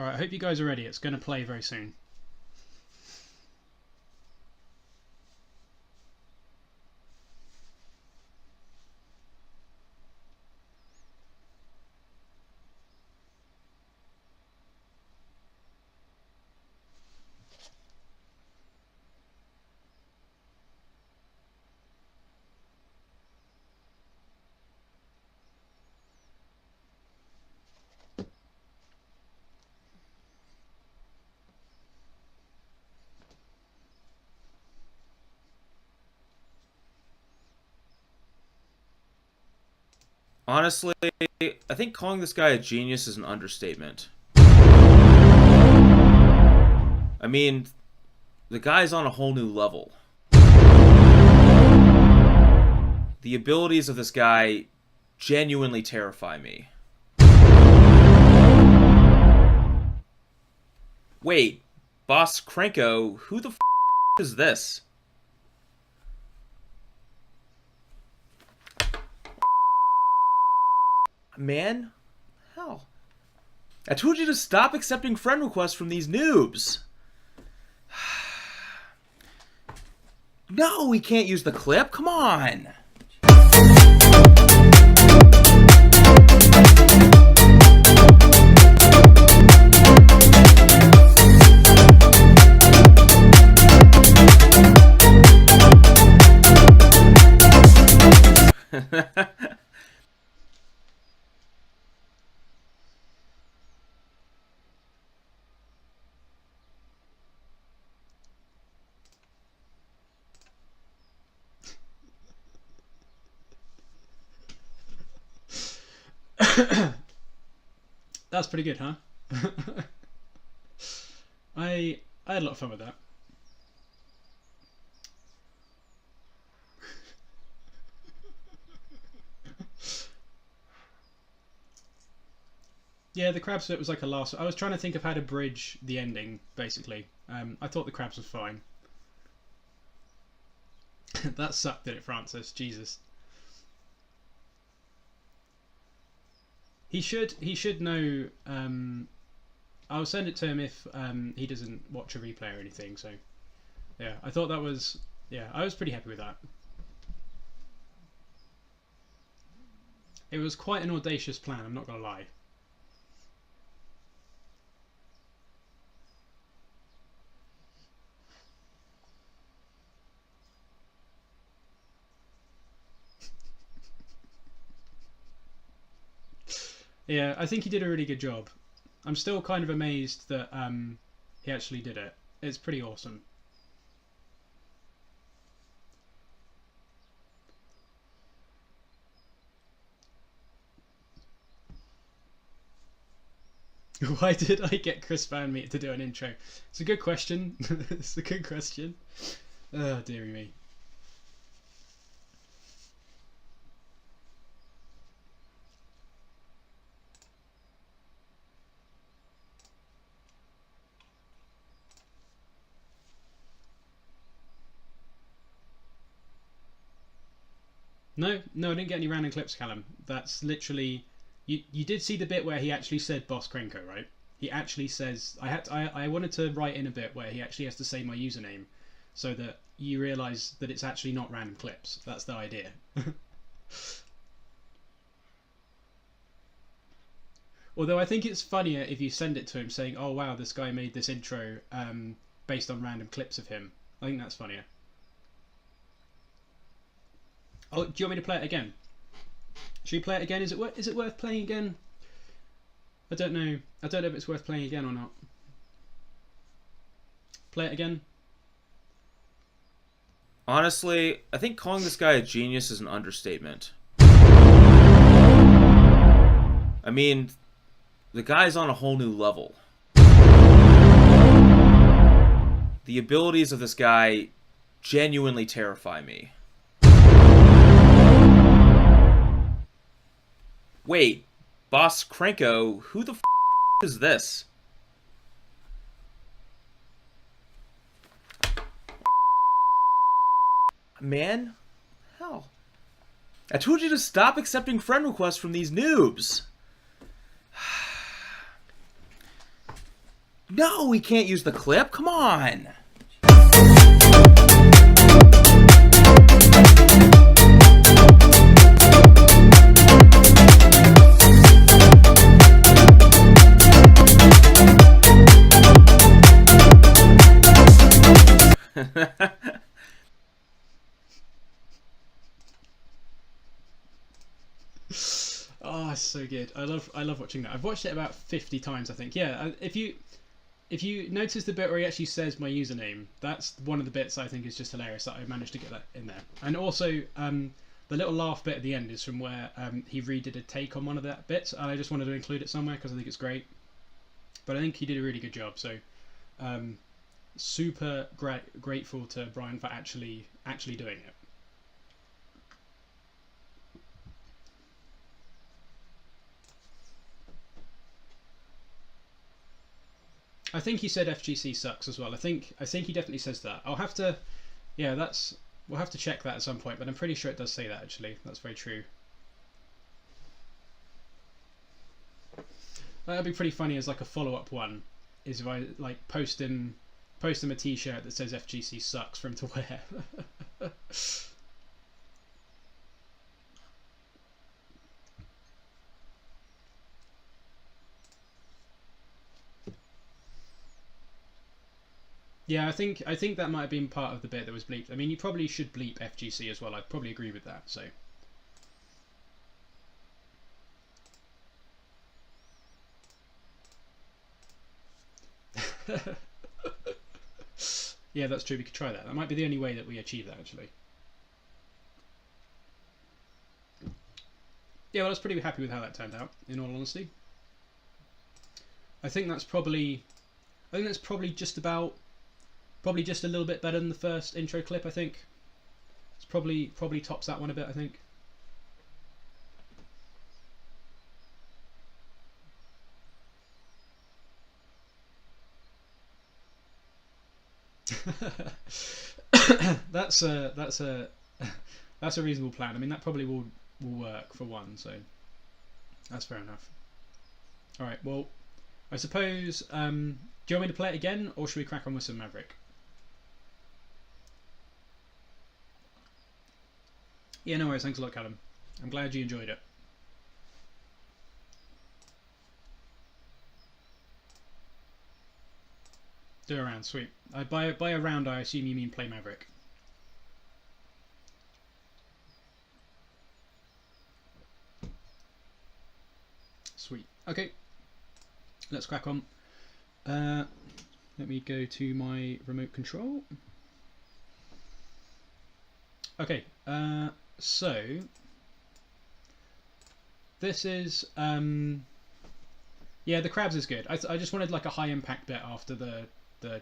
Alright, I hope you guys are ready. It's going to play very soon. Honestly, I think calling this guy a genius is an understatement. I mean, the guy's on a whole new level. The abilities of this guy genuinely terrify me. Wait, BossKrenko, who the f*** is this? Man? Hell. I told you to stop accepting friend requests from these noobs. No, we can't use the clip. Come on. That's pretty good, huh? I had a lot of fun with that. Yeah, the crabs bit was like a last. I was trying to think of how to bridge the ending, basically. I thought the crabs was fine. That sucked, did it, Francis? Jesus. He should know. I'll send it to him if he doesn't watch a replay or anything. So, yeah, I thought that was. Yeah, I was pretty happy with that. It was quite an audacious plan, I'm not gonna lie. Yeah, I think he did a really good job. I'm still kind of amazed that he actually did it. It's pretty awesome. Why did I get Chris Van Meet to do an intro? It's a good question. It's a good question. Oh, dearie me. No, I didn't get any random clips, Callum. That's literally... You did see the bit where he actually said BossKrenko, right? He actually says... I wanted to write in a bit where he actually has to say my username so that you realise that it's actually not random clips. That's the idea. Although I think it's funnier if you send it to him saying, oh wow, this guy made this intro based on random clips of him. I think that's funnier. Oh, do you want me to play it again? Should we play it again? Is it worth playing again? I don't know. I don't know if it's worth playing again or not. Play it again? Honestly, I think calling this guy a genius is an understatement. I mean, the guy's on a whole new level. The abilities of this guy genuinely terrify me. Wait, BossKrenko, who the f*** is this? Man? Hell. I told you to stop accepting friend requests from these noobs. No, we can't use the clip. Come on. Oh, it's so good. I love watching that. I've watched it about 50 times, I think. Yeah, if you notice the bit where he actually says my username, that's one of the bits I think is just hilarious that I managed to get that in there. And also, the little laugh bit at the end is from where he redid a take on one of that bits, and I just wanted to include it somewhere because I think it's great. But I think he did a really good job. So, super grateful to Brian for actually doing it. I think he said FGC sucks as well. I think he definitely says that. I'll have to, yeah, we'll have to check that at some point. But I'm pretty sure it does say that actually. That's very true. That'd be pretty funny as like a follow-up one. Is if I like post him a T-shirt that says FGC sucks for him to wear. Yeah, I think that might have been part of the bit that was bleeped. I mean, you probably should bleep FGC as well. I'd probably agree with that. So. Yeah, that's true. We could try that. That might be the only way that we achieve that, actually. Yeah, well, I was pretty happy with how that turned out, in all honesty. I think that's probably just about. Probably just a little bit better than the first intro clip, I think. It's probably tops that one a bit, I think. That's a reasonable plan. I mean, that probably will work for one, so that's fair enough. All right, well, I suppose. Do you want me to play it again, or should we crack on with some Maverick? Yeah, no worries. Thanks a lot, Callum. I'm glad you enjoyed it. Do a round, sweet. By a round, I assume you mean play Maverick. Sweet. Okay. Let's crack on. Let me go to my remote control. Okay. So this is yeah, the crabs is good. I just wanted like a high impact bit after the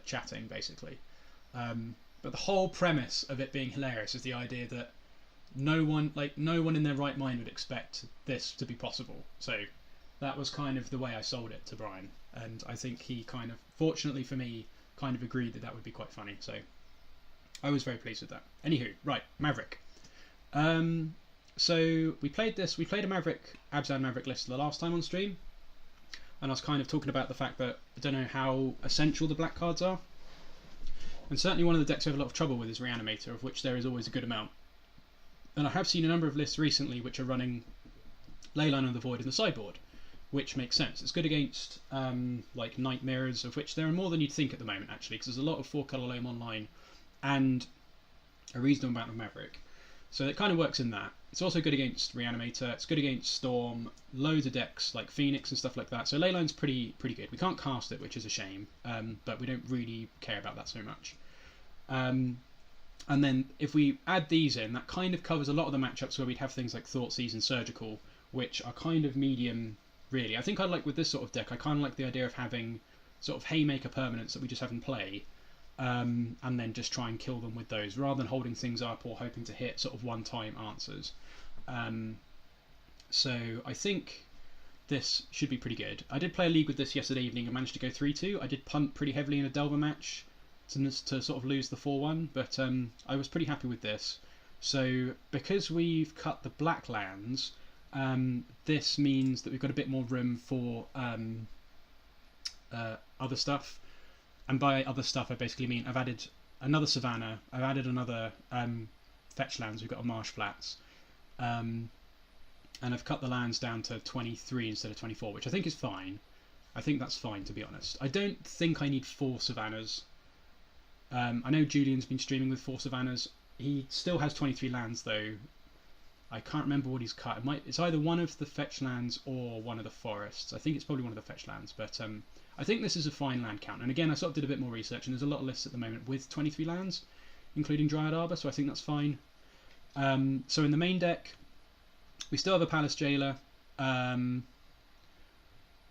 chatting basically, but the whole premise of it being hilarious is the idea that no one in their right mind would expect this to be possible. So that was kind of the way I sold it to Brian, and I think he kind of, fortunately for me, kind of agreed that would be quite funny. So I was very pleased with that. Anywho, right, Maverick. So we played a Maverick, Abzan Maverick list the last time on stream, and I was kind of talking about the fact that I don't know how essential the black cards are, and certainly one of the decks we have a lot of trouble with is Reanimator, of which there is always a good amount. And I have seen a number of lists recently which are running Leyline of the Void in the sideboard, which makes sense. It's good against like Night Mirrors, of which there are more than you'd think at the moment actually, because there's a lot of 4-color loam online and a reasonable amount of Maverick. So it kind of works in that. It's also good against Reanimator. It's good against Storm. Loads of decks like Phoenix and stuff like that. So Leyline's pretty good. We can't cast it, which is a shame, but we don't really care about that so much. And then if we add these in, that kind of covers a lot of the matchups where we'd have things like Thoughtseize and Surgical, which are kind of medium, really. I think I like with this sort of deck, I kind of like the idea of having sort of Haymaker permanents that we just have in play, and then just try and kill them with those, rather than holding things up or hoping to hit sort of one-time answers. So I think this should be pretty good. I did play a league with this yesterday evening and managed to go 3-2. I did punt pretty heavily in a Delver match to sort of lose the 4-1, but I was pretty happy with this. So because we've cut the black lands, this means that we've got a bit more room for other stuff. And by other stuff, I basically mean I've added another Savannah, I've added another fetch lands, we've got a Marsh Flats, and I've cut the lands down to 23 instead of 24, which I think is fine. I think that's fine, to be honest. I don't think I need 4 Savannahs. I know Julian's been streaming with 4 Savannahs. He still has 23 lands, though. I can't remember what he's cut. It's either one of the fetch lands or one of the forests. I think it's probably one of the fetch lands, but I think this is a fine land count. And again, I sort of did a bit more research, and there's a lot of lists at the moment with 23 lands, including Dryad Arbor, so I think that's fine. So in the main deck, we still have a Palace Jailer.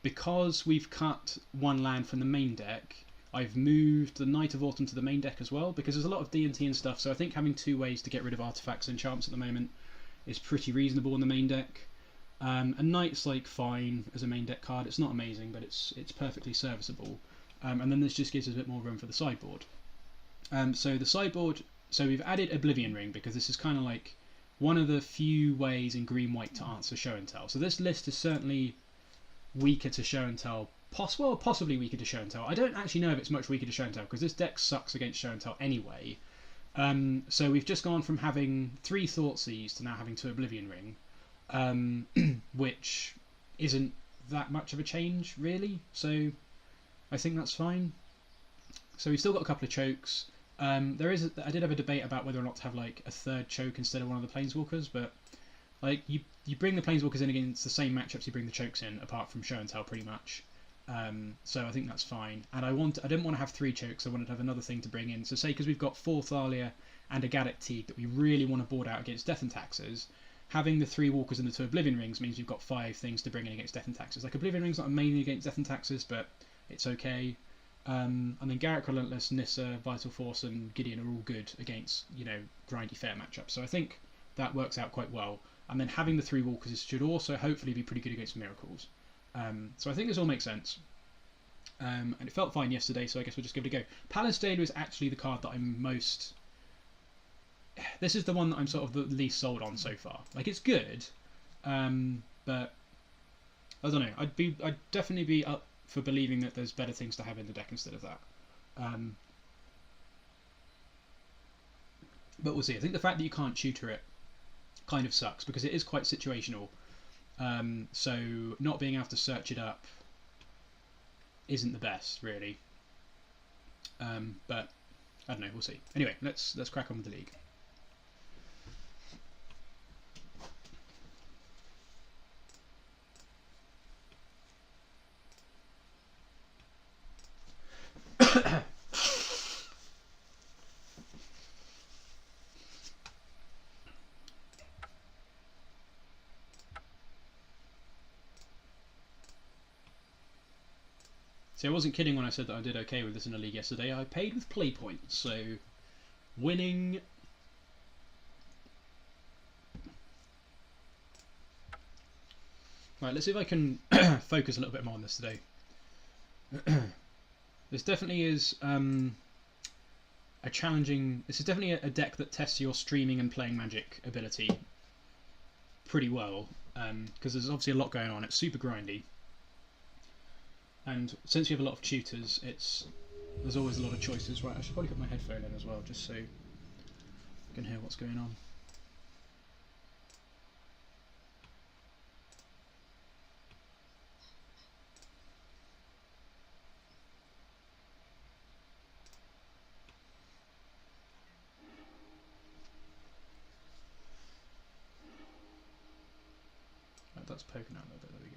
Because we've cut 1 land from the main deck, I've moved the Knight of Autumn to the main deck as well, because there's a lot of D&T and stuff, so I think having 2 ways to get rid of artifacts and enchantments at the moment is pretty reasonable in the main deck. A Knight's like fine as a main deck card. It's not amazing, but it's perfectly serviceable. And then this just gives us a bit more room for the sideboard. So the sideboard, so we've added Oblivion Ring, because this is kind of like one of the few ways in green-white to answer show and tell. So this list is certainly weaker to show and tell, possibly weaker to show and tell. I don't actually know if it's much weaker to show and tell, because this deck sucks against show and tell anyway. So we've just gone from having 3 Thoughtseize to now having 2 Oblivion Ring, which isn't that much of a change, really. So I think that's fine. So we've still got a couple of chokes. I did have a debate about whether or not to have like a 3rd choke instead of one of the Planeswalkers, but like you bring the Planeswalkers in against the same matchups you bring the chokes in, apart from show and tell, pretty much. So I think that's fine. And I didn't want to have 3 chokes. I wanted to have another thing to bring in. So say because we've got 4 Thalia and a Gaddock Teeg that we really want to board out against Death and Taxes, having the 3 Walkers and the 2 Oblivion Rings means you've got 5 things to bring in against Death and Taxes. Like Oblivion Ring's not mainly against Death and Taxes, but it's okay. And then Garruk Relentless, Nissa, Vital Force, and Gideon are all good against, you know, grindy fair matchups. So I think that works out quite well. And then having the 3 Walkers should also hopefully be pretty good against Miracles. So I think this all makes sense. And it felt fine yesterday, so I guess we'll just give it a go. Palace Jailer is actually the card that I'm most... This is the one that I'm sort of the least sold on so far. Like, it's good, but I don't know. I'd definitely be up for believing that there's better things to have in the deck instead of that. But we'll see. I think the fact that you can't tutor it kind of sucks, because it is quite situational. So not being able to search it up isn't the best, really. But I don't know. We'll see. Anyway, let's crack on with the league. See, I wasn't kidding when I said that I did okay with this in a league yesterday. I paid with play points, so winning. Right, let's see if I can focus a little bit more on this today. This definitely is a challenging... This is definitely a deck that tests your streaming and playing Magic ability pretty well, because there's obviously a lot going on. It's super grindy. And since you have a lot of tutors, there's always a lot of choices. Right, I should probably put my headphone in as well, just so I can hear what's going on. Right, that's poking out a little bit. There we go.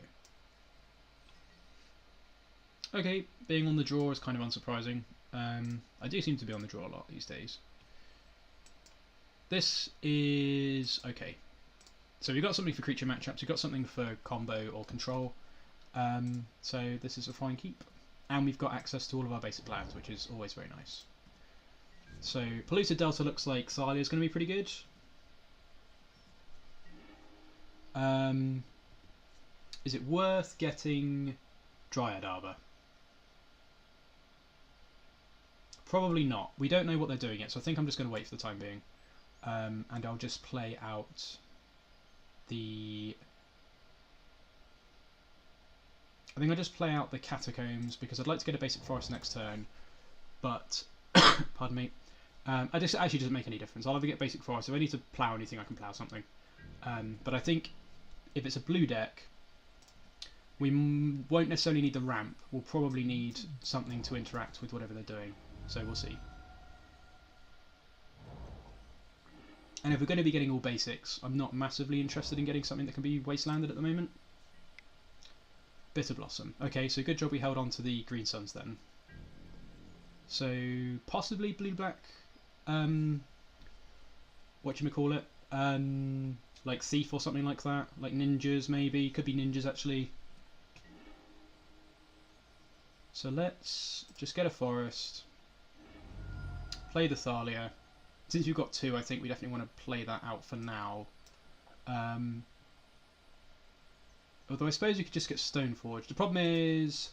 Okay, being on the draw is kind of unsurprising. I do seem to be on the draw a lot these days. This is... okay. So we've got something for creature matchups, we've got something for combo or control. So this is a fine keep. And we've got access to all of our basic lands, which is always very nice. So Polluted Delta looks like Thalia is going to be pretty good. Is it worth getting Dryad Arbor? Probably not. We don't know what they're doing yet, so I think I'm just going to wait for the time being. And I'll just play out the... I think I'll just play out the Catacombs because I'd like to get a basic forest next turn, but pardon me. It actually doesn't make any difference. I'll either get basic forest. If I need to plough anything, I can plough something. But I think if it's a blue deck, we won't necessarily need the ramp. We'll probably need something to interact with whatever they're doing. So we'll see. And if we're going to be getting all basics, I'm not massively interested in getting something that can be wastelanded at the moment. Bitter Blossom. Okay, so good job we held on to the Green Suns then. So possibly blue-black, whatchamacallit, like Thief or something like that. Like ninjas maybe, could be ninjas actually. So let's just get a forest, play the Thalia. Since you've got 2, I think we definitely want to play that out for now. Although I suppose you could just get Stoneforge. The problem is,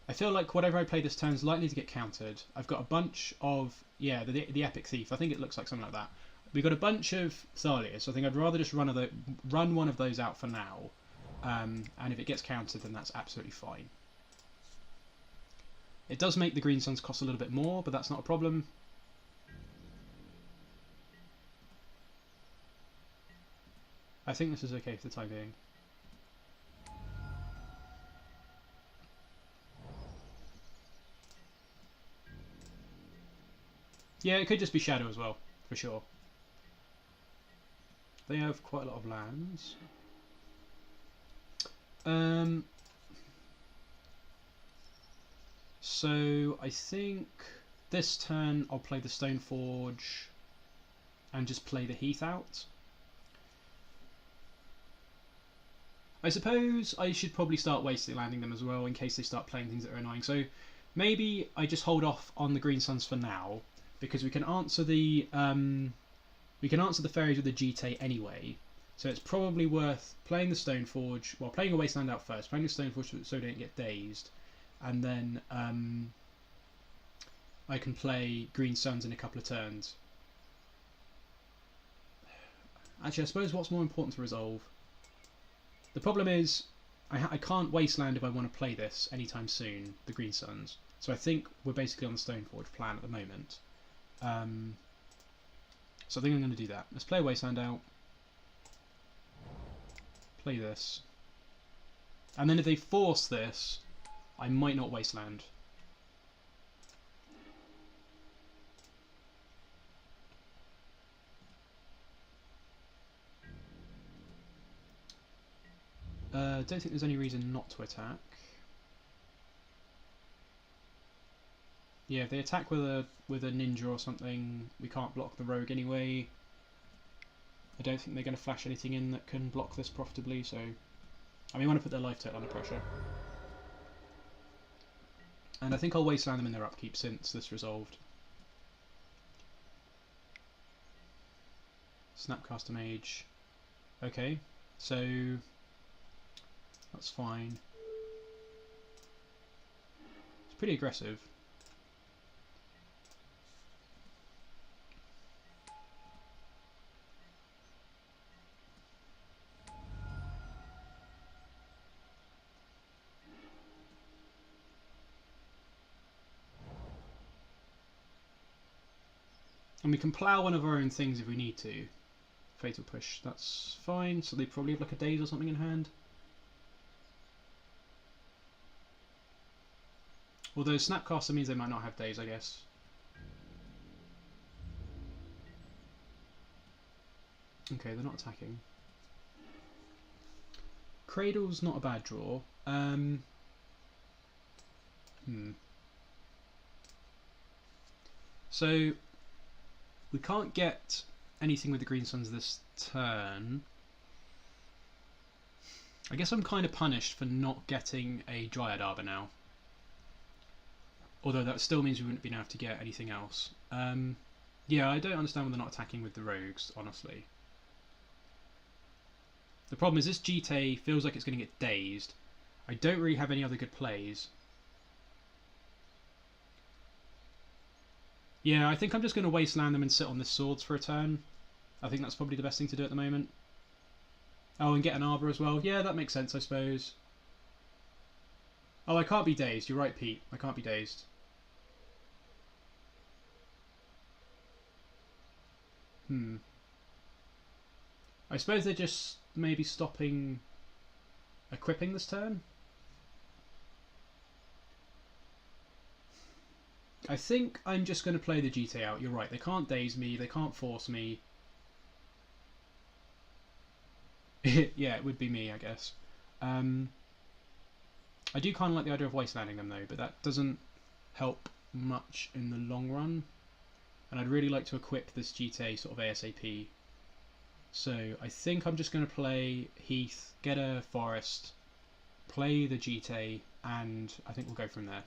I feel like whatever I play this turn is likely to get countered. I've got a bunch of, yeah, the Epic Thief. I think it looks like something like that. We've got a bunch of Thalia, so I think I'd rather just run one of those out for now. And if it gets countered, then that's absolutely fine. It does make the Green Suns cost a little bit more, but that's not a problem. I think this is okay for the time being. Yeah, it could just be Shadow as well, for sure. They have quite a lot of lands. So I think this turn I'll play the Stoneforge and just play the Heath out. I suppose I should probably start landing them as well in case they start playing things that are annoying. So maybe I just hold off on the Green Suns for now because we can answer the fairies with the GT anyway. So it's probably worth playing the Stoneforge, well, playing a Wasteland out first, playing the Stoneforge so they don't get dazed, and then I can play Green Suns in a couple of turns. Actually, I suppose what's more important to resolve? The problem is, I can't Wasteland if I want to play this anytime soon, the Green Suns. So I think we're basically on the Stoneforge plan at the moment. So I think I'm going to do that. Let's play a Wasteland out. Play this. And then if they force this, I might not Wasteland. Don't think there's any reason not to attack. Yeah, if they attack with a ninja or something, we can't block the rogue anyway. I don't think they're going to flash anything in that can block this profitably, so I mean, want to put their life total under pressure. And I think I'll Wasteland them in their upkeep since this resolved. Snapcaster Mage. Okay, so that's fine. It's pretty aggressive. And we can plough one of our own things if we need to. Fatal Push, that's fine. So they probably have like a Daze or something in hand. Although Snapcaster means they might not have Daze, I guess. Okay, they're not attacking. Cradle's not a bad draw. So we can't get anything with the Green Suns this turn. I guess I'm kind of punished for not getting a Dryad Arbor now. Although that still means we wouldn't be able to get anything else. Yeah, I don't understand why they're not attacking with the rogues, honestly. The problem is this GT feels like it's going to get dazed. I don't really have any other good plays. Yeah, I think I'm just going to Wasteland them and sit on the swords for a turn. I think that's probably the best thing to do at the moment. Oh, and get an Arbor as well. Yeah, that makes sense, I suppose. Oh, I can't be dazed. You're right, Pete. I can't be dazed. I suppose they're just maybe stopping equipping this turn. I think I'm just going to play the GTA out. You're right. They can't daze me. They can't force me. Yeah, it would be me, I guess. I do kind of like the idea of wastelanding them, though, but that doesn't help much in the long run. And I'd really like to equip this GTA sort of ASAP. So I think I'm just going to play Heath, get a forest, play the GTA, and I think we'll go from there.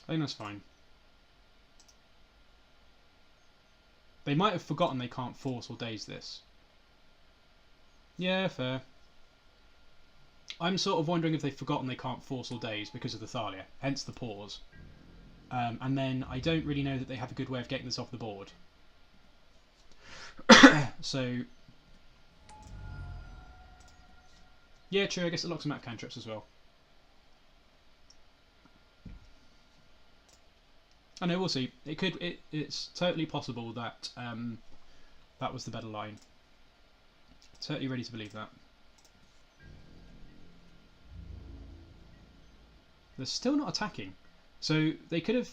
I think that's fine. They might have forgotten they can't force or daze this. Yeah, fair. I'm sort of wondering if they've forgotten they can't force or daze because of the Thalia, hence the pause. And then I don't really know that they have a good way of getting this off the board. So, yeah, true, I guess it locks them out of cantrips as well. I know, we'll see. It's totally possible that that was the better line. Totally ready to believe that. They're still not attacking, so they could have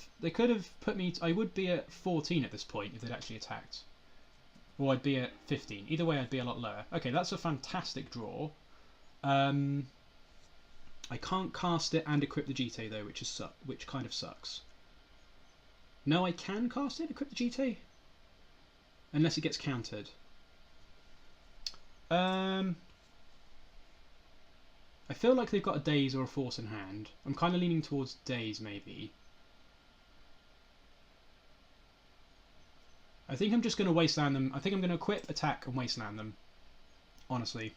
put me. I would be at 14 at this point if they'd actually attacked, or I'd be at 15. Either way, I'd be a lot lower. Okay, that's a fantastic draw. I can't cast it and equip the GTA though, which kind of sucks. No, I can cast it, equip the GTA, unless it gets countered. I feel like they've got a daze or a force in hand. I'm kind of leaning towards daze, maybe. I think I'm just going to wasteland them. I think I'm going to equip, attack, and wasteland them. Honestly.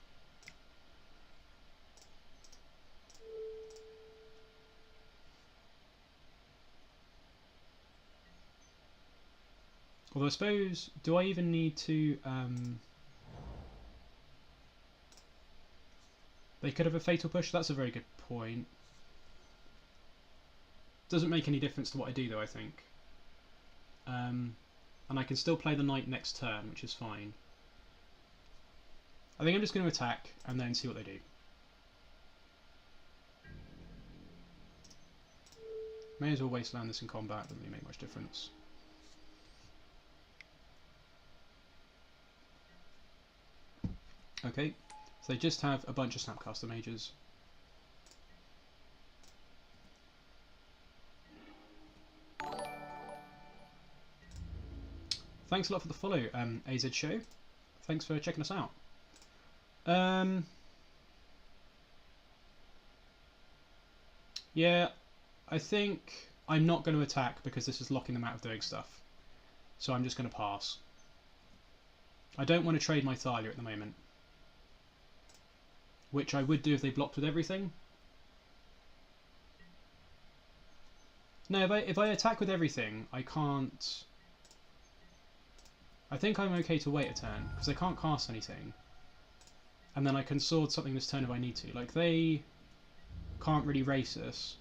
Although I suppose, do I even need to... They could have a fatal push. That's a very good point. Doesn't make any difference to what I do, though, I think. And I can still play the knight next turn, which is fine. I think I'm just going to attack and then see what they do. May as well wasteland this in combat. Doesn't really make much difference. Okay. So they just have a bunch of Snapcaster Mages. Thanks a lot for the follow, AZ Show. Thanks for checking us out. Yeah, I think I'm not going to attack because this is locking them out of doing stuff. So I'm just going to pass. I don't want to trade my Thalia at the moment. Which I would do if they blocked with everything. No, if I attack with everything, I can't... I think I'm okay to wait a turn, because I can't cast anything. And then I can sword something this turn if I need to. Like, they can't really race us.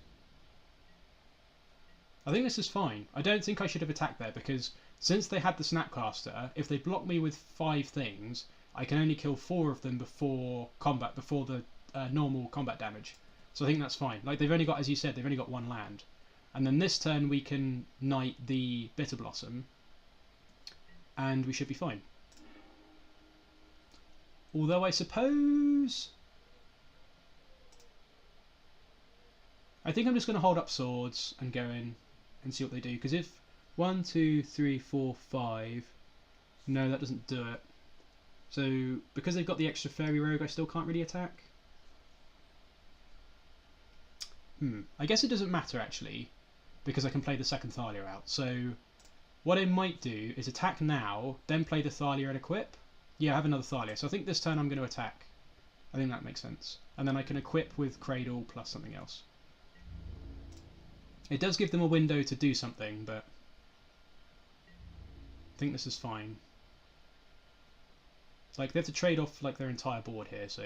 I think this is fine. I don't think I should have attacked there, because since they had the Snapcaster, if they block me with 5 things... I can only kill 4 of them before combat, before the normal combat damage. So I think that's fine. Like, they've only got, as you said, they've only got 1 land. And then this turn we can knight the Bitter Blossom. And we should be fine. Although I suppose... I think I'm just going to hold up swords and go in and see what they do. Because if 1, 2, 3, 4, 5... No, that doesn't do it. So, because they've got the extra Fairy Rogue, I still can't really attack. I guess it doesn't matter, actually, because I can play the second Thalia out. So, what I might do is attack now, then play the Thalia and equip. Yeah, I have another Thalia, so I think this turn I'm going to attack. I think that makes sense. And then I can equip with Cradle plus something else. It does give them a window to do something, but I think this is fine. Like, they have to trade off like their entire board here, so...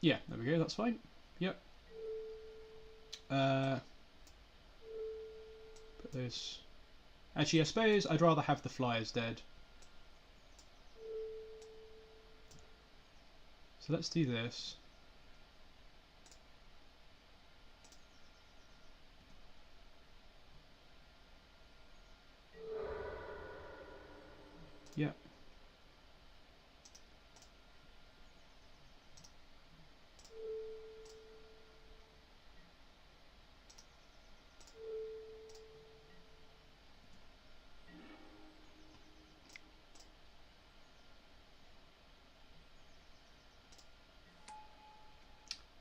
Yeah, there we go, that's fine. Yep. Put this... Actually, I suppose I'd rather have the flyers dead. So let's do this. Yeah.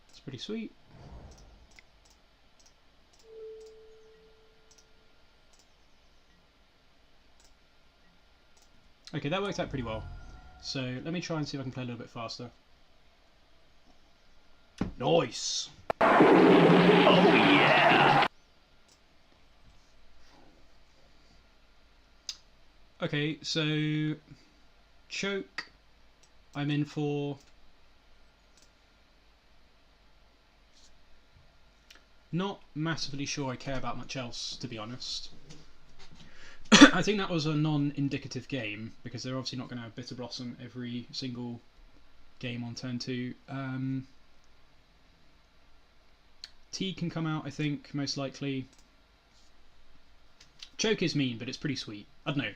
It's pretty sweet. Okay, that worked out pretty well. So let me try and see if I can play a little bit faster. Nice! Oh yeah! Okay, so choke I'm in for. Not massively sure I care about much else, to be honest. I think that was a non-indicative game, because they're obviously not going to have Bitter Blossom every single game on turn 2. Teeg can come out, I think, most likely. Choke is mean, but it's pretty sweet. I don't know.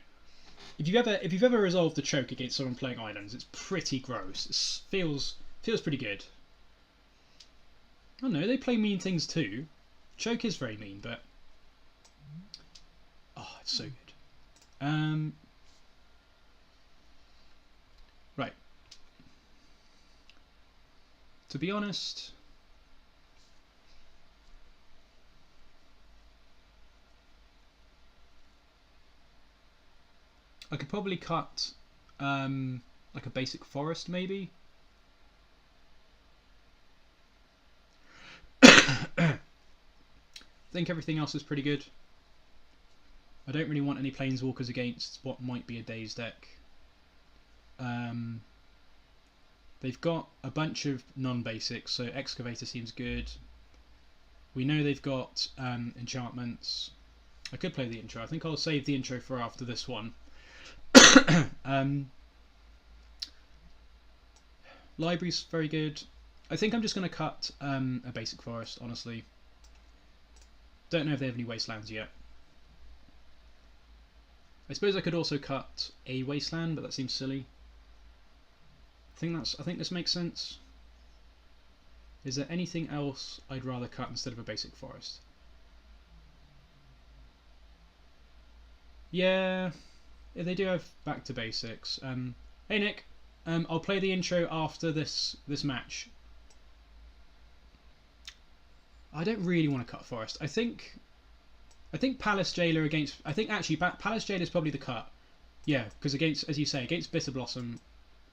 If you've ever resolved the choke against someone playing islands, it's pretty gross. It feels pretty good. I don't know, they play mean things too. Choke is very mean, but oh, it's so good. Right. To be honest, I could probably cut like a basic forest maybe. I think everything else is pretty good. I don't really want any planeswalkers against what might be a Daze deck. They've got a bunch of non-basics, so Excavator seems good. We know they've got enchantments. I could play the intro. I think I'll save the intro for after this one. Library's very good. I think I'm just going to cut a basic forest, honestly. Don't know if they have any wastelands yet. I suppose I could also cut a wasteland, but that seems silly. I think this makes sense. Is there anything else I'd rather cut instead of a basic forest? Yeah, they do have back to basics. Hey Nick, I'll play the intro after this match. I don't really want to cut forest. I think Palace Jailer against. I think actually Palace Jailer is probably the cut. Yeah, because against, as you say, against Bitter Blossom,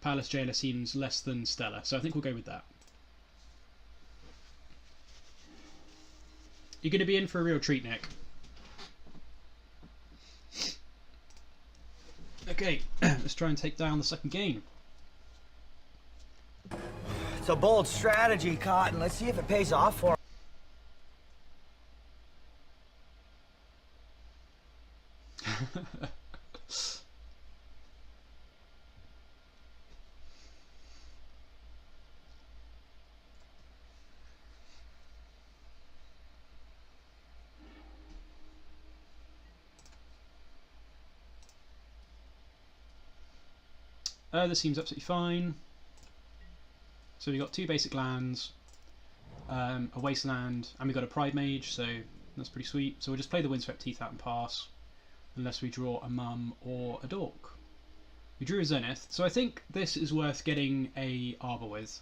Palace Jailer seems less than stellar. So I think we'll go with that. You're going to be in for a real treat, Nick. Okay, let's try and take down the second game. It's a bold strategy, Cotton. Let's see if it pays off for This seems absolutely fine. So we've got 2 basic lands, a wasteland, and we've got a Pridemage, so that's pretty sweet. So we'll just play the Windswept Teeth out and pass, unless we draw a Mum or a Dork. We drew a Zenith, so I think this is worth getting a Arbor with.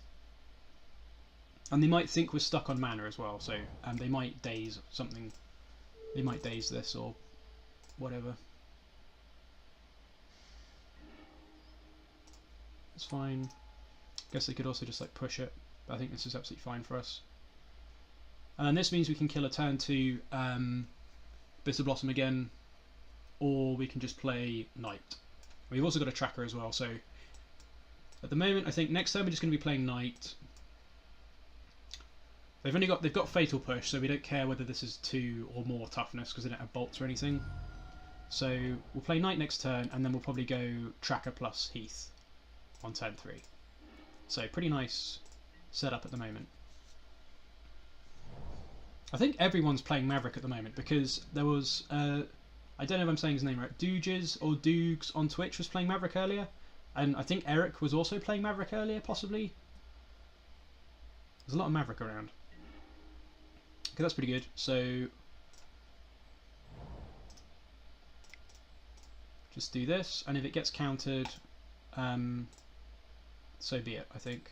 And they might think we're stuck on mana as well, so they might daze something. They might daze this or whatever. It's fine. Guess they could also just like push it, but I think this is absolutely fine for us. And this means we can kill a turn 2 Bitter Blossom again, or we can just play Knight. We've also got a tracker as well, so at the moment I think next turn we're just going to be playing Knight. They've got Fatal Push, so we don't care whether this is 2 or more toughness because they don't have bolts or anything. So we'll play Knight next turn, and then we'll probably go Tracker plus Heath on turn 3. So pretty nice setup at the moment. I think everyone's playing Maverick at the moment because there was, I don't know if I'm saying his name right, Dooges or Doogs on Twitch was playing Maverick earlier, and I think Eric was also playing Maverick earlier, possibly. There's a lot of Maverick around. Okay, that's pretty good. So just do this, and if it gets countered, so be it, I think.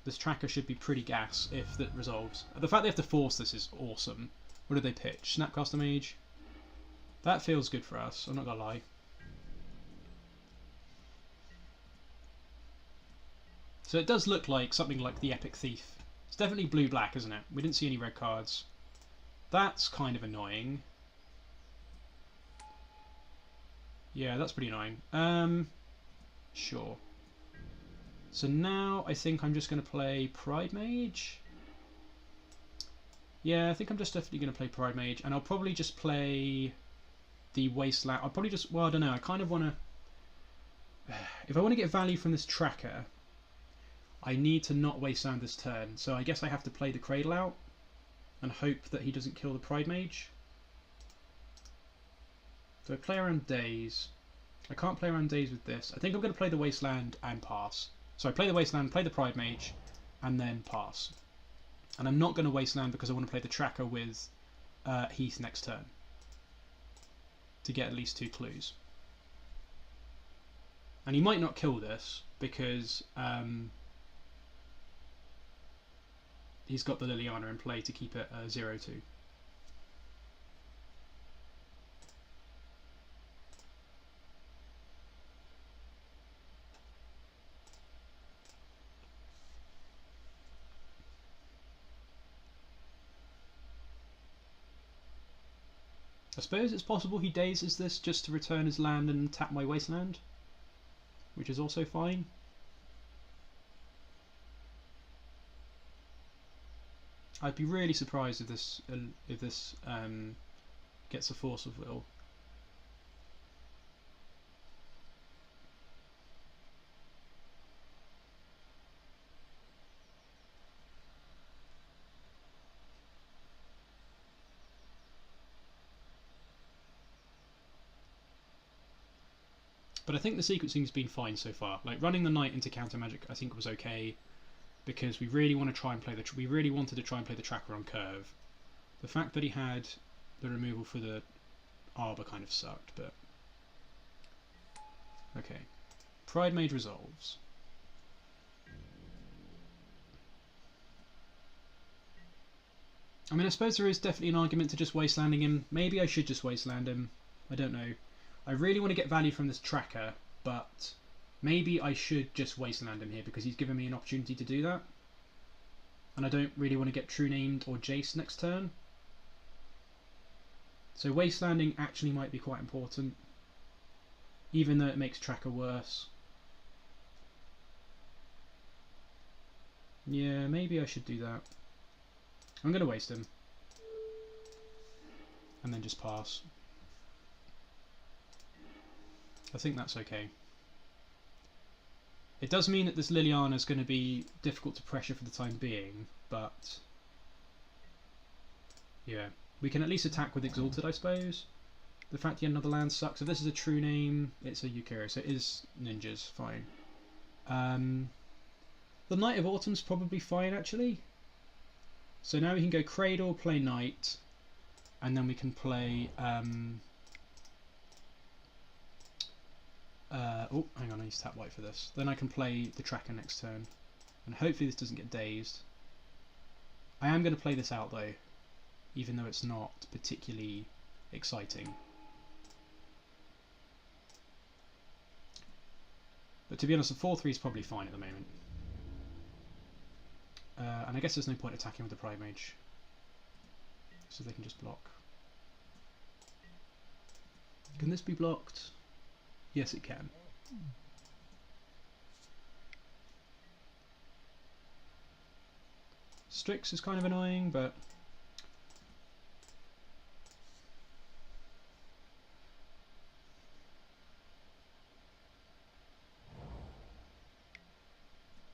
This tracker should be pretty gas if that resolves. The fact they have to force this is awesome. What did they pitch? Snapcaster Mage? That feels good for us, I'm not gonna lie. So it does look like something like the Epic Thief. It's definitely blue-black, isn't it? We didn't see any red cards. That's kind of annoying. Yeah, that's pretty annoying. Sure. So now I think I'm just going to play Pridemage. Yeah, I think I'm just definitely going to play Pridemage, and I'll probably just play the Wasteland. I'll probably just, well, I don't know, I kind of want to, if I want to get value from this tracker, I need to not Wasteland this turn, so I guess I have to play the Cradle out and hope that he doesn't kill the Pridemage. So I play around Daze. I can't play around Daze with this. I think I'm going to play the Wasteland and pass. So I play the Wasteland, play the Pridemage, and then pass. And I'm not going to Wasteland because I want to play the tracker with Heath next turn to get at least 2 clues. And he might not kill this because he's got the Liliana in play to keep it 0-2. I suppose it's possible he dazes this just to return his land and tap my Wasteland, which is also fine. I'd be really surprised if this gets a Force of Will. But I think the sequencing's been fine so far. Like running the Knight into counter magic, I think was okay because we really want to try and play we really wanted to try and play the tracker on curve. The fact that he had the removal for the Arbor kind of sucked, but okay. Pridemage resolves. I mean, I suppose there is definitely an argument to just wastelanding him. Maybe I should just wasteland him. I don't know. I really want to get value from this tracker, but maybe I should just wasteland him here because he's given me an opportunity to do that. And I don't really want to get True Named or Jace next turn. So wastelanding actually might be quite important, even though it makes tracker worse. Yeah, maybe I should do that. I'm going to waste him. And then just pass. I think that's okay. It does mean that this Liliana is going to be difficult to pressure for the time being, but yeah, we can at least attack with Exalted, I suppose. The fact he had another land sucks. If this is a true name, it's a Yukiro, so it is ninjas, fine. The Knight of Autumn's probably fine, actually. So now we can go Cradle, play Knight, and then we can play oh, hang on, I need to tap white for this. Then I can play the tracker next turn. And hopefully this doesn't get dazed. I am going to play this out though, even though it's not particularly exciting. But to be honest, the 4-3 is probably fine at the moment. And I guess there's no point attacking with the Pridemage, so they can just block. Can this be blocked? Yes, it can. Strix is kind of annoying, but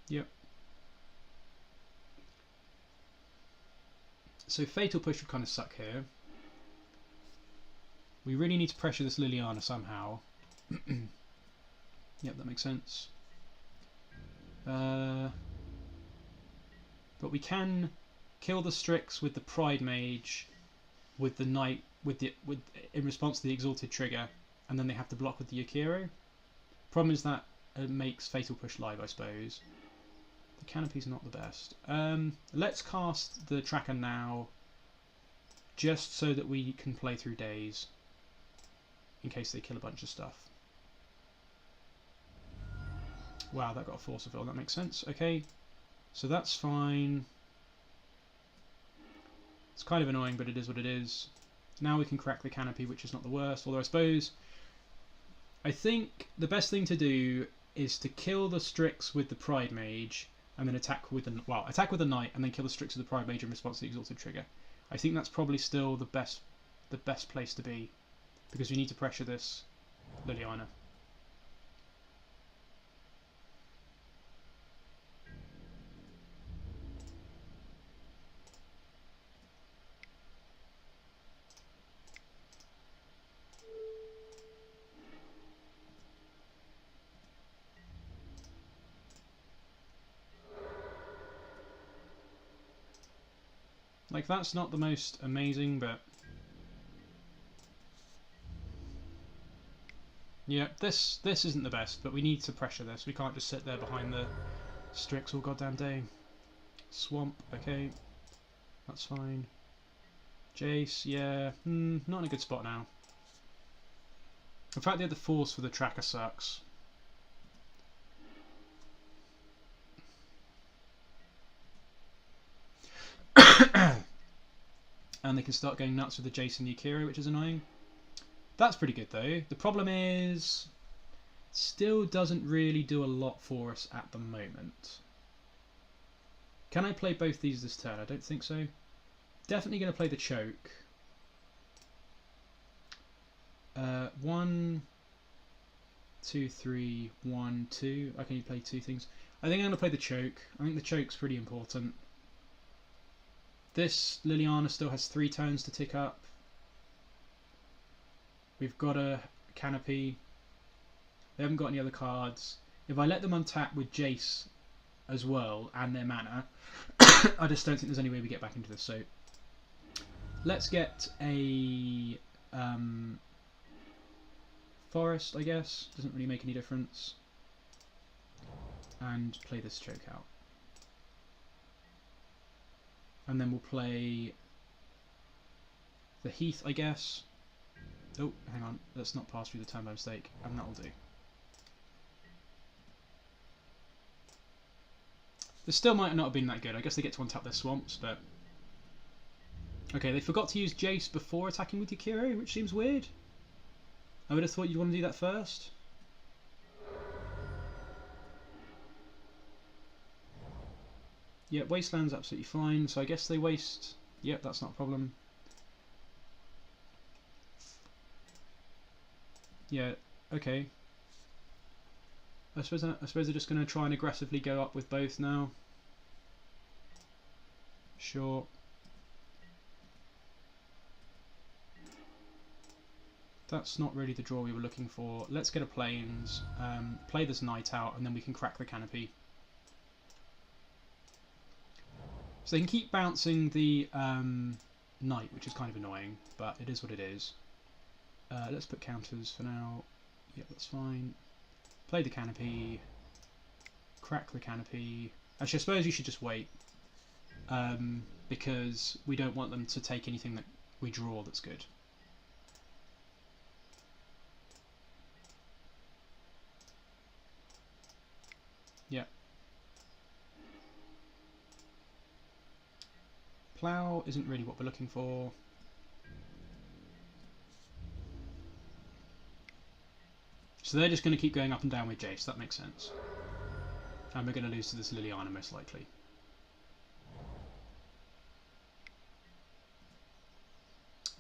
yep. So Fatal Push would kind of suck here. We really need to pressure this Liliana somehow. Yep, that makes sense. But we can kill the Strix with the Pridemage, with the Knight, in response to the Exalted trigger, and then they have to block with the Yakiro. Problem is that it makes Fatal Push live, I suppose. The Canopy's not the best. Let's cast the Tracker now, just so that we can play through days, in case they kill a bunch of stuff. Wow, that got a Force of Will, that makes sense. Okay, so that's fine. It's kind of annoying, but it is what it is. Now we can crack the Canopy, which is not the worst, although I think the best thing to do is to kill the Strix with the Pridemage, and then attack with the Knight, and then kill the Strix with the Pridemage in response to the Exalted trigger. I think that's probably still the best place to be, because we need to pressure this Liliana. Like, that's not the most amazing, but yeah, this isn't the best, but we need to pressure this. We can't just sit there behind the Strix all goddamn day. Swamp, okay, that's fine. Jace, yeah, not in a good spot now. In fact, the Force for the Tracker sucks. And they can start going nuts with the Jace and the Akira, which is annoying. That's pretty good though. The problem is, still doesn't really do a lot for us at the moment. Can I play both these this turn? I don't think so. Definitely going to play the Choke. 1, 2, 3, 1, 2. I can only play 2 things. I think I'm going to play the Choke. I think the Choke's pretty important. This Liliana still has 3 turns to tick up. We've got a Canopy. They haven't got any other cards. If I let them untap with Jace as well and their mana, I just don't think there's any way we get back into this. So let's get a Forest, I guess. Doesn't really make any difference. And play this Choke out. And then we'll play the Heath, I guess. Oh, hang on. Let's not pass through the turn by mistake. And that'll do. This still might not have been that good. I guess they get to untap their swamps, but... Okay, they forgot to use Jace before attacking with Yakiro, which seems weird. I would have thought you'd want to do that first. Yeah, Wasteland's absolutely fine, so I guess they waste... Yep, that's not a problem. Yeah, okay. I suppose they're just going to try and aggressively go up with both now. Sure. That's not really the draw we were looking for. Let's get a Plains, play this Knight out, and then we can crack the Canopy. So they can keep bouncing the Knight, which is kind of annoying, but it is what it is. Let's put counters for now. Yep, that's fine. Play the Canopy. Crack the Canopy. Actually, I suppose you should just wait. Because we don't want them to take anything that we draw that's good. Yep. Plow isn't really what we're looking for. So they're just going to keep going up and down with Jace. That makes sense. And we're going to lose to this Liliana most likely.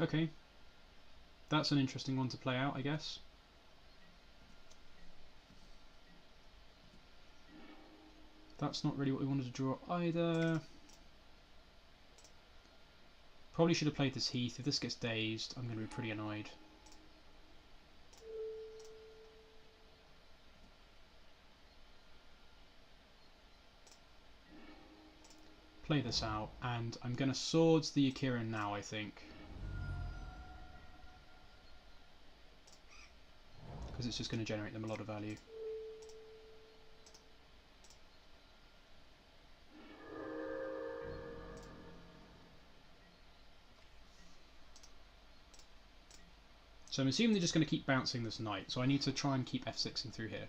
Okay. That's an interesting one to play out, I guess. That's not really what we wanted to draw either. Probably should have played this Heath. If this gets dazed, I'm going to be pretty annoyed. Play this out, and I'm going to Swords the Akira now, I think. Because it's just going to generate them a lot of value. So I'm assuming they're just going to keep bouncing this knight, so I need to try and keep F6ing through here.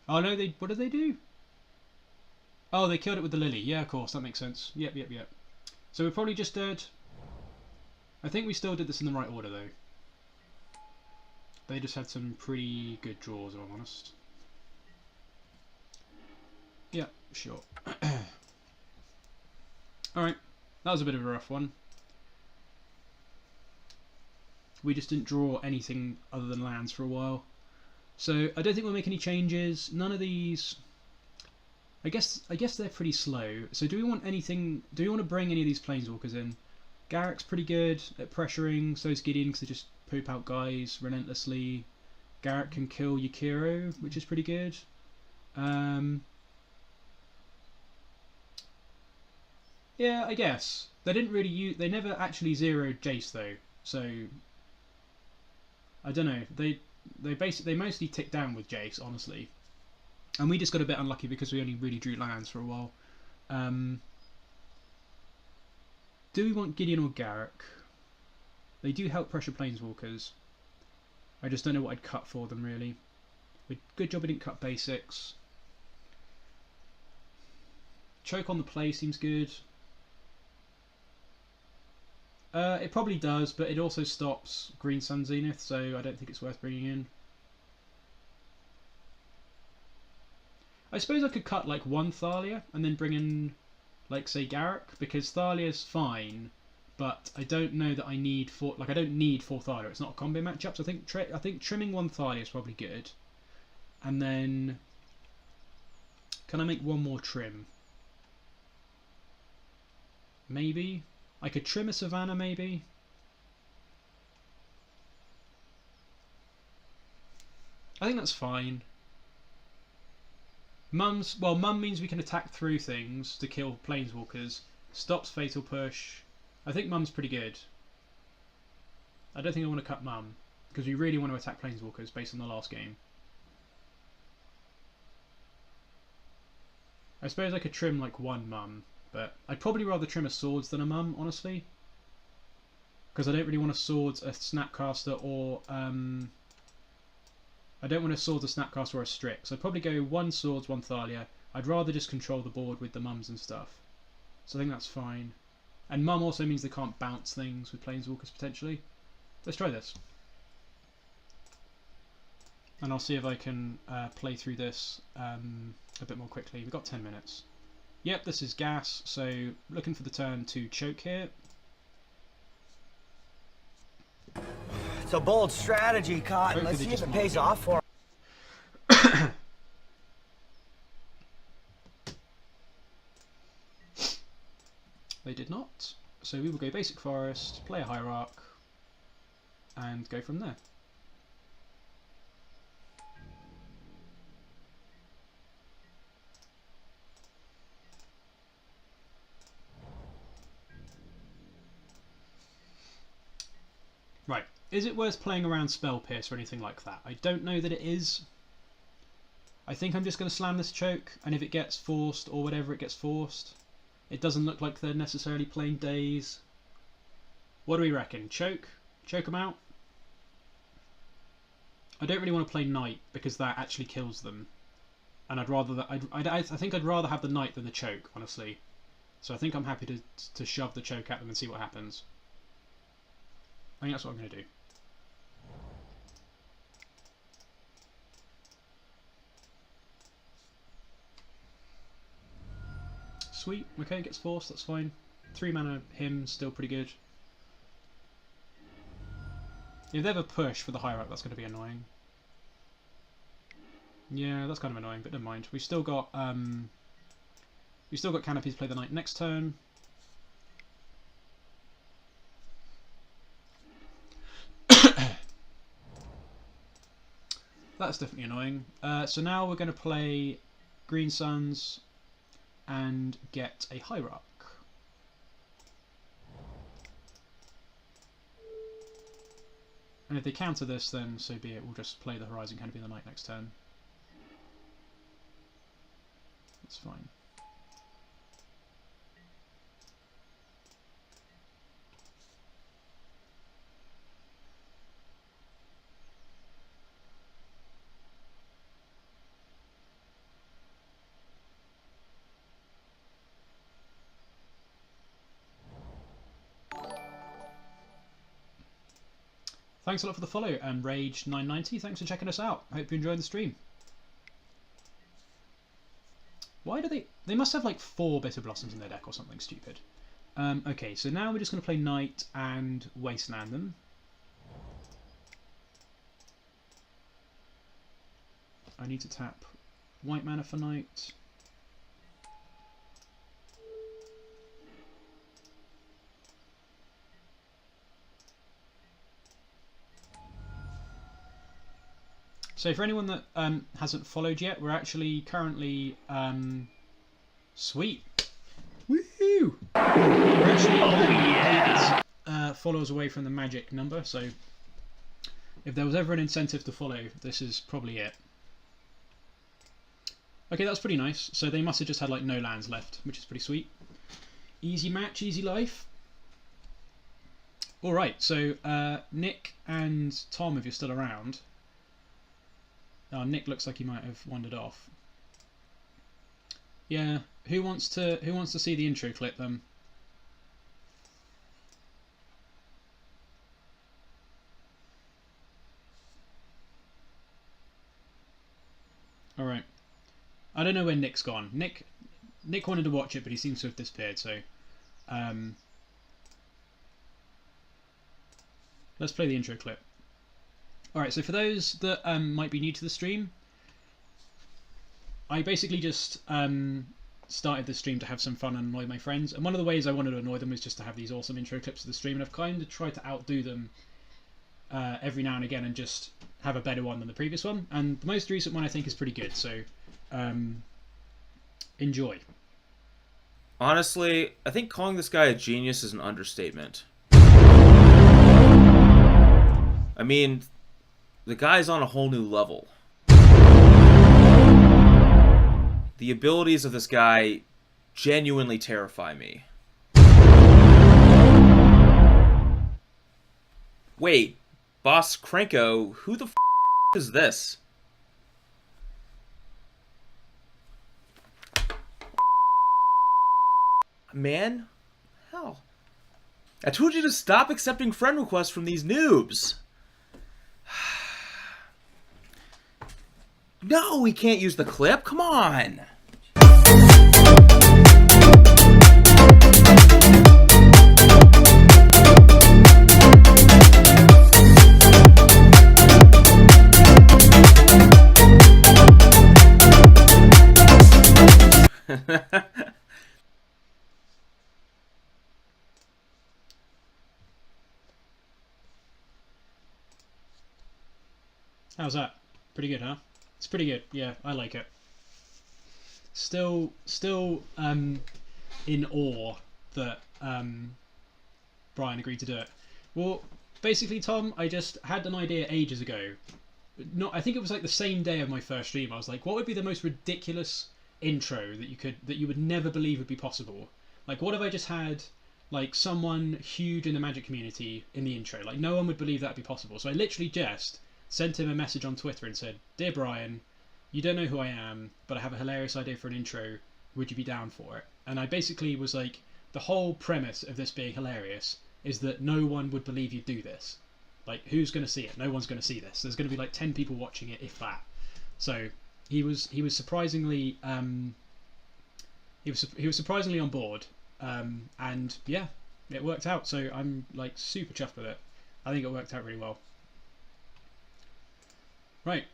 Oh no, what did they do? Oh, they killed it with the Lily. Yeah, of course, that makes sense. Yep. So we probably just did... I think we still did this in the right order, though. They just had some pretty good draws, if I'm honest. Yeah, sure. Alright, that was a bit of a rough one. We just didn't draw anything other than lands for a while. So I don't think we'll make any changes. None of these... I guess they're pretty slow. So do we want anything... Do we want to bring any of these Planeswalkers in? Garrick's pretty good at pressuring, so is Gideon because they just poop out guys relentlessly. Garrick can kill Yukiro, which is pretty good. Yeah, I guess. They didn't really use... They never actually zeroed Jace though, so... I don't know. They mostly ticked down with Jace, honestly. And we just got a bit unlucky because we only really drew lands for a while. Do we want Gideon or Garrick? They do help pressure Planeswalkers. I just don't know what I'd cut for them, really. Good job we didn't cut basics. Choke on the play seems good. It probably does, but it also stops Green Sun Zenith, so I don't think it's worth bringing in. I suppose I could cut like one Thalia and then bring in, like, say Garrick, because Thalia's fine, but I don't know that I need four. Like, I don't need four Thalia. It's not a combo matchup. So I think trimming one Thalia is probably good, and then can I make one more trim? Maybe I could trim a Savannah. Maybe. I think that's fine. Mum means we can attack through things to kill Planeswalkers. Stops Fatal Push. I think Mum's pretty good. I don't think I want to cut Mum, because we really want to attack Planeswalkers based on the last game. I suppose I could trim like one Mum, but I'd probably rather trim a Swords than a Mum, honestly. Because I don't really want to Swords a Snapcaster or... I don't want to Swords a Snapcaster or a Strix. So I'd probably go one Swords, one Thalia. I'd rather just control the board with the Mums and stuff. So I think that's fine. And Mum also means they can't bounce things with Planeswalkers potentially. Let's try this. And I'll see if I can play through this a bit more quickly. We've got 10 minutes. Yep, this is gas, so looking for the turn to choke here. It's a bold strategy, Cotton. Let's see if it pays off for him. They did not. So we will go basic forest, play a hierarch, and go from there. Right. Is it worth playing around Spell Pierce or anything like that? I don't know that it is. I think I'm just going to slam this choke, and if it gets forced or whatever it gets forced, it doesn't look like they're necessarily playing Daze. What do we reckon? Choke? Choke them out? I don't really want to play Knight because that actually kills them, and I'd rather that. I think I'd rather have the Knight than the choke, honestly. So I think I'm happy to shove the choke at them and see what happens. I think that's what I'm going to do. sweet. Okay, gets forced, that's fine. 3 mana him, still pretty good. If they ever push for the Hierarch, that's going to be annoying. Yeah, that's kind of annoying, but never mind. We've still got Canopy to play the Knight next turn. That's definitely annoying. So now we're going to play Green Suns and get a Hierarch. And if they counter this, then so be it. We'll just play the Horizon Canopy of the Knight next turn. That's fine. Thanks a lot for the follow, and Rage990, thanks for checking us out. Hope you're enjoying the stream. Why do they must have like 4 Bitter Blossoms in their deck or something stupid. Okay, so now we're just going to play Knight and Wasteland them. I need to tap white mana for Knight. So for anyone that hasn't followed yet, we're actually currently sweet. Woohoo! We're actually 8 followers away from the magic number, so if there was ever an incentive to follow, this is probably it. Okay, that's pretty nice. So they must have just had like no lands left, which is pretty sweet. Easy match, easy life. Alright, so Nick and Tom, if you're still around. Oh, Nick looks like he might have wandered off. Yeah, who wants to see the intro clip then? All right. I don't know where Nick's gone. Nick wanted to watch it, but he seems to have disappeared. So, let's play the intro clip. Alright, so for those that might be new to the stream, I basically just started the stream to have some fun and annoy my friends, and one of the ways I wanted to annoy them was just to have these awesome intro clips of the stream, and I've kind of tried to outdo them every now and again and just have a better one than the previous one, and the most recent one I think is pretty good, so enjoy. Honestly, I think calling this guy a genius is an understatement. I mean, the guy's on a whole new level. The abilities of this guy genuinely terrify me. Wait, BossKrenko, who the f is this? Man? Hell. I told you to stop accepting friend requests from these noobs. No, we can't use the clip. Come on. How's that? Pretty good, huh? It's pretty good. Yeah, I like it. Still in awe that Brian agreed to do it. Well, basically, Tom, I just had an idea ages ago. I think it was like the same day of my first stream. I was like, what would be the most ridiculous intro that you would never believe would be possible? Like, what if I just had like someone huge in the Magic community in the intro? Like, no one would believe that'd be possible. So I literally just sent him a message on Twitter and said, "Dear Brian, you don't know who I am, but I have a hilarious idea for an intro. Would you be down for it?" And I basically was like, the whole premise of this being hilarious is that no one would believe you'd do this. Like, who's going to see it? No one's going to see this. There's going to be like 10 people watching it, if that. So he was surprisingly he was surprisingly on board, and yeah, it worked out. So I'm like super chuffed with it. I think it worked out really well. Right,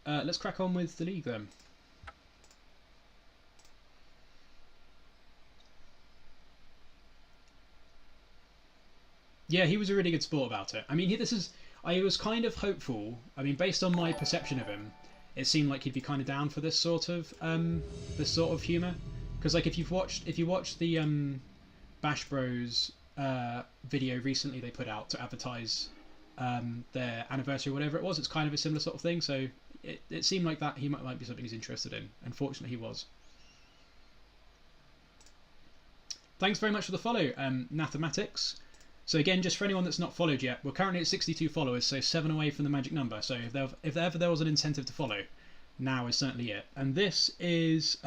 let's crack on with the league then. Yeah, he was a really good sport about it. I mean, I was kind of hopeful. I mean, based on my perception of him, it seemed like he'd be kind of down for this sort of humour. Because like if you watched the Bash Bros video recently they put out to advertise their anniversary or whatever it was, it's kind of a similar sort of thing. So it seemed like that he might be something he's interested in. Unfortunately, he was. Thanks very much for the follow, Nathematics. So again, just for anyone that's not followed yet, we're currently at 62 followers, so 7 away from the magic number. So if ever there was an incentive to follow, now is certainly it. And this is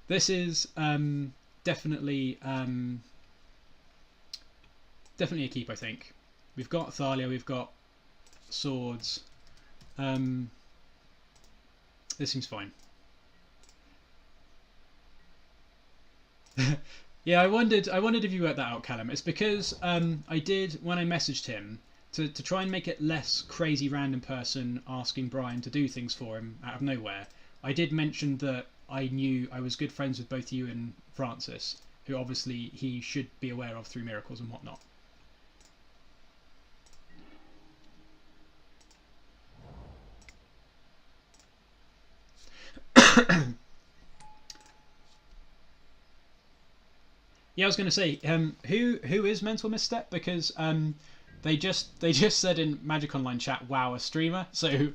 this is definitely definitely a keep, I think. We've got Thalia, we've got swords. This seems fine. Yeah, I wondered if you worked that out, Callum. It's because I did, when I messaged him, to try and make it less crazy random person asking Brian to do things for him out of nowhere, I did mention that I knew I was good friends with both you and Francis, who obviously he should be aware of through miracles and whatnot. Yeah, I was going to say, who is Mental Misstep? Because they just said in Magic Online chat, "Wow, a streamer." So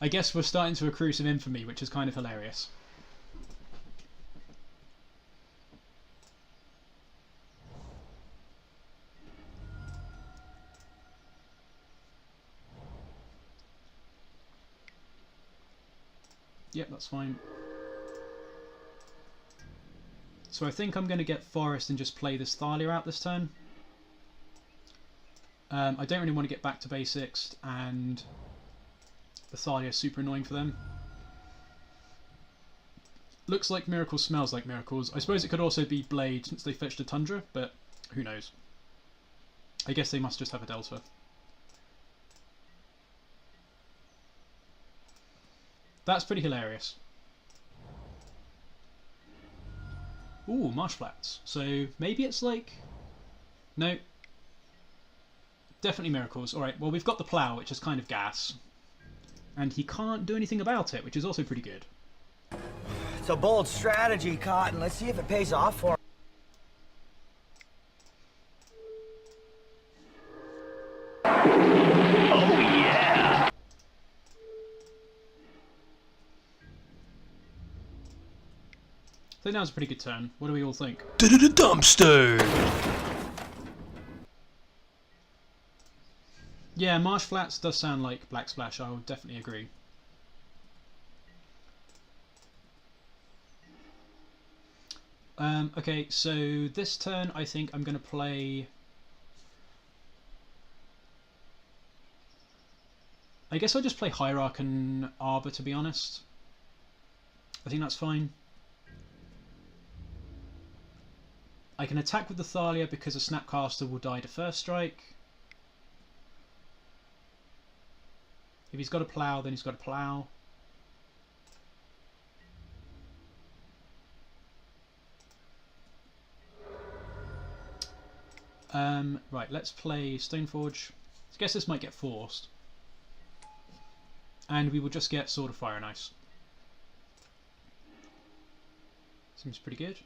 I guess we're starting to accrue some infamy, which is kind of hilarious. Yep, that's fine. So I think I'm going to get Forest and just play this Thalia out this turn. I don't really want to get back to basics, and the Thalia is super annoying for them. Looks like Miracles, smells like Miracles. I suppose it could also be Blade since they fetched a Tundra, but who knows. I guess they must just have a Delta. That's pretty hilarious. Ooh, Marsh Flats. So maybe it's like... No. Definitely Miracles. Alright, well we've got the Plow, which is kind of gas. And he can't do anything about it, which is also pretty good. It's a bold strategy, Cotton. Let's see if it pays off for him. Oh, yeah! I think that was a pretty good turn. What do we all think? Dumpster! Yeah, Marsh Flats does sound like Black Splash. I would definitely agree. Okay, so this turn I think I'm going to play... I guess I'll just play Hierarch and Arbor, to be honest. I think that's fine. I can attack with the Thalia because a Snapcaster will die to first strike. If he's got a Plow, then he's got a Plow. Right, let's play Stoneforge. I guess this might get forced. And we will just get Sword of Fire and Ice. Seems pretty good.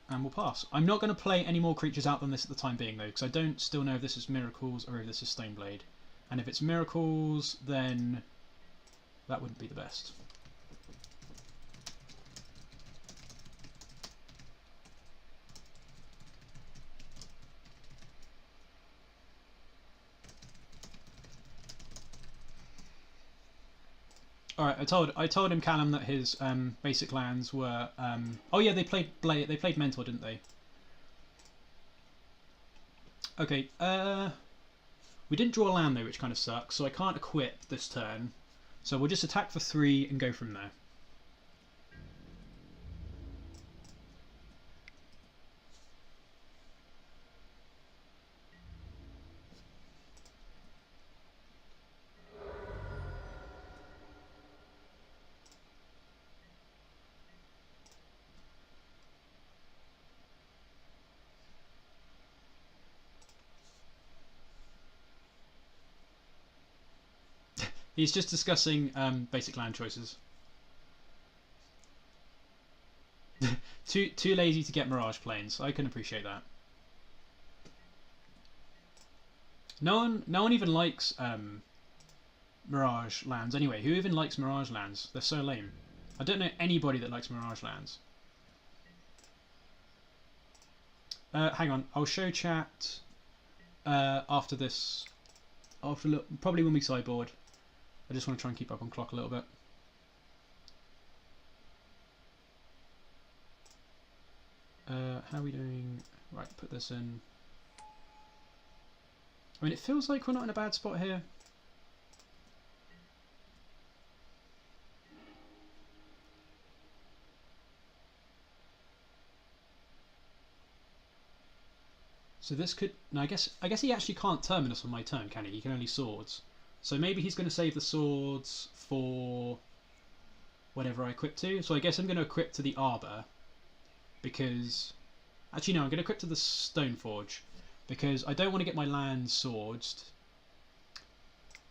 And we'll pass. I'm not going to play any more creatures out than this at the time being, though, because I don't still know if this is Miracles or if this is Stoneblade. And if it's Miracles, then that wouldn't be the best. Alright, I told him, Callum, that his basic lands were oh yeah, they played Mentor, didn't they? Okay, we didn't draw a land though, which kind of sucks, so I can't equip this turn. So we'll just attack for 3 and go from there. He's just discussing basic land choices. Too lazy to get Mirage Plains. I can appreciate that. No one even likes Mirage lands anyway. Who even likes Mirage lands? They're so lame. I don't know anybody that likes Mirage lands. Hang on, I'll show chat after this. Probably when we sideboard. I just want to try and keep up on clock a little bit. How are we doing? Right, put this in. I mean, it feels like we're not in a bad spot here. So this could... No, I guess he actually can't Terminus on my turn, can he? He can only Swords. So maybe he's going to save the Swords for whatever I equip to. So I guess I'm going to equip to the Arbor. Because... Actually, no, I'm going to equip to the Stoneforge. Because I don't want to get my land swordsed.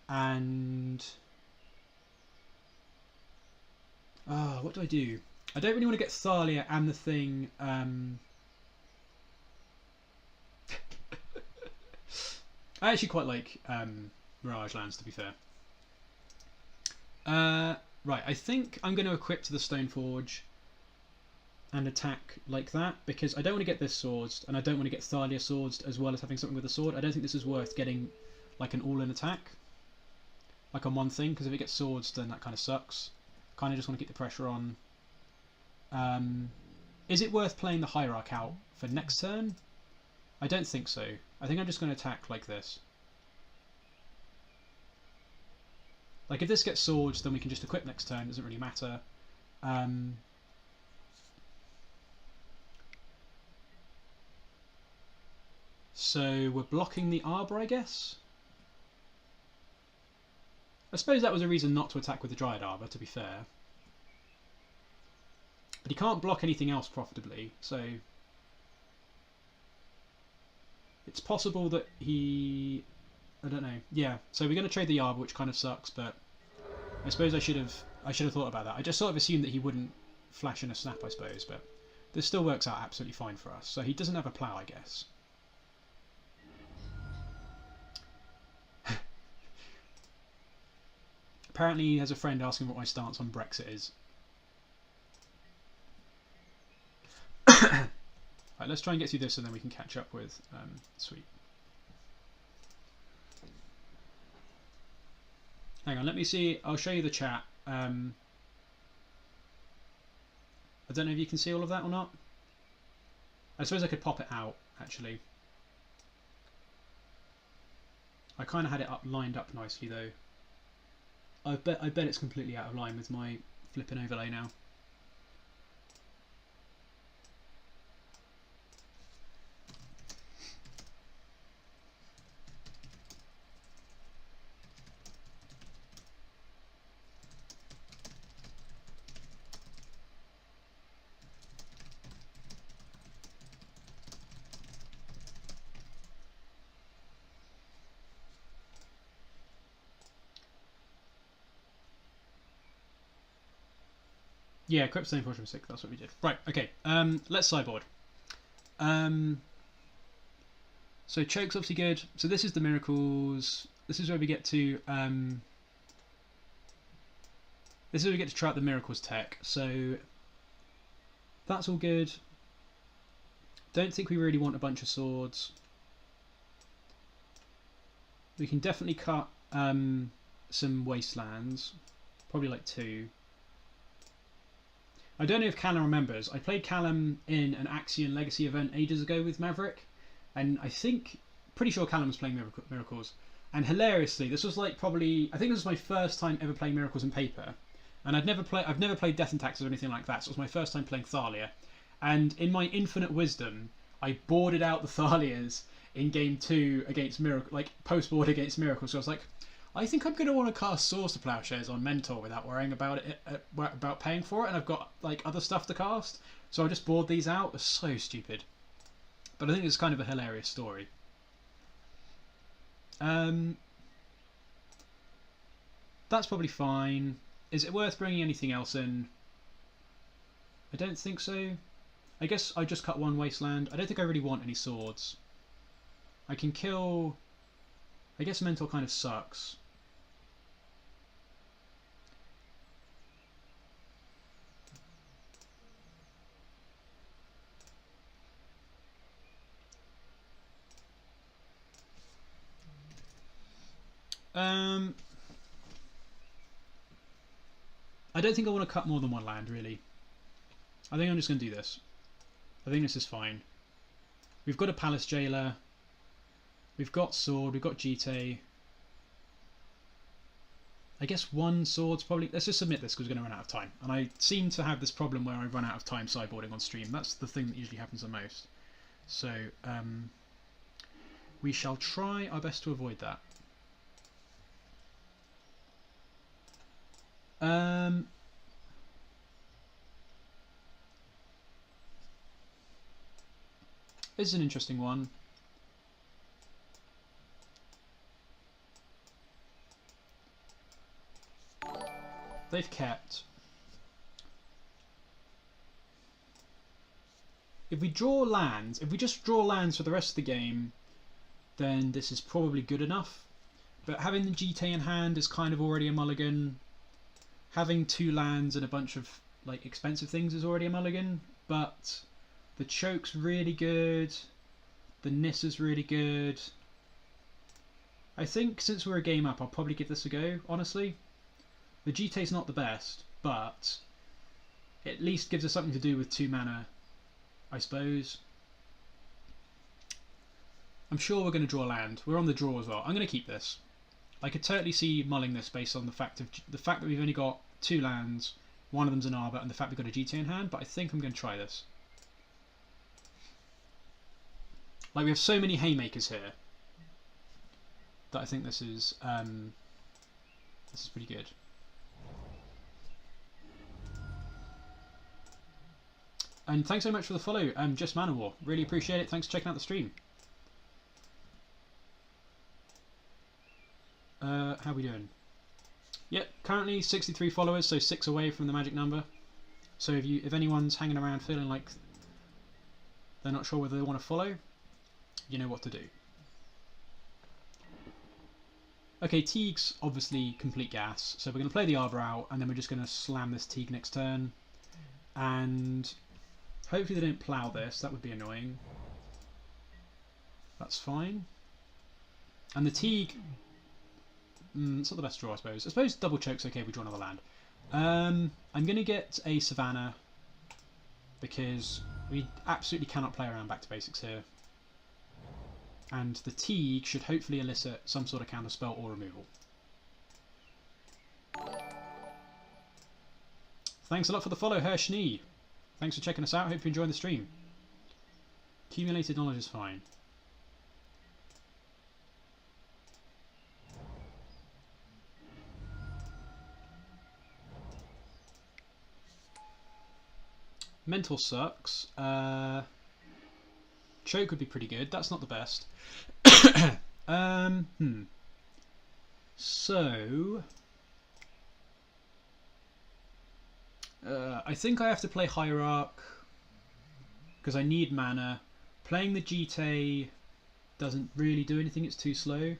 And... what do I do? I don't really want to get Thalia and the thing... I actually quite like Mirage lands, to be fair. Right, I think I'm going to equip to the Stoneforge and attack like that, because I don't want to get this swords, and I don't want to get Thalia swords as well as having something with a sword. I don't think this is worth getting like an all-in attack, like on one thing, because if it gets swords, then that kind of sucks. Kind of just want to keep the pressure on. Is it worth playing the Hierarch out for next turn? I don't think so. I think I'm just going to attack like this. Like if this gets swords, then we can just equip next turn. It doesn't really matter. So we're blocking the Arbor, I guess? I suppose that was a reason not to attack with the Dryad Arbor, to be fair. But he can't block anything else profitably, so... It's possible that he... I don't know. Yeah, so we're going to trade the Arbor, which kind of sucks, but I suppose I should have thought about that. I just sort of assumed that he wouldn't flash in a snap, I suppose, but this still works out absolutely fine for us. So he doesn't have a plow, I guess. Apparently he has a friend asking what my stance on Brexit is. Right, let's try and get through this and then we can catch up with Sweet. Hang on, let me see. I'll show you the chat. I don't know if you can see all of that or not. I suppose I could pop it out, actually. I kind of had it lined up nicely, though. I bet it's completely out of line with my flipping overlay now. Yeah, equip Stoneforge Mystic, that's what we did. Right, okay, let's sideboard. So Choke's obviously good. So this is the Miracles. This is where we get to try out the Miracles tech. So that's all good. Don't think we really want a bunch of swords. We can definitely cut some wastelands. Probably like 2. I don't know if Callum remembers. I played Callum in an Axion Legacy event ages ago with Maverick, and pretty sure Callum was playing Miracles. And hilariously, this was like probably, I think this was my first time ever playing Miracles in Paper. And I've never played Death and Taxes or anything like that, so it was my first time playing Thalia. And in my infinite wisdom, I boarded out the Thalias in game 2 against Miracle, like post-board against Miracles. So I was like, I think I'm going to want to cast Source to Plowshares on Mentor without worrying about it, about paying for it, and I've got like other stuff to cast. So I just board these out. It was so stupid. But I think it's kind of a hilarious story. That's probably fine. Is it worth bringing anything else in? I don't think so. I guess I just cut one wasteland. I don't think I really want any swords. I can kill... I guess Mentor kind of sucks. I don't think I want to cut more than one land, really. I think I'm just going to do this. I think this is fine. We've got a Palace Jailer. We've got Sword. We've got GT. I guess one sword's probably... Let's just submit this because we're going to run out of time. And I seem to have this problem where I run out of time sideboarding on stream. That's the thing that usually happens the most. So, we shall try our best to avoid that. This is an interesting one. They've kept. If we draw lands, if we just draw lands for the rest of the game, then this is probably good enough. But having the GT in hand is kind of already a mulligan. Having 2 lands and a bunch of like expensive things is already a mulligan. But the choke's really good. The Nissa's really good. I think since we're a game up, I'll probably give this a go, honestly. The GT's not the best, but it at least gives us something to do with 2 mana, I suppose. I'm sure we're going to draw land. We're on the draw as well. I'm going to keep this. I could totally see mulling this based on the fact that we've only got 2 lands, one of them's an Arbor, and the fact we've got a GT in hand, but I think I'm going to try this. Like, we have so many haymakers here that I think this is pretty good. And thanks so much for the follow, Just Mana War. Really appreciate it. Thanks for checking out the stream. How are we doing? Yep, currently 63 followers, so 6 away from the magic number. So if anyone's hanging around feeling like they're not sure whether they want to follow, you know what to do. Okay, Teeg's obviously complete gas, so we're going to play the Arbor out, and then we're just going to slam this Teeg next turn. And hopefully they don't plough this, that would be annoying. That's fine. And the Teeg... it's not the best draw, I suppose. I suppose double choke's okay if we draw another land. I'm going to get a Savannah, because we absolutely cannot play around back to basics here. And the Teeg should hopefully elicit some sort of counter spell or removal. Thanks a lot for the follow, Hershni. Thanks for checking us out. Hope you're enjoying the stream. Accumulated knowledge is fine. Mental sucks. Choke would be pretty good. That's not the best. So I think I have to play Hierarch because I need mana. Playing the GT doesn't really do anything. It's too slow.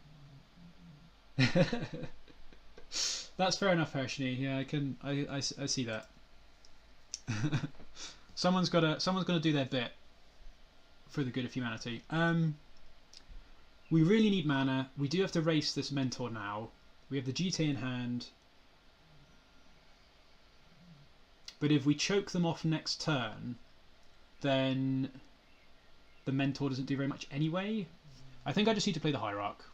That's fair enough, Hershni. Yeah, I see that. Someone's gotta do their bit for the good of humanity. We really need mana. We do have to race this Mentor now. We have the GT in hand. But if we choke them off next turn, then the Mentor doesn't do very much anyway. I think I just need to play the Hierarch.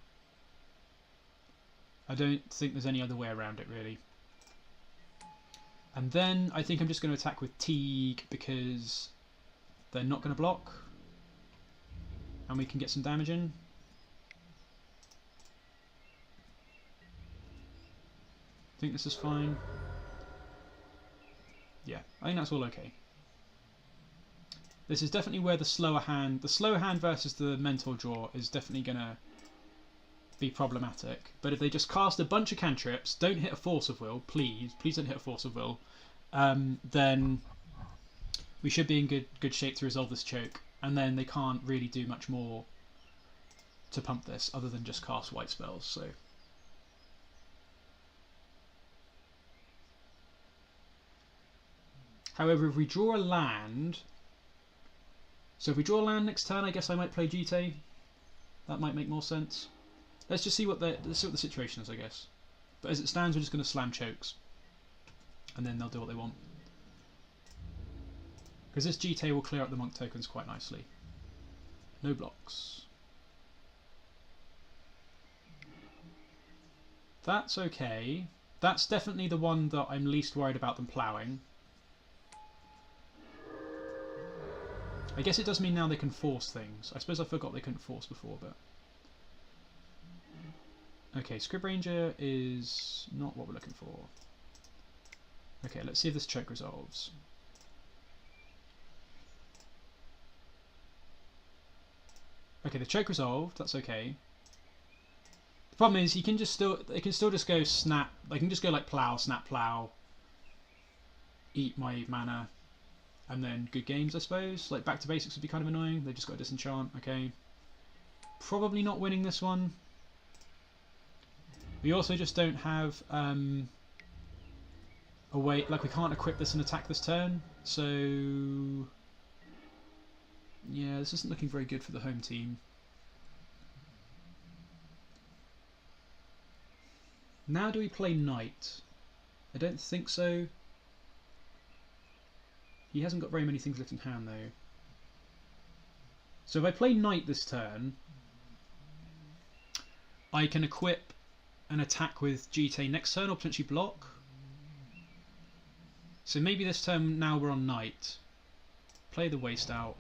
I don't think there's any other way around it, really. And then I think I'm just going to attack with Teeg because they're not going to block. And we can get some damage in. I think this is fine. Yeah, I think that's all okay. This is definitely where the slower hand versus the mentor draw is definitely going to be problematic. But if they just cast a bunch of cantrips, don't hit a Force of Will, please don't hit a Force of Will, then we should be in good shape to resolve this choke. And then they can't really do much more to pump this other than just cast white spells. So. However, if we draw a land, so if we draw a land next turn, I guess I might play Jite. That might make more sense. Let's just see what the situation is, I guess. But as it stands, we're just going to slam chokes, and then they'll do what they want. Because this Jite will clear up the monk tokens quite nicely. No blocks. That's okay. That's definitely the one that I'm least worried about them ploughing. I guess it does mean now they can force things. I suppose I forgot they couldn't force before, but... Okay, Scryb Ranger is not what we're looking for. Okay, let's see if this choke resolves. Okay, the choke resolved, that's okay. The problem is they can still just go snap, they can just go like plow, snap, plow, eat my mana, and then good games, I suppose. Like back to basics would be kind of annoying. They've just got to disenchant, okay. Probably not winning this one. We also just don't have a way, like we can't equip this and attack this turn, so yeah, this isn't looking very good for the home team. Now do we play Knight? I don't think so. He hasn't got very many things left in hand though. So if I play Knight this turn, I can equip an attack with Jite next turn or potentially block. So maybe this turn now we're on Knight. Play the Waste out.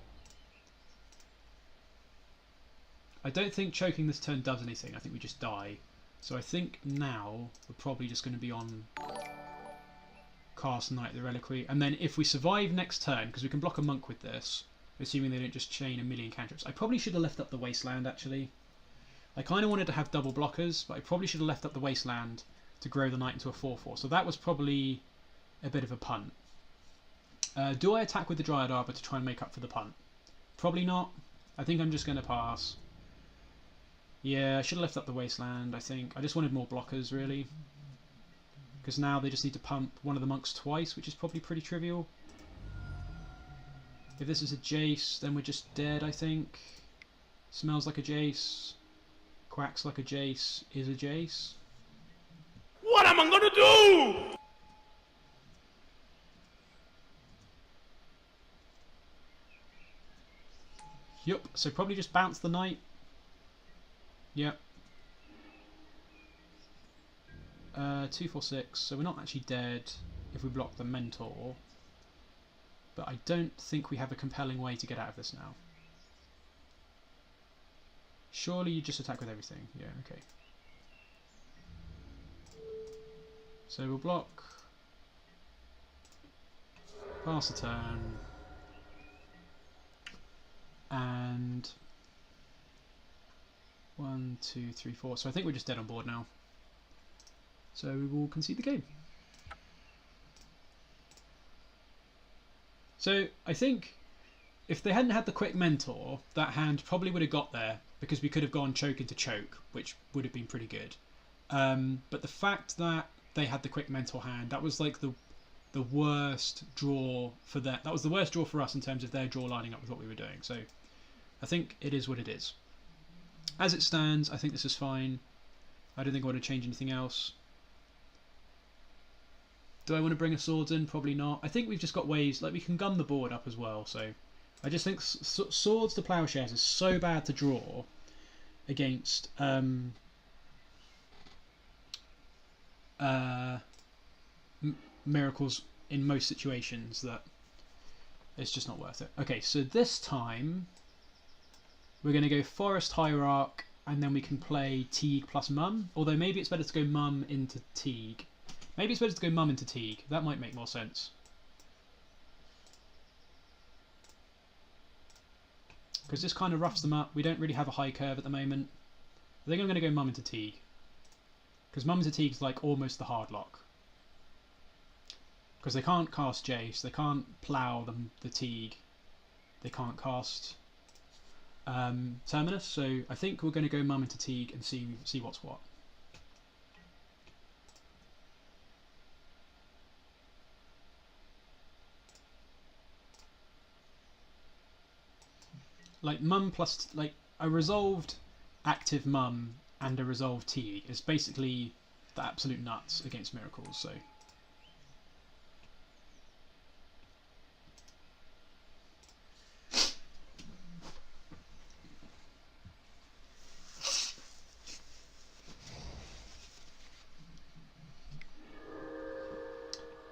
I don't think choking this turn does anything. I think we just die. So I think now we're probably just going to be on cast Knight the Reliquary. And then if we survive next turn, because we can block a monk with this, assuming they don't just chain a million cantrips. I probably should have left up the Wasteland actually. I kind of wanted to have double blockers, but I probably should have left up the Wasteland to grow the Knight into a 4/4. So that was probably a bit of a punt. Do I attack with the Dryad Arbor to try and make up for the punt? Probably not. I think I'm just going to pass. Yeah, I should have left up the Wasteland, I think. I just wanted more blockers, really. Because now they just need to pump one of the monks twice, which is probably pretty trivial. If this is a Jace, then we're just dead, I think. Smells like a Jace. Quacks like a Jace is a Jace. What am I gonna do? Yup, so probably just bounce the Knight. Yep. 2, 4, 6. So we're not actually dead if we block the Mentor. But I don't think we have a compelling way to get out of this now. Surely you just attack with everything. Yeah, okay. So we'll block. Pass the turn. And 1, 2, 3, 4. So I think we're just dead on board now. So we will concede the game. So I think if they hadn't had the quick Mentor, that hand probably would have got there because we could have gone choke into choke, which would have been pretty good. But the fact that they had the quick Mentor hand, that was like the worst draw for that. That was the worst draw for us in terms of their draw lining up with what we were doing. So I think it is what it is. As it stands, I think this is fine. I don't think I want to change anything else. Do I want to bring a swords in? Probably not. I think we've just got ways, like we can gun the board up as well. So I just think swords to plowshares is so bad to draw against miracles in most situations that it's just not worth it. Okay, so this time we're going to go Forest Hierarch, and then we can play Teeg plus Mum. Although maybe it's better to go Mum into Teeg. Maybe it's better to go Mum into Teeg. That might make more sense. Because this kind of roughs them up. We don't really have a high curve at the moment. I think I'm going to go Mum into Teeg. Because Mum into Teeg's like almost the hard lock. Because they can't cast Jace, they can't plough the Teeg, they can't cast Terminus, so I think we're going to go Mum into Teeg and see what's what. Like Mum plus, like a resolved active Mum and a resolved Teeg is basically the absolute nuts against miracles, so...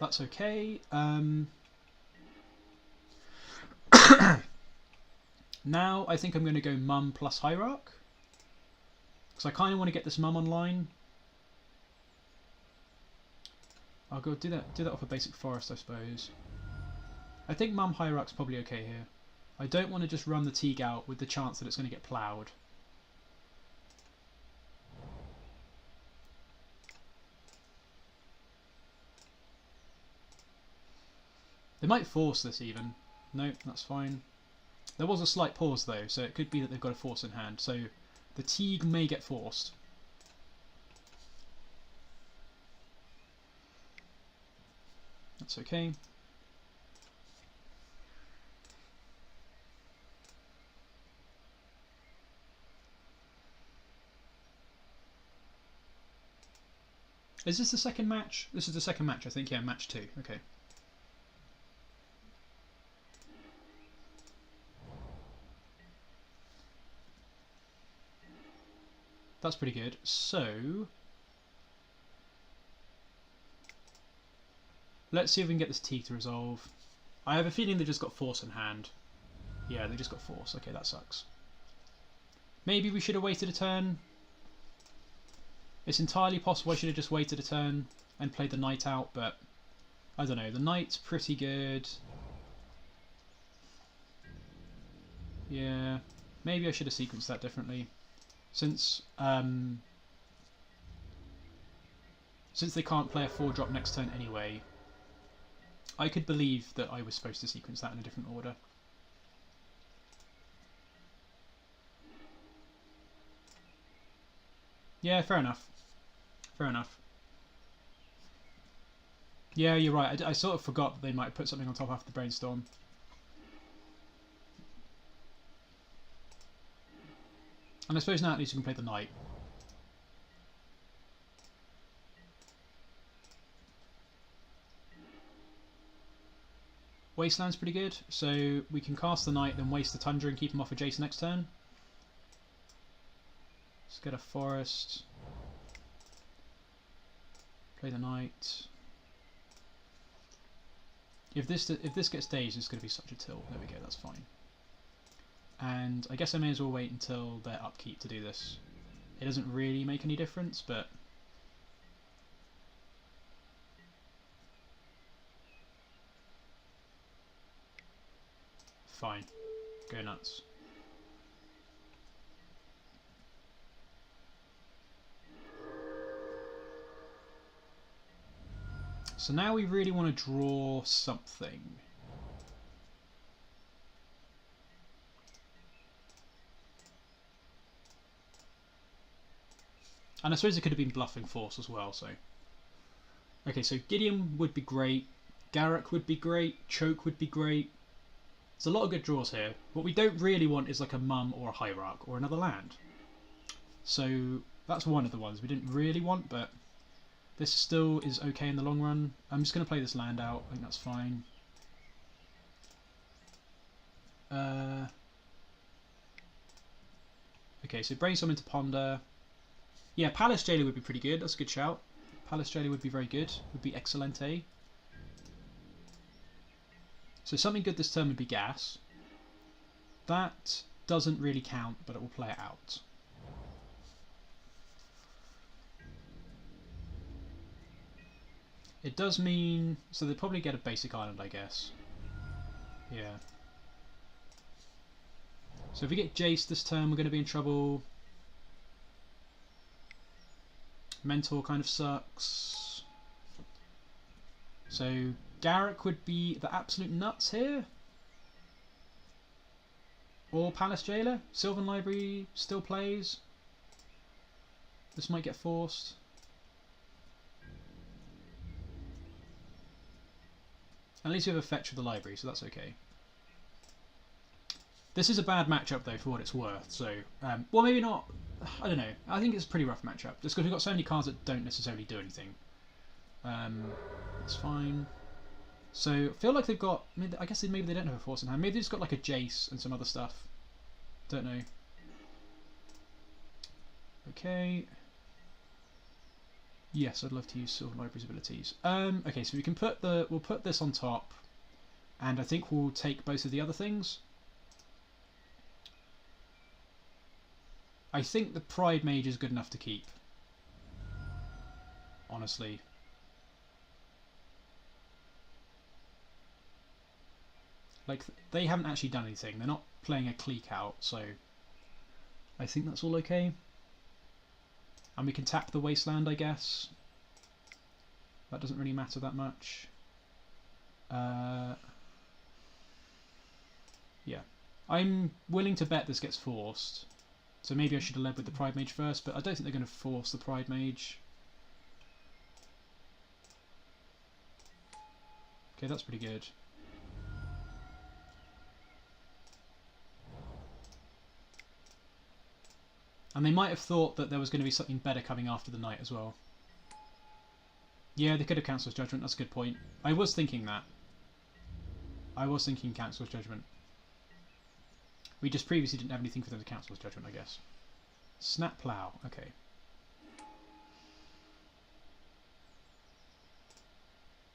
That's okay. Now I think I'm going to go Mum plus Hierarch. Because I kind of want to get this Mum online. I'll go do that off a basic forest, I suppose. I think Mum Hierarch's probably okay here. I don't want to just run the Teeg out with the chance that it's going to get ploughed. They might force this even. No, that's fine. There was a slight pause though, so it could be that they've got a force in hand. So the Teeg may get forced. That's okay. Is this the second match? This is the second match, I think. Yeah, match 2. Okay. That's pretty good. So let's see if we can get this Teeg to resolve. I have a feeling they just got force in hand. Yeah, they just got force. Okay, that sucks. Maybe we should have waited a turn. It's entirely possible I should have just waited a turn and played the knight out, but I don't know. The knight's pretty good. Yeah, maybe I should have sequenced that differently. Since they can't play a 4-drop next turn anyway, I could believe that I was supposed to sequence that in a different order. Yeah, fair enough. Fair enough. Yeah, you're right. I sort of forgot that they might put something on top after the brainstorm. And I suppose now at least you can play the knight. Wasteland's pretty good, so we can cast the knight, then waste the Tundra and keep him off of Jace next turn. Let's get a forest. Play the knight. If this gets dazed, it's going to be such a tilt. There we go, that's fine. And I guess I may as well wait until their upkeep to do this. It doesn't really make any difference, but... fine. Go nuts. So now we really want to draw something. And I suppose it could have been bluffing force as well, so... Okay, so Gideon would be great, Garruk would be great, Choke would be great. There's a lot of good draws here. What we don't really want is like a Mum or a Hierarch or another land. So that's one of the ones we didn't really want, but this still is okay in the long run. I'm just going to play this land out, I think that's fine. Okay, so Brainstorm into Ponder. Yeah, Palace Jailer would be pretty good, that's a good shout. Palace Jailer would be very good. Would be excellente. So something good this turn would be gas. That doesn't really count, but it will play it out. It does mean... So they'll probably get a basic island, I guess. Yeah. So if we get Jace this turn, we're going to be in trouble. Mentor kind of sucks. So Garrick would be the absolute nuts here. Or Palace Jailer. Sylvan Library still plays. This might get forced. At least we have a fetch with the library, so that's okay. This is a bad matchup though, for what it's worth. So, well, maybe not. I don't know. I think it's a pretty rough matchup, just because we've got so many cards that don't necessarily do anything. That's fine. So, I feel like they've got... I guess maybe they don't have a force in hand. Maybe they've just got like a Jace and some other stuff. Don't know. Okay. Yes, I'd love to use Sylvan Library's abilities. Okay, so we can put we'll put this on top, and I think we'll take both of the other things. I think the Pridemage is good enough to keep. Honestly. Like, they haven't actually done anything. They're not playing a clique out, so I think that's all okay. And we can tap the Wasteland, I guess. That doesn't really matter that much. Yeah. I'm willing to bet this gets forced. So maybe I should have led with the Pridemage first, but I don't think they're going to force the Pridemage. Okay, that's pretty good. And they might have thought that there was going to be something better coming after the night as well. Yeah, they could have Council's Judgment, that's a good point. I was thinking that. I was thinking Council's Judgment. We just previously didn't have anything for them to Council's Judgment, I guess. Snap Plow, okay.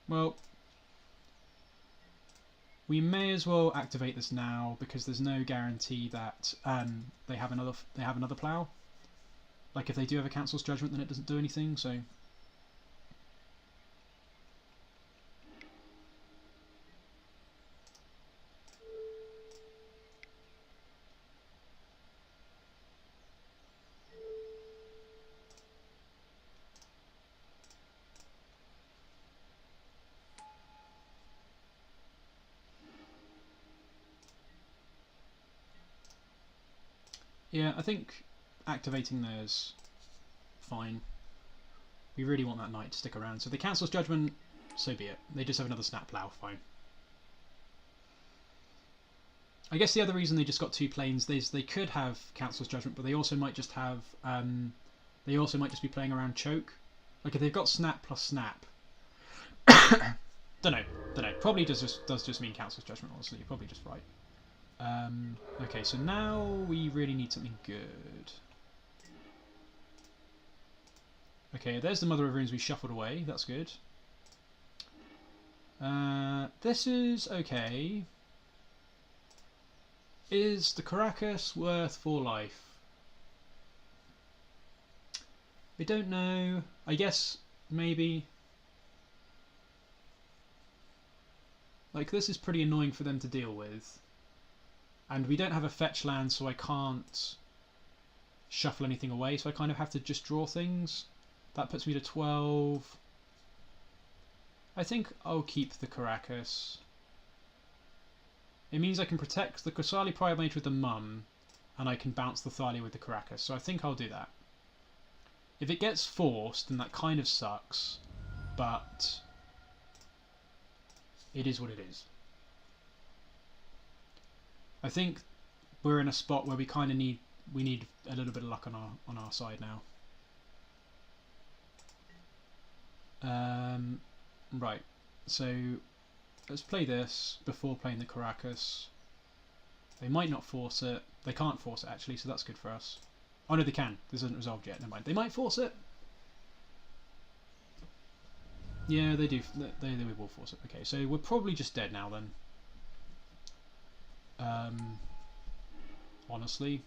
Well, we may as well activate this now because there's no guarantee that they have another plow. Like if they do have a Council's Judgment, then it doesn't do anything. So yeah, I think activating theirs fine. We really want that knight to stick around. So if they Council's Judgment, so be it. They just have another Snap Plow, fine. I guess the other reason they just got two planes is they could have Council's Judgment, but they also might just have they also might just be playing around Choke. Like if they've got Snap plus Snap. Don't know. Probably does just mean Council's Judgment, honestly. You're probably just right. Okay, so now we really need something good. Okay, there's the Mother of Runes we shuffled away. That's good. This is okay. Is the Caracas worth 4 life? I don't know. I guess maybe. Like, this is pretty annoying for them to deal with. And we don't have a fetch land, so I can't shuffle anything away, so I kind of have to just draw things. That puts me to 12. I think I'll keep the Caracas. It means I can protect the Qasali Pridemage with the Mum, and I can bounce the Thalia with the Caracas, so I think I'll do that. If it gets forced, then that kind of sucks, but it is what it is. I think we're in a spot where we kind of need a little bit of luck on our side now. Right, so let's play this before playing the Caracas. They might not force it. They can't force it actually, so that's good for us. Oh no, they can. This isn't resolved yet. Never mind. They might force it. Yeah, they do. They will force it. Okay, so we're probably just dead now then. Honestly.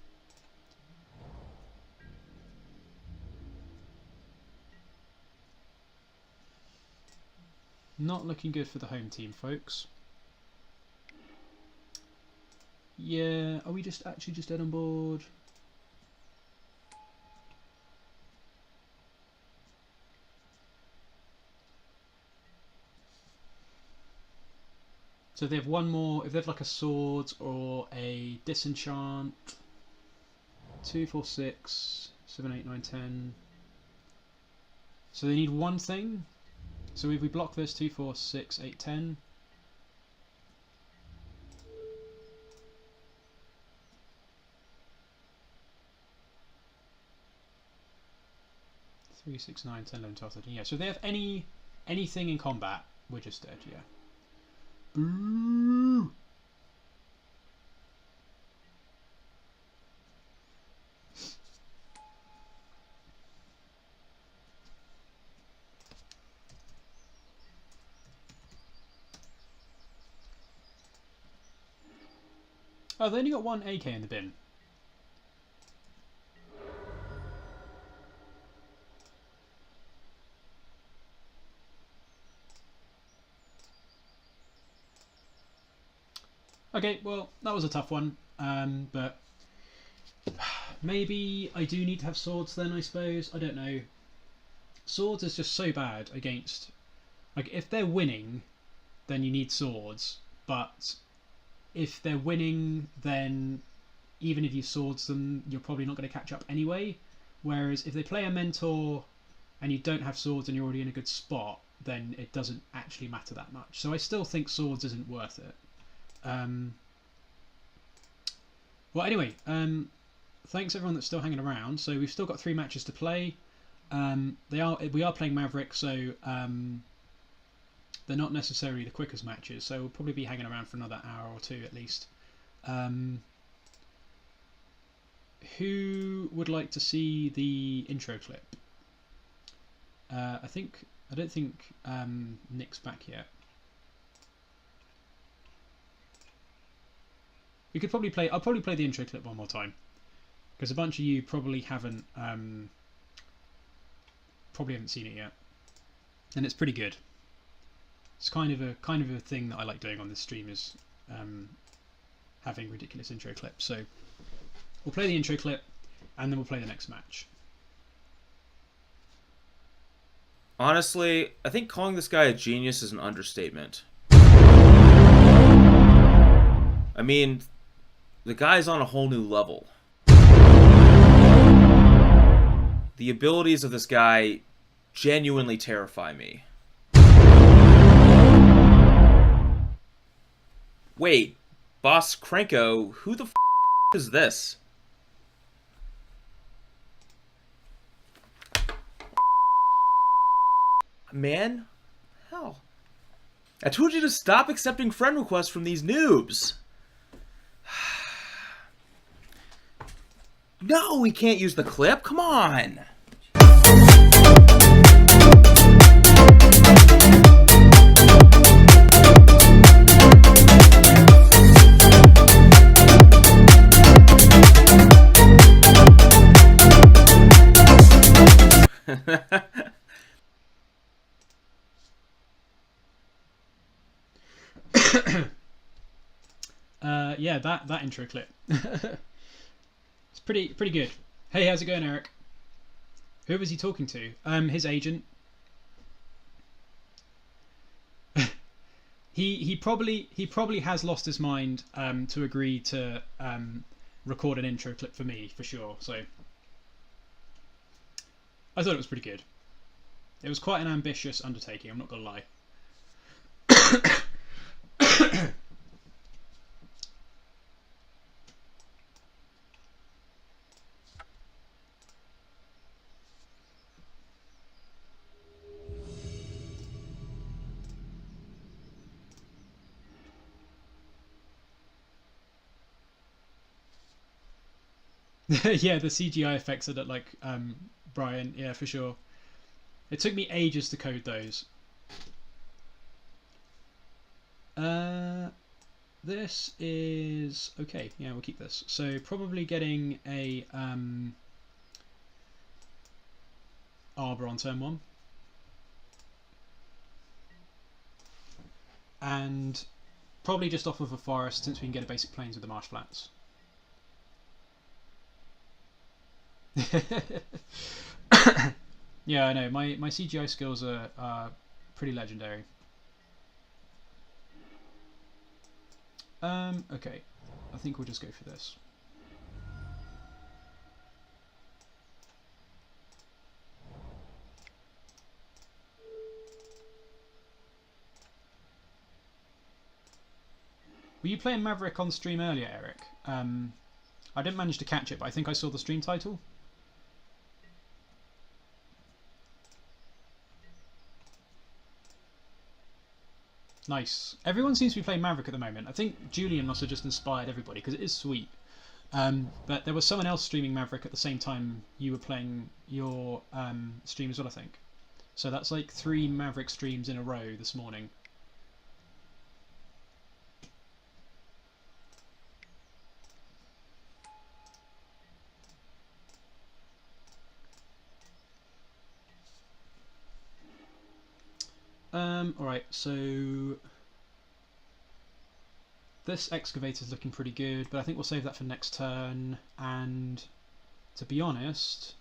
Not looking good for the home team, folks. Yeah, are we just actually just dead on board? So if they have one more, if they have like a sword or a disenchant, 2, 4, 6, 7, 8, 9, 10. So they need one thing. So if we block this, 2, 4, 6, 8, 10. Three, 6, 9, 10, 11, 12, 13. Yeah, so if they have anything in combat, we're just dead, yeah. Boo! Oh, they only got one AK in the bin. Okay, well, that was a tough one, but maybe I do need to have swords then, I suppose. I don't know. Swords is just so bad against... Like, if they're winning, then you need swords, but if they're winning, then even if you swords them, you're probably not going to catch up anyway. Whereas if they play a mentor and you don't have swords and you're already in a good spot, then it doesn't actually matter that much. So I still think swords isn't worth it. Well, anyway, thanks everyone that's still hanging around. So we've still got 3 matches to play. We are playing Maverick, so they're not necessarily the quickest matches. So we'll probably be hanging around for another hour or 2 at least. Who would like to see the intro clip? I don't think Nick's back yet. We could probably play. I'll probably play the intro clip one more time because a bunch of you probably haven't seen it yet, and it's pretty good. It's kind of a thing that I like doing on this stream is having ridiculous intro clips. So we'll play the intro clip, and then we'll play the next match. Honestly, I think calling this guy a genius is an understatement. I mean, the guy's on a whole new level. The abilities of this guy genuinely terrify me. Wait, BossKrenko, who the f*** is this? Man? Hell. I told you to stop accepting friend requests from these noobs. No, we can't use the clip. Come on. Yeah, that intro clip. It's pretty good. Hey, how's it going, Eric? Who was he talking to? His agent. he probably has lost his mind to agree to record an intro clip for me for sure. So I thought it was pretty good. It was quite an ambitious undertaking, I'm not gonna lie. Yeah, the CGI effects are like Brian. Yeah, for sure. It took me ages to code those. This is okay. Yeah, we'll keep this. So probably getting a Arbor on turn 1, and probably just off of a forest since we can get a basic plains with the marsh flats. Yeah, I know. My CGI skills are pretty legendary. Okay, I think we'll just go for this. Were you playing Maverick on stream earlier, Eric? I didn't manage to catch it, but I think I saw the stream title. Nice. Everyone seems to be playing Maverick at the moment. I think Julian must have just inspired everybody because it is sweet. But there was someone else streaming Maverick at the same time you were playing your stream as well, I think. So that's like 3 Maverick streams in a row this morning. Alright, so this excavator is looking pretty good, but I think we'll save that for next turn, and to be honest,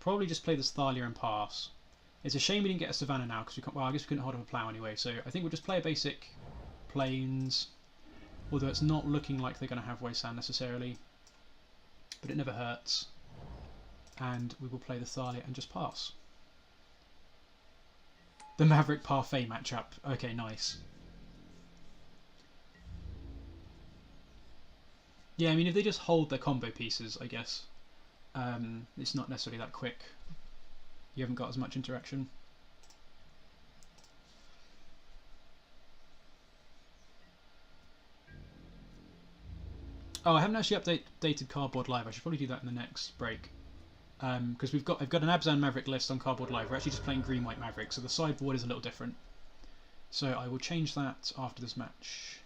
probably just play this Thalia and pass. It's a shame we didn't get a Savannah now, because we can't, well, I guess we couldn't hold up a plough anyway, so I think we'll just play a basic plains, although it's not looking like they're going to have wasteland necessarily, but it never hurts, and we will play the Thalia and just pass. The Maverick Parfait matchup. Okay, nice. Yeah, I mean, if they just hold their combo pieces, I guess it's not necessarily that quick. You haven't got as much interaction. Oh, I haven't actually updated Cardboard Live. I should probably do that in the next break. Because I've got an Abzan Maverick list on Cardboard Live. We're actually just playing green-white Maverick, so the sideboard is a little different. So I will change that after this match.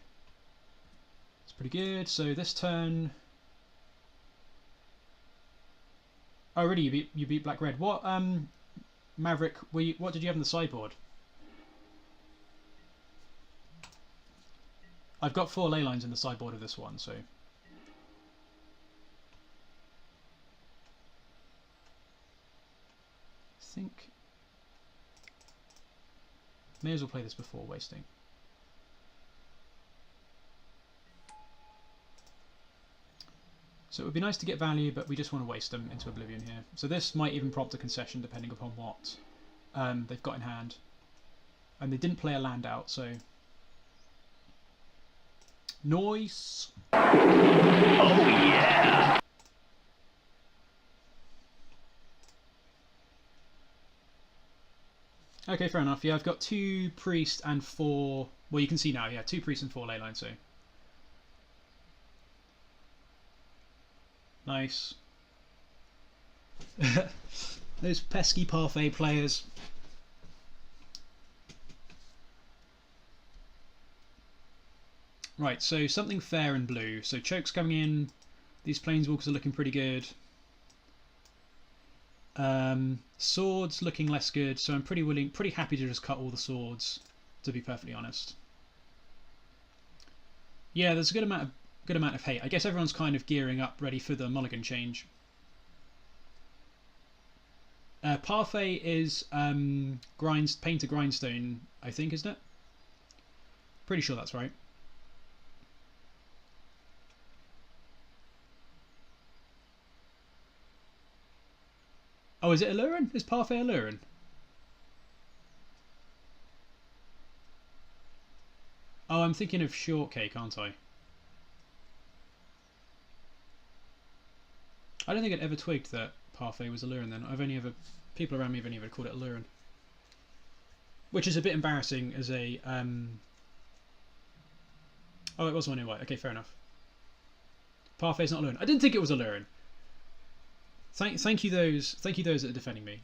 It's pretty good. So this turn... Oh, really? You beat Black-Red. What, Maverick, what did you have in the sideboard? I've got 4 Leylines in the sideboard of this one, so... I think may as well play this before wasting. So it would be nice to get value, but we just want to waste them into oblivion here. So this might even prompt a concession depending upon what they've got in hand. And they didn't play a land out, so nice. Oh yeah. Okay, fair enough. Yeah, I've got 2 priests and 4... Well, you can see now, yeah, 2 priests and 4 Leyline, so... Nice. Those pesky Parfait players. Right, so something fair and blue. So Choke's coming in. These Planeswalkers are looking pretty good. Swords looking less good, so I'm pretty happy to just cut all the swords, to be perfectly honest. Yeah, there's a good amount of hate. I guess everyone's kind of gearing up, ready for the mulligan change. Parfait is Paint to Grindstone, I think, isn't it? Pretty sure that's right. Oh, is it Allurin? Is Parfait Allurin? Oh, I'm thinking of Shortcake, aren't I? I don't think I'd ever twigged that Parfait was Allurin then. People around me have only ever called it Allurin. Which is a bit embarrassing as a... Oh, it was one in white. Okay, fair enough. Parfait's not Allurin. I didn't think it was Allurin. Thank you those that are defending me.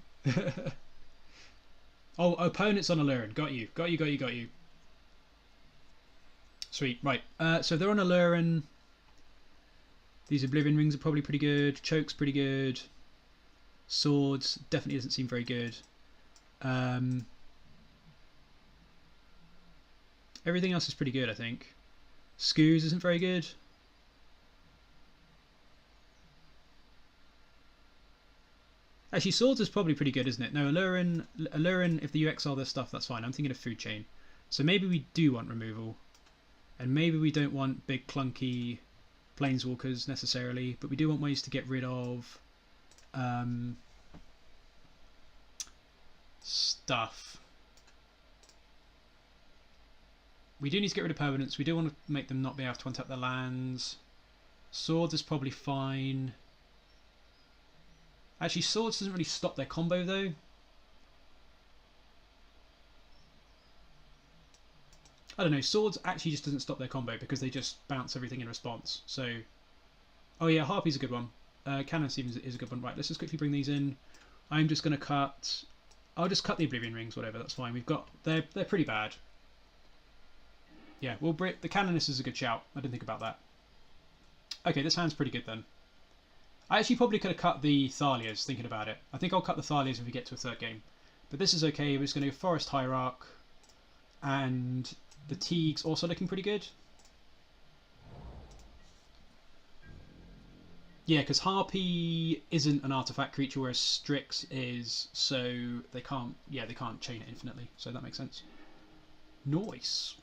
Oh, opponents on Allurin. Got you. Sweet. Right. So they're on Allurin. These Oblivion Rings are probably pretty good. Choke's pretty good. Swords definitely doesn't seem very good. Everything else is pretty good, I think. Scooze isn't very good. Actually, Swords is probably pretty good, isn't it? No, Allurin, if you exile their stuff, that's fine. I'm thinking of Food Chain. So maybe we do want removal. And maybe we don't want big clunky Planeswalkers necessarily, but we do want ways to get rid of stuff. We do need to get rid of permanents. We do want to make them not be able to untap their lands. Swords is probably fine. Actually, Swords doesn't really stop their combo though. I don't know, Swords actually just doesn't stop their combo because they just bounce everything in response. So, oh yeah, Harpy's a good one. Cannon Stevens is a good one. Right, let's just quickly bring these in. I'm just going to cut... I'll just cut the Oblivion Rings, whatever, that's fine. We've got... They're pretty bad. Yeah, we'll bring... The Canonist is a good shout. I didn't think about that. Okay, this hand's pretty good then. I actually probably could have cut the Thalias, thinking about it. I think I'll cut the Thalias if we get to a third game. But this is okay. We're just going to go Forest Hierarch. And the Teeg's also looking pretty good. Yeah, because Harpy isn't an artifact creature, whereas Strix is, so they can't chain it infinitely, so that makes sense. Nice.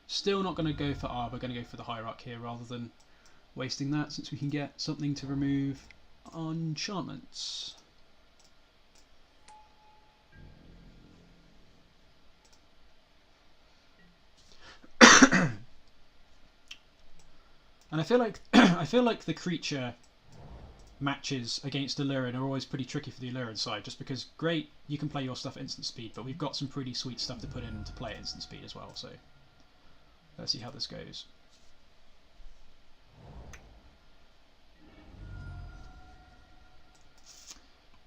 Still not going to go for Arbor, going to go for the Hierarch here rather than wasting that, since we can get something to remove enchantments. And I feel like the creature matches against Allurin are always pretty tricky for the Allurin side, just because great, you can play your stuff at instant speed, but we've got some pretty sweet stuff to put in to play at instant speed as well, so let's see how this goes.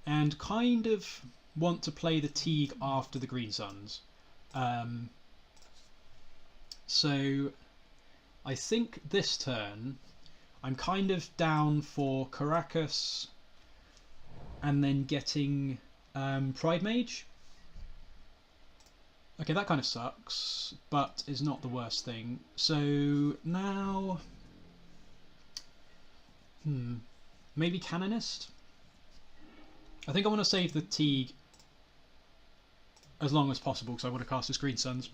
And kind of want to play the Teeg after the Green Suns. So I think this turn I'm kind of down for Caracas and then getting Pridemage. Okay, that kind of sucks, but is not the worst thing. So now, maybe Canonist? I think I want to save the Teeg as long as possible because I want to cast his Green Suns.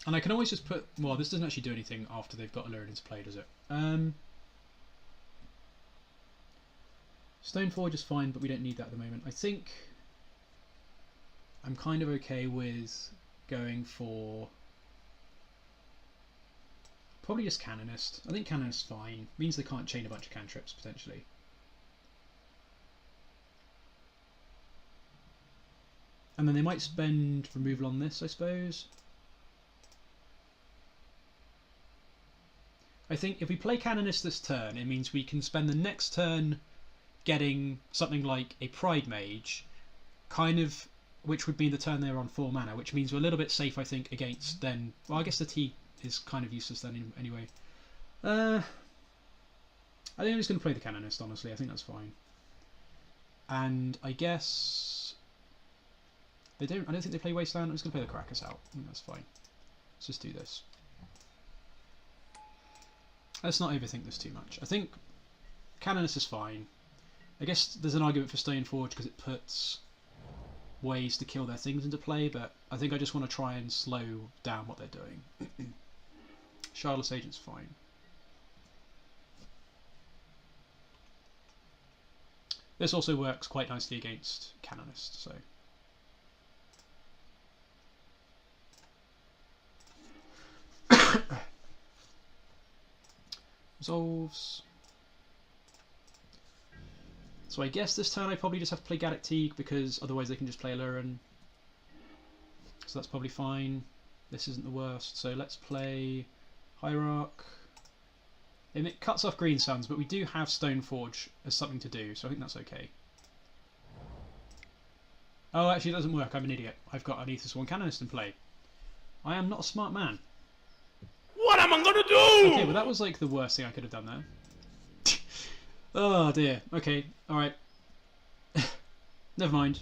And I can always just put... Well, this doesn't actually do anything after they've got Allurin into play, does it? Stoneforge is fine, but we don't need that at the moment. I think I'm kind of okay with going for... Probably just Canonist. I think Canonist's fine. Means they can't chain a bunch of cantrips, potentially. And then they might spend removal on this, I suppose. I think if we play Canonist this turn, it means we can spend the next turn getting something like a Pridemage, kind of, which would be the turn they're on 4 mana, which means we're a little bit safe, I think, against then... Well, I guess the T is kind of useless then anyway. I think I'm just going to play the Canonist, honestly. I think that's fine. And I guess... I don't think they play Wasteland. I'm just going to play the Caracas out. I think that's fine. Let's just do this. Let's not overthink this too much. I think Canonist is fine. I guess there's an argument for Stoneforge because it puts ways to kill their things into play, but I think I just want to try and slow down what they're doing. Shardless Agent's fine. This also works quite nicely against Canonist, so... Resolves. So I guess this turn I probably just have to play Gaddock Teeg because otherwise they can just play Allurin. So that's probably fine. This isn't the worst. So let's play Hierarch. It cuts off Green Suns, but we do have Stoneforge as something to do, so I think that's okay. Oh, actually, it doesn't work. I'm an idiot. I've got an Ether Sworn Canonist in play. I am not a smart man. What am I gonna do? Okay, well that was like the worst thing I could have done there. Oh dear. Okay, alright. Never mind.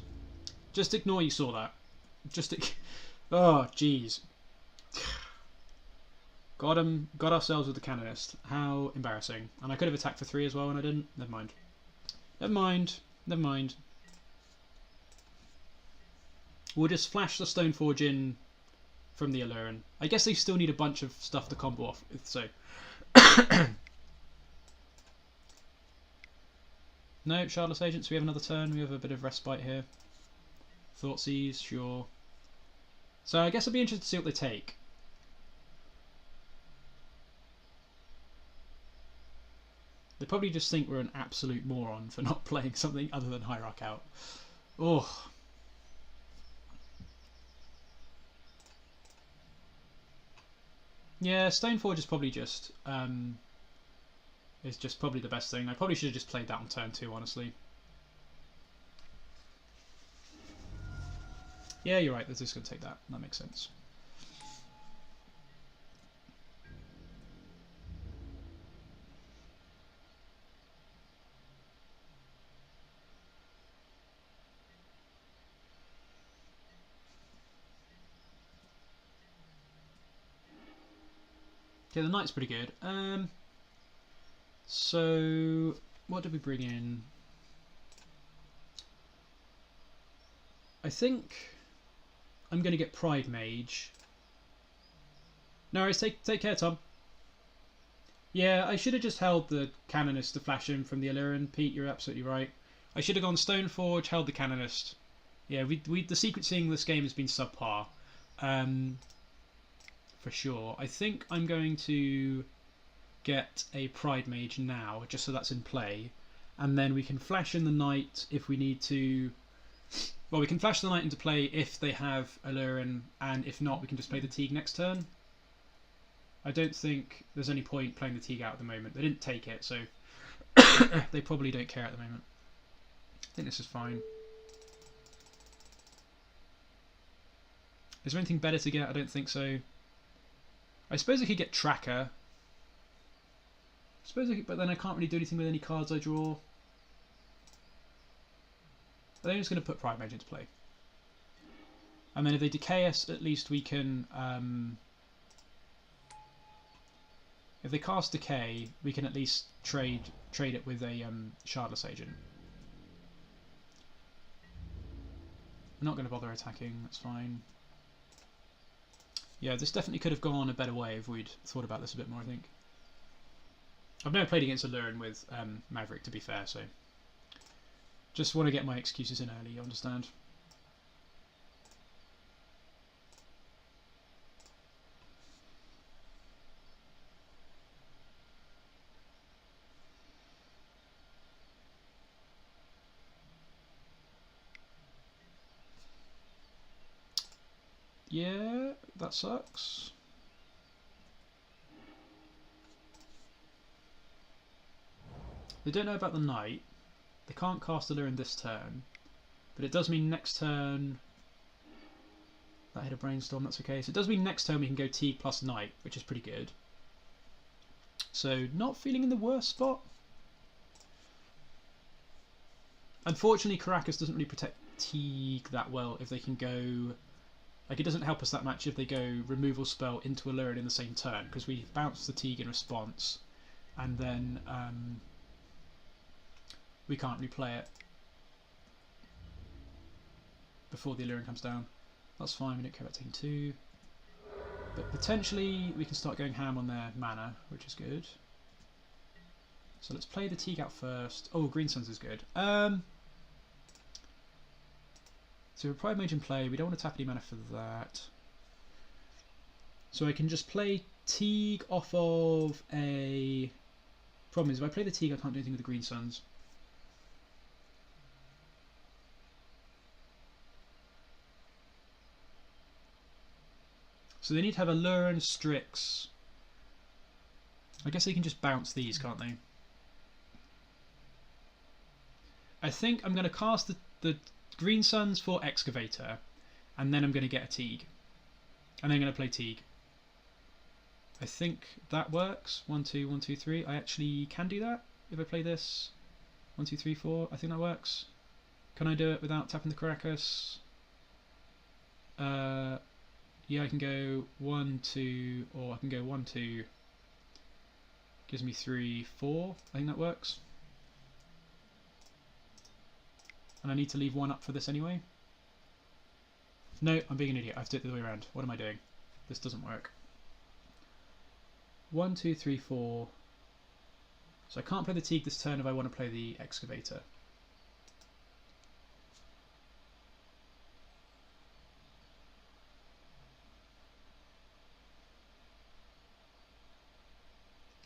Just ignore you saw that. Oh, jeez. Got ourselves with the Canonist. How embarrassing. And I could have attacked for 3 as well and I didn't. Never mind. Never mind. Never mind. We'll just flash the Stoneforge in from the Alluran. I guess they still need a bunch of stuff to combo off with, so... No, Shardless Agents, we have another turn. We have a bit of respite here. Thoughtseize, sure. So I guess I'd be interested to see what they take. They probably just think we're an absolute moron for not playing something other than Hierarch out. Oh. Yeah, Stoneforge is probably just probably the best thing. I probably should have just played that on turn 2, honestly. Yeah, you're right. They're just going to take that. That makes sense. Okay, the knight's pretty good. So what did we bring in? I think I'm going to get Pridemage. No worries, take care, Tom. Yeah, I should have just held the Canonist to flash him from the Alluran. Pete, you're absolutely right. I should have gone Stoneforge, held the Canonist. Yeah, the sequencing this game has been subpar. For sure. I think I'm going to get a Pridemage now, just so that's in play. And then we can flash in the Knight if we need to... Well, we can flash the Knight into play if they have Alluran, and if not, we can just play the Teeg next turn. I don't think there's any point playing the Teeg out at the moment. They didn't take it, so they probably don't care at the moment. I think this is fine. Is there anything better to get? I don't think so. I suppose I could get Tracker. But then I can't really do anything with any cards I draw. I think I'm just going to put Pridemage into play. And then if they decay us, at least we can... if they cast Decay, we can at least trade it with a Shardless Agent. I'm not going to bother attacking, that's fine. Yeah, this definitely could have gone a better way if we'd thought about this a bit more, I think. I've never played against Alluran with Maverick, to be fair, so... Just want to get my excuses in early, you understand? Yeah, that sucks. They don't know about the Knight. They can't cast Alluran this turn. But it does mean next turn... That hit a Brainstorm, that's okay. So it does mean next turn we can go Teeg plus Knight, which is pretty good. So, not feeling in the worst spot. Unfortunately, Caracas doesn't really protect Teeg that well if they can go... Like, it doesn't help us that much if they go Removal Spell into Alluran in the same turn, because we bounce the Teeg in response, and then we can't replay it before the Alluran comes down. That's fine, we don't care about taking 2. But potentially we can start going ham on their mana, which is good. So let's play the Teeg out first. Oh, Green Suns is good. So we're Pridemage in play, we don't want to tap any mana for that. So I can just play Teeg off of a... Problem is, if I play the Teeg I can't do anything with the Green Suns. So they need to have Alluran, Strix. I guess they can just bounce these, can't they? I think I'm going to cast the Green Suns for Excavator, and then I'm going to get a Teeg. And then I'm going to play Teeg. I think that works. 1, 2, 1, 2, 3. I actually can do that if I play this. 1, 2, 3, 4. I think that works. Can I do it without tapping the Caracas? Yeah, I can go 1, 2, or I can go 1, 2. Gives me 3, 4. I think that works. And I need to leave 1 up for this anyway. No, I'm being an idiot. I have to do it the other way around. What am I doing? This doesn't work. 1, 2, 3, 4. So I can't play the Teeg this turn if I want to play the Excavator.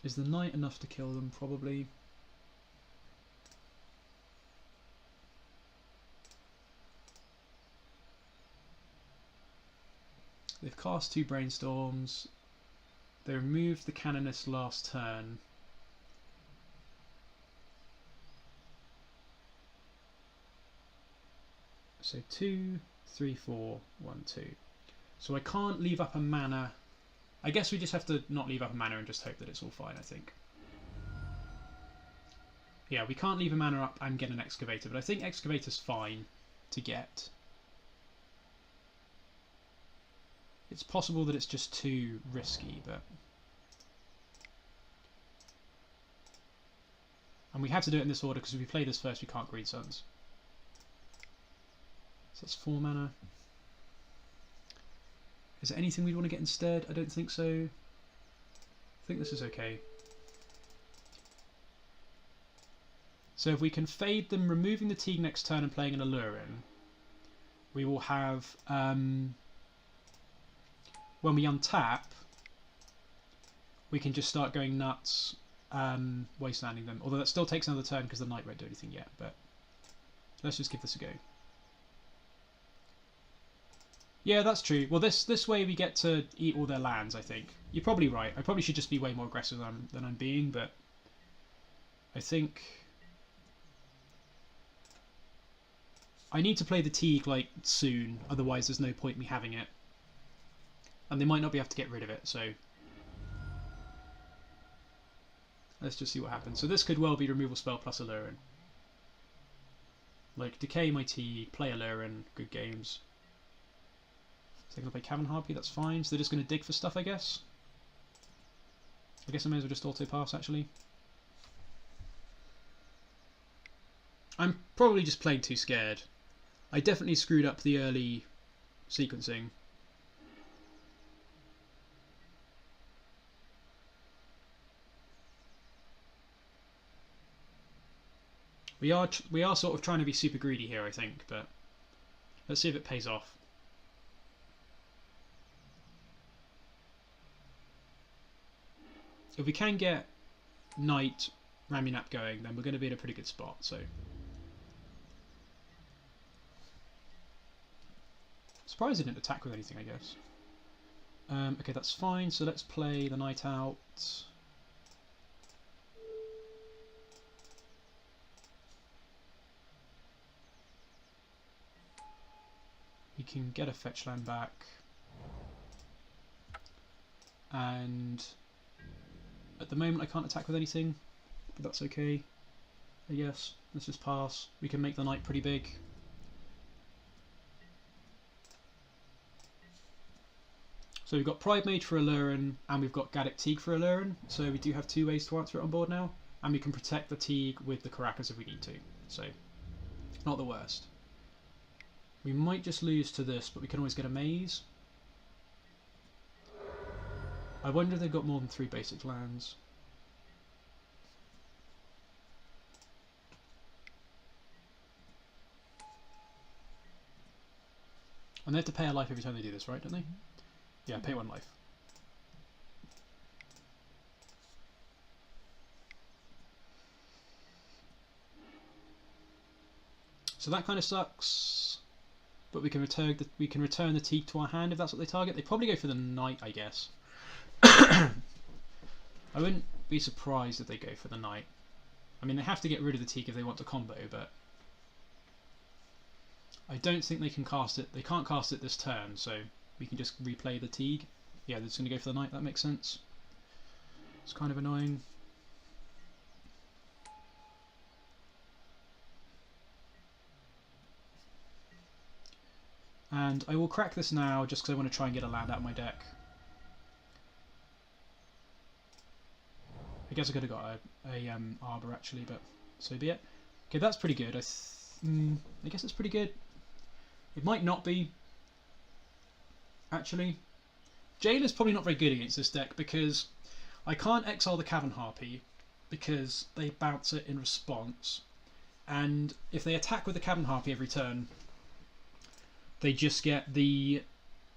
Is the Knight enough to kill them? Probably. They've cast 2 Brainstorms. They removed the Canonist last turn. So 2, 3, 4, 1, 2. So I can't leave up a mana. I guess we just have to not leave up a mana and just hope that it's all fine, I think. Yeah, we can't leave a mana up and get an Excavator, but I think Excavator's fine to get. It's possible that it's just too risky, but... And we have to do it in this order because if we play this first we can't Green Suns. So that's 4 mana. Is there anything we'd want to get instead? I don't think so. I think this is okay. So if we can fade them, removing the Teeg next turn and playing an Allurin, we will have... when we untap, we can just start going nuts, wastelanding them. Although that still takes another turn because the Knight won't do anything yet, but let's just give this a go. Yeah, that's true. Well, this way we get to eat all their lands, I think. You're probably right. I probably should just be way more aggressive than I'm being, but I think... I need to play the Teeg, like, soon, otherwise there's no point me having it. And they might not be able to get rid of it, so... Let's just see what happens. So this could well be removal spell plus Allurin. Like, decay my Teeg, play Allurin, good games. So they're going to play Cavern Harpy, that's fine. So they're just going to dig for stuff, I guess. I guess I may as well just auto-pass, actually. I'm probably just playing too scared. I definitely screwed up the early sequencing. We are sort of trying to be super greedy here, I think, but let's see if it pays off. If we can get Knight Ramunap going, then we're going to be in a pretty good spot. So, surprised he didn't attack with anything, I guess. Okay, that's fine. So let's play the Knight out. We can get a fetch land back, and at the moment I can't attack with anything, but that's okay, I guess. Let's just pass. We can make the Knight pretty big. So we've got Pridemage for Allurin, and we've got Gaddock Teeg for Allurin, so we do have 2 ways to answer it on board now, and we can protect the Teeg with the Caracas if we need to, so not the worst. We might just lose to this, but we can always get a Maze. I wonder if they've got more than 3 basic lands. And they have to pay a life every time they do this, right, don't they? Yeah, pay 1 life. So that kind of sucks. But we can return the Teeg to our hand if that's what they target. They probably go for the Knight, I guess. I wouldn't be surprised if they go for the Knight. I mean, they have to get rid of the Teeg if they want to combo, but I don't think they can cast it. They can't cast it this turn, so we can just replay the Teeg. Yeah, they're just going to go for the Knight. That makes sense. It's kind of annoying. And I will crack this now just because I want to try and get a land out of my deck. I guess I could have got a Arbor actually, but so be it. Okay, that's pretty good. I guess it's pretty good. It might not be. Actually, Jailer's probably not very good against this deck because I can't exile the Cavern Harpy because they bounce it in response. And if they attack with the Cavern Harpy every turn, they just get the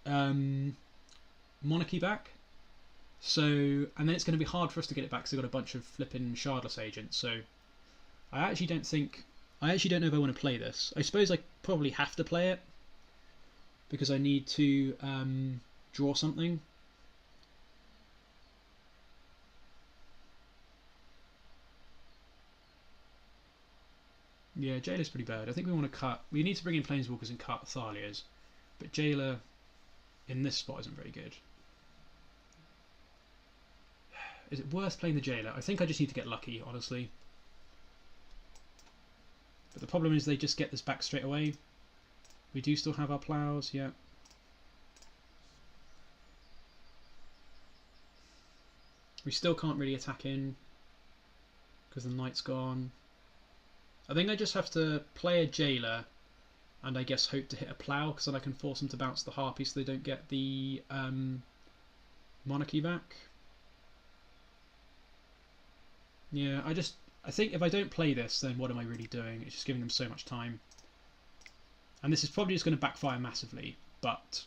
Monarchy back. So, and then it's going to be hard for us to get it back because they've got a bunch of flipping Shardless agents. So, I actually don't know if I want to play this. I suppose I probably have to play it because I need to draw something. Yeah, Jailer's pretty bad. I think we want to cut. We need to bring in Planeswalkers and cut Thalias, but Jailer in this spot isn't very good. Is it worth playing the Jailer? I think I just need to get lucky, honestly. But the problem is they just get this back straight away. We do still have our plows, yeah. We still can't really attack in because the Knight's gone. I think I just have to play a Jailer and I guess hope to hit a plow because then I can force them to bounce the Harpy so they don't get the Monarchy back. Yeah, I think if I don't play this, then what am I really doing? It's just giving them so much time. And this is probably just going to backfire massively, but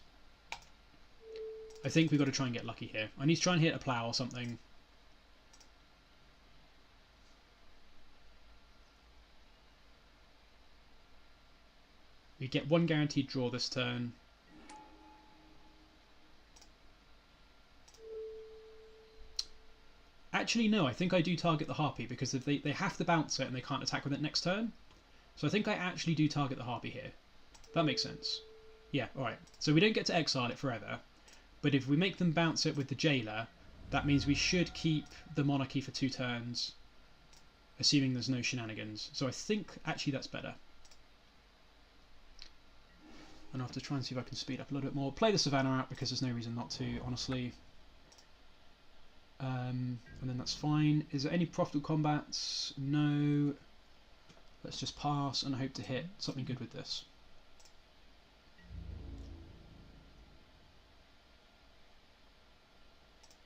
I think we've got to try and get lucky here. I need to try and hit a plow or something. We get one guaranteed draw this turn. Actually, no, I think I do target the Harpy because if they have to bounce it and they can't attack with it next turn. So I think I actually do target the Harpy here. That makes sense. Yeah, alright. So we don't get to exile it forever, but if we make them bounce it with the Jailer, that means we should keep the Monarchy for 2 turns, assuming there's no shenanigans. So I think actually that's better. And I have to try and see if I can speed up a little bit more. Play the Savannah out because there's no reason not to, honestly. And then that's fine. Is there any profitable combats? No. Let's just pass and hope to hit something good with this.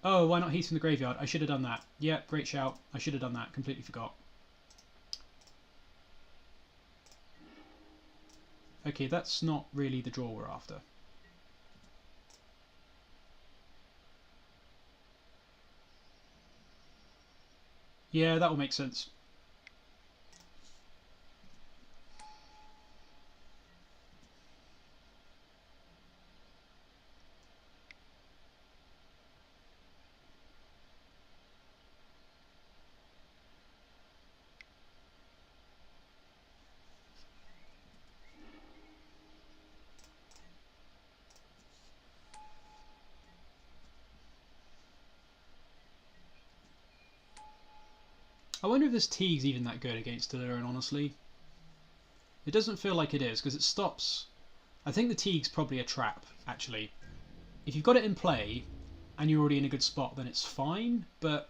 Oh, why not Heath from the graveyard? I should have done that. Yeah, great shout. I should have done that. Completely forgot. Okay, that's not really the draw we're after. Yeah, that will make sense. I wonder if this Teeg's even that good against Leyline, honestly. It doesn't feel like it is, because it stops... I think the Teeg's probably a trap, actually. If you've got it in play, and you're already in a good spot, then it's fine, but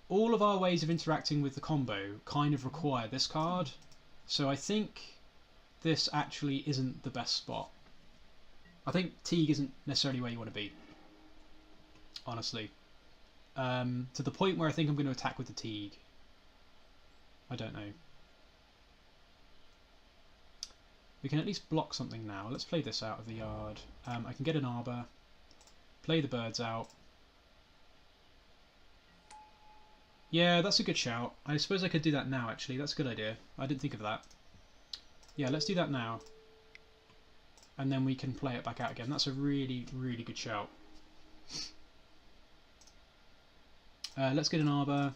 all of our ways of interacting with the combo kind of require this card, so I think this actually isn't the best spot. I think Teeg isn't necessarily where you want to be, honestly. To the point where I think I'm going to attack with the Teeg. I don't know. We can at least block something now. Let's play this out of the yard. I can get an Arbor, play the birds out. Yeah, that's a good shout. I suppose I could do that now, actually. That's a good idea. I didn't think of that. Yeah, let's do that now. And then we can play it back out again. That's a really, really good shout. Let's get an Arbor.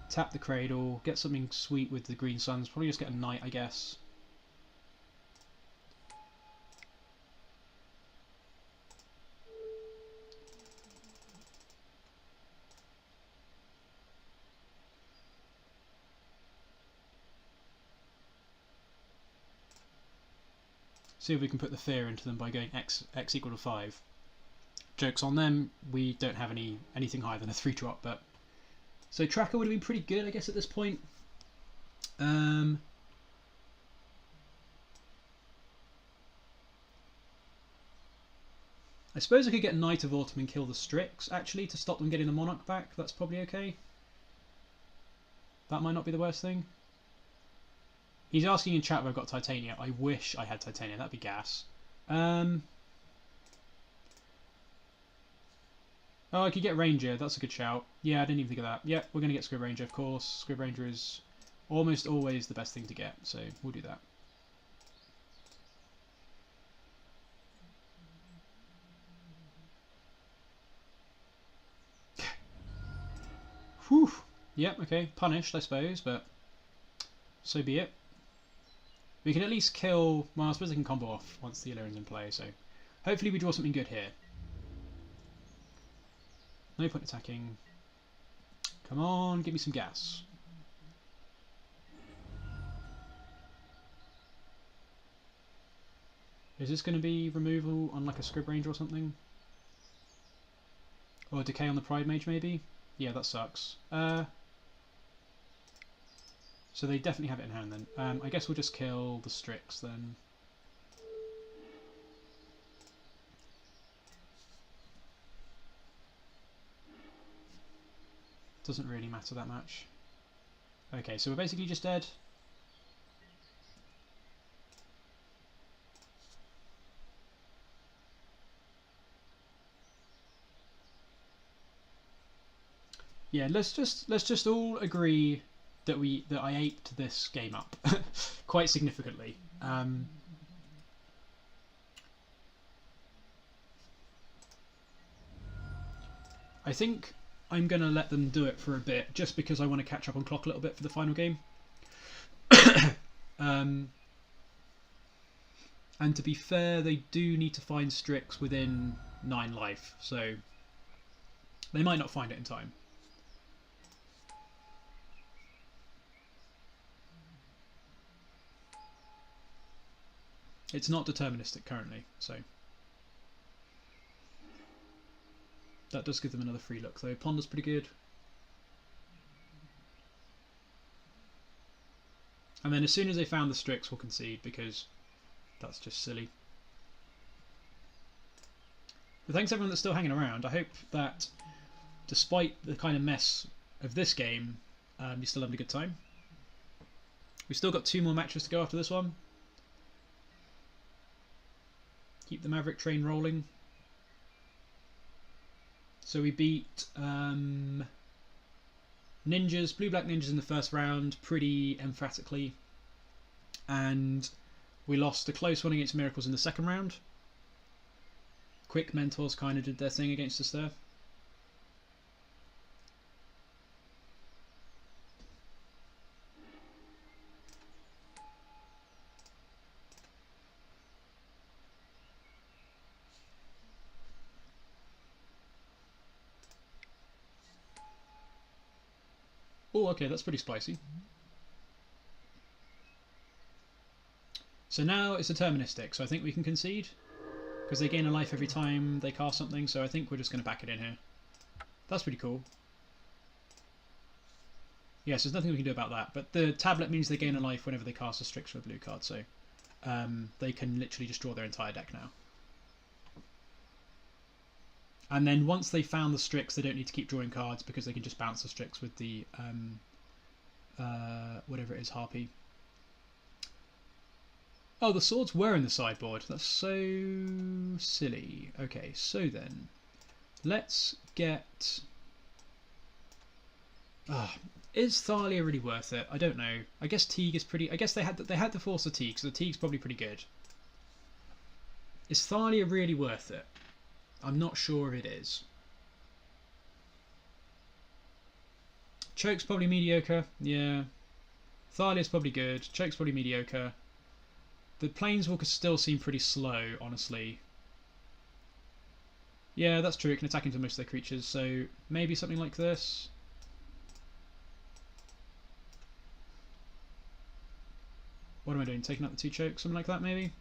Tap the Cradle. Get something sweet with the Green Suns. Probably just get a Knight, I guess. See if we can put the fear into them by going X equal to 5. Joke's on them, we don't have anything higher than a 3-drop, but... So Tracker would have been pretty good, I guess, at this point. I suppose I could get Knight of Autumn and kill the Strix, actually, to stop them getting the Monarch back. That's probably okay. That might not be the worst thing. He's asking in chat if I've got Titania. I wish I had Titania, that'd be gas. Oh, I could get Ranger, that's a good shout. Yeah, I didn't even think of that. Yeah, we're going to get Scryb Ranger, of course. Scryb Ranger is almost always the best thing to get, so we'll do that. Whew. Yep, okay, punished, I suppose, but so be it. We can at least kill... Well, I suppose I can combo off once the Illyrian's in play, so hopefully we draw something good here. No point attacking. Come on, give me some gas. Is this going to be removal on like a Scryb Ranger or something? Or decay on the Pridemage maybe? Yeah, that sucks. So they definitely have it in hand then. I guess we'll just kill the Strix then. Doesn't really matter that much. Okay, so we're basically just dead. Yeah, let's just all agree that I aped this game up quite significantly. I think I'm going to let them do it for a bit, just because I want to catch up on clock a little bit for the final game. And to be fair, they do need to find Strix within 9 life, so they might not find it in time. It's not deterministic currently, so that does give them another free look though. Ponder's pretty good. And then as soon as they found the Strix, we'll concede, because that's just silly. But thanks everyone that's still hanging around. I hope that despite the kind of mess of this game, you're still having a good time. We've still got 2 more matches to go after this one. Keep the Maverick train rolling. So we beat ninjas, blue-black ninjas in the first round pretty emphatically, and we lost a close one against Miracles in the second round. Quick Mentors kind of did their thing against us there. Oh, okay, that's pretty spicy. So now it's deterministic, so I think we can concede, because they gain a life every time they cast something, so I think we're just going to back it in here. That's pretty cool. Yes, there's nothing we can do about that, but the tablet means they gain a life whenever they cast a Strix or a blue card, so they can literally just draw their entire deck now. And then once they found the Strix, they don't need to keep drawing cards, because they can just bounce the Strix with the whatever it is, Harpy. Oh, the swords were in the sideboard. That's so silly. Okay, so then let's get. Is Thalia really worth it? I don't know. I guess Teeg is pretty. I guess they had to force the Teeg, so the Teeg's probably pretty good. Is Thalia really worth it? I'm not sure if it is. Choke's probably mediocre. Yeah. Thalia's probably good. Choke's probably mediocre. The Planeswalkers still seem pretty slow, honestly. Yeah, that's true. It can attack into most of their creatures, so maybe something like this. What am I doing? Taking out the 2 chokes? Something like that, maybe?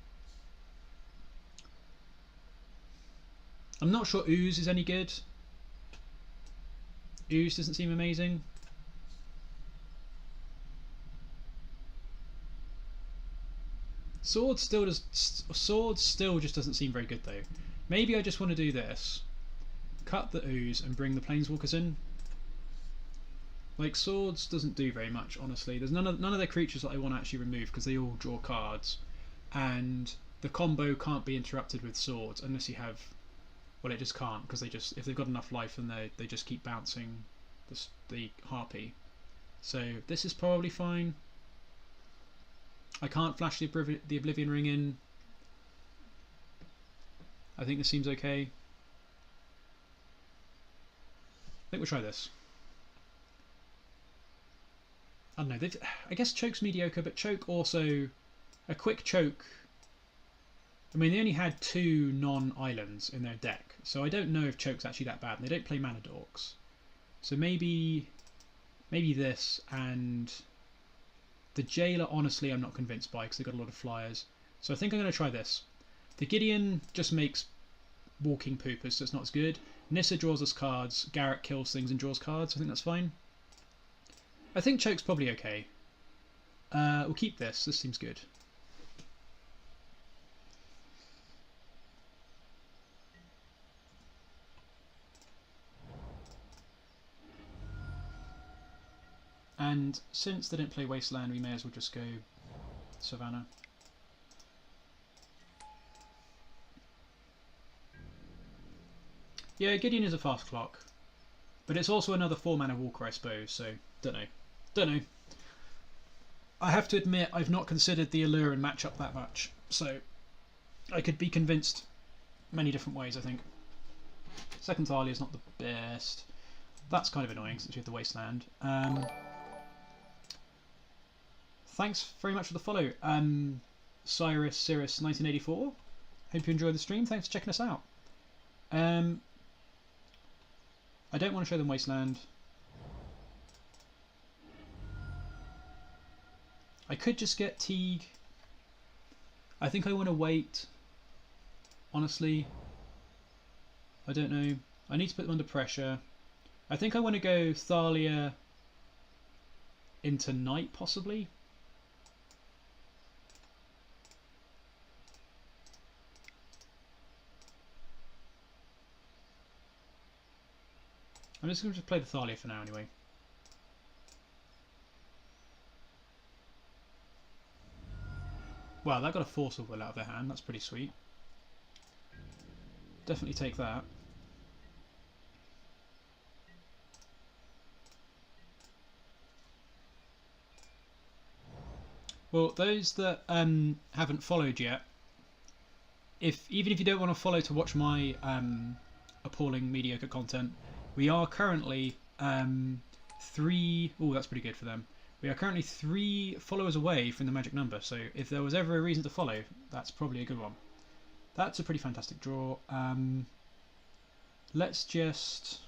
I'm not sure Ooze is any good. Ooze doesn't seem amazing. Sword still just doesn't seem very good though. Maybe I just want to do this. Cut the Ooze and bring the Planeswalkers in. Like, Swords doesn't do very much, honestly. There's none of their creatures that I want to actually remove because they all draw cards, and the combo can't be interrupted with Swords unless you have. Well, it just can't because if they've got enough life, then they just keep bouncing the Harpy. So this is probably fine. I can't flash the Oblivion Ring in. I think this seems okay. I think we'll try this. I don't know. I guess Choke's mediocre, but Choke also... A quick Choke... I mean, they only had 2 non-islands in their deck, so I don't know if Choke's actually that bad. And they don't play Mana Dorks. So maybe this, and... The Jailer, honestly, I'm not convinced by because they've got a lot of flyers. So I think I'm going to try this. The Gideon just makes walking poopers, so it's not as good. Nissa draws us cards. Garrett kills things and draws cards. I think that's fine. I think Choke's probably okay. We'll keep this. This seems good. And since they didn't play Wasteland, we may as well just go Savannah. Yeah, Gideon is a fast clock, but it's also another 4-mana walker, I suppose. So don't know. I have to admit, I've not considered the allure and matchup that much, so I could be convinced many different ways. I think second Thalia is not the best. That's kind of annoying since you have the Wasteland. Thanks very much for the follow, Cirrus 1984. Hope you enjoyed the stream. Thanks for checking us out. I don't want to show them Wasteland. I could just get Teeg. I think I want to wait. Honestly, I don't know. I need to put them under pressure. I think I want to go Thalia into Night, possibly. I'm just going to play the Thalia for now anyway. Wow, that got a Force Will out of their hand. That's pretty sweet. Definitely take that. Well, those that haven't followed yet, even if you don't want to follow to watch my appalling mediocre content, we are currently 3... Oh, that's pretty good for them. We are currently 3 followers away from the magic number, so if there was ever a reason to follow, that's probably a good one. That's a pretty fantastic draw. Let's just...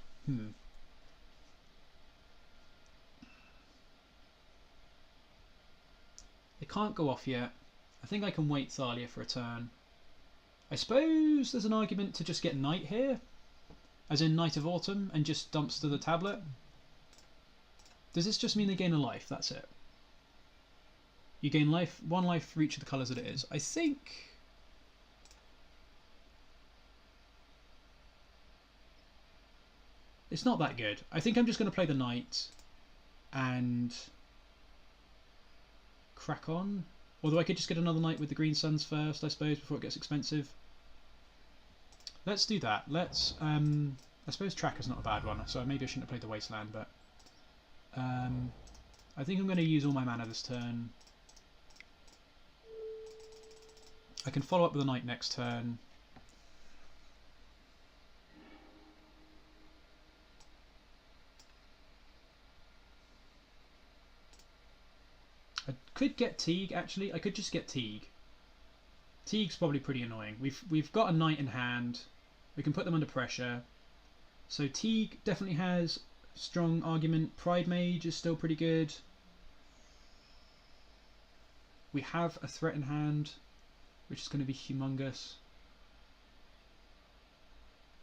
It can't go off yet. I think I can wait Thalia for a turn. I suppose there's an argument to just get Night here, as in Night of Autumn, and just dumps to the tablet. Does this just mean they gain a life? That's it. You gain life, 1 life for each of the colours that it is. I think... It's not that good. I think I'm just going to play the Knight and crack on. Although I could just get another Knight with the Green Suns first, I suppose, before it gets expensive. Let's do that. Let's... I suppose Tracker's not a bad one, so maybe I shouldn't have played the Wasteland, but... I think I'm going to use all my mana this turn. I can follow up with a Knight next turn. I could get Teeg, actually. I could just get Teeg. Teeg's probably pretty annoying. We've got a Knight in hand. We can put them under pressure. So Teeg definitely has strong argument. Pridemage is still pretty good. We have a threat in hand, which is going to be humongous.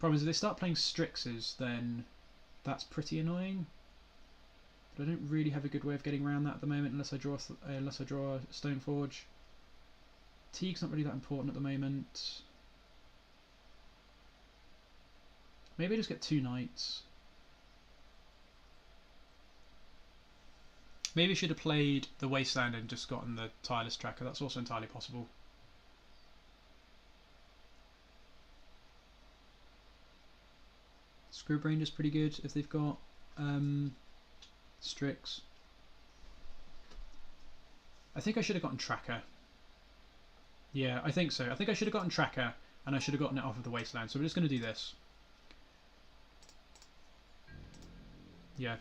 Problem is, if they start playing Strixes, then that's pretty annoying. But I don't really have a good way of getting around that at the moment, unless I draw a Stoneforge. Teeg's not really that important at the moment. Maybe I just get 2 knights. Maybe I should have played the Wasteland and just gotten the Tireless Tracker. That's also entirely possible. Scryb Ranger's pretty good if they've got Strix. I think I should have gotten Tracker. Yeah, I think so. I think I should have gotten Tracker, and I should have gotten it off of the Wasteland. So we're just going to do this. Yeah.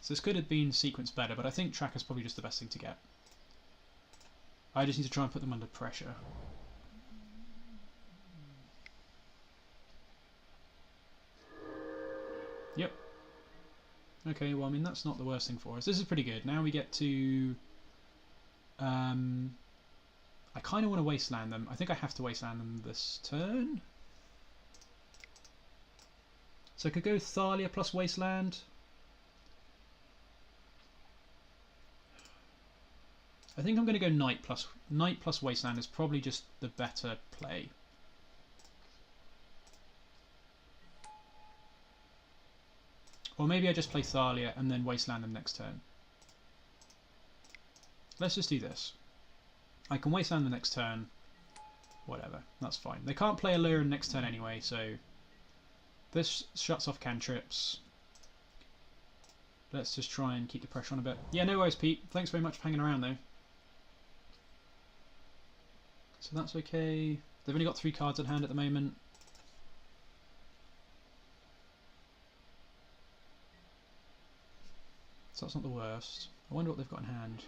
So this could have been sequenced better, but I think Tracker's probably just the best thing to get. I just need to try and put them under pressure. Yep. Okay, well, I mean, that's not the worst thing for us. This is pretty good. Now we get to... I kind of want to Wasteland them. I think I have to Wasteland them this turn. So I could go Thalia plus Wasteland. I think I'm going to go Knight plus Wasteland is probably just the better play. Or maybe I just play Thalia and then Wasteland them next turn. Let's just do this. I can Wasteland the next turn. Whatever, that's fine. They can't play Allure next turn anyway, so this shuts off cantrips. Let's just try and keep the pressure on a bit. Yeah, no worries, Pete. Thanks very much for hanging around, though. So that's okay. They've only got 3 cards at hand at the moment. So that's not the worst. I wonder what they've got in hand.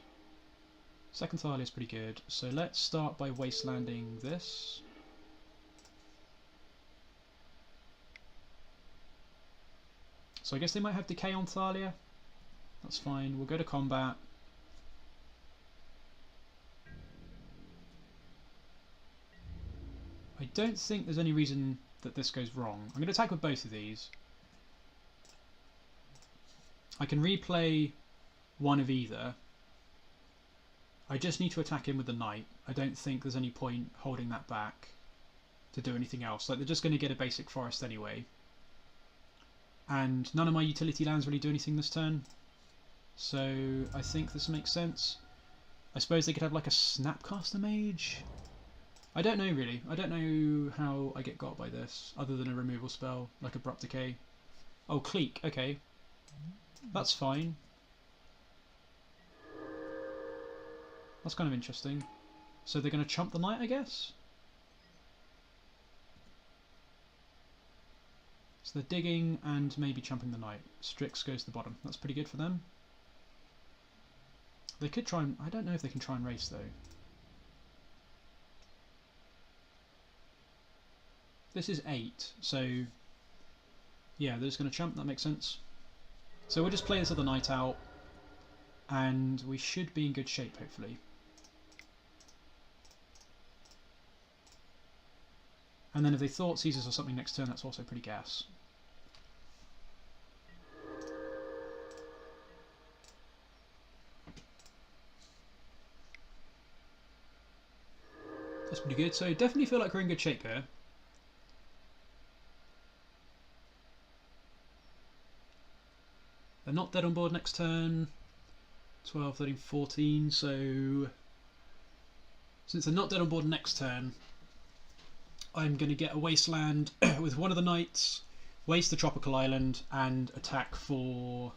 Second Thalia is pretty good. So let's start by Wastelanding this. So I guess they might have Decay on Thalia. That's fine. We'll go to combat. I don't think there's any reason that this goes wrong. I'm going to attack with both of these. I can replay one of either. I just need to attack him with the Knight. I don't think there's any point holding that back to do anything else. Like, they're just going to get a basic forest anyway. And none of my utility lands really do anything this turn. So I think this makes sense. I suppose they could have like a Snapcaster Mage. I don't know really. I don't know how I get got by this, other than a removal spell, like Abrupt Decay. Oh, Cleek, okay. That's fine. That's kind of interesting. So they're going to chump the Knight, I guess? So they're digging and maybe chumping the Knight. Strix goes to the bottom. That's pretty good for them. They could try and... I don't know if they can try and race, though. This is 8, so... yeah, they're just going to chump. That makes sense. So we'll just play this other Knight out, and we should be in good shape, hopefully. And then if they thought Caesars or something next turn, that's also pretty gas. That's pretty good. So definitely feel like we're in good shape here. They're not dead on board next turn. 12, 13, 14. So since they're not dead on board next turn, I'm going to get a Wasteland with one of the Knights, waste the Tropical Island, and attack for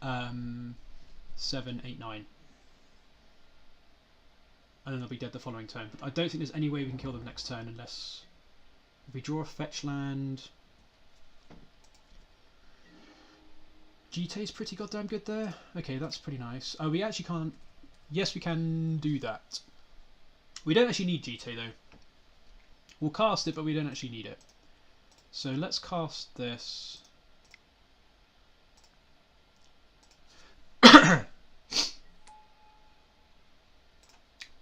7, 8, 9. And then they'll be dead the following turn. But I don't think there's any way we can kill them next turn unless if we draw a fetch land. GT's pretty goddamn good there. Okay, that's pretty nice. Oh, we actually can't... yes, we can do that. We don't actually need GT though. We'll cast it, but we don't actually need it. So let's cast this.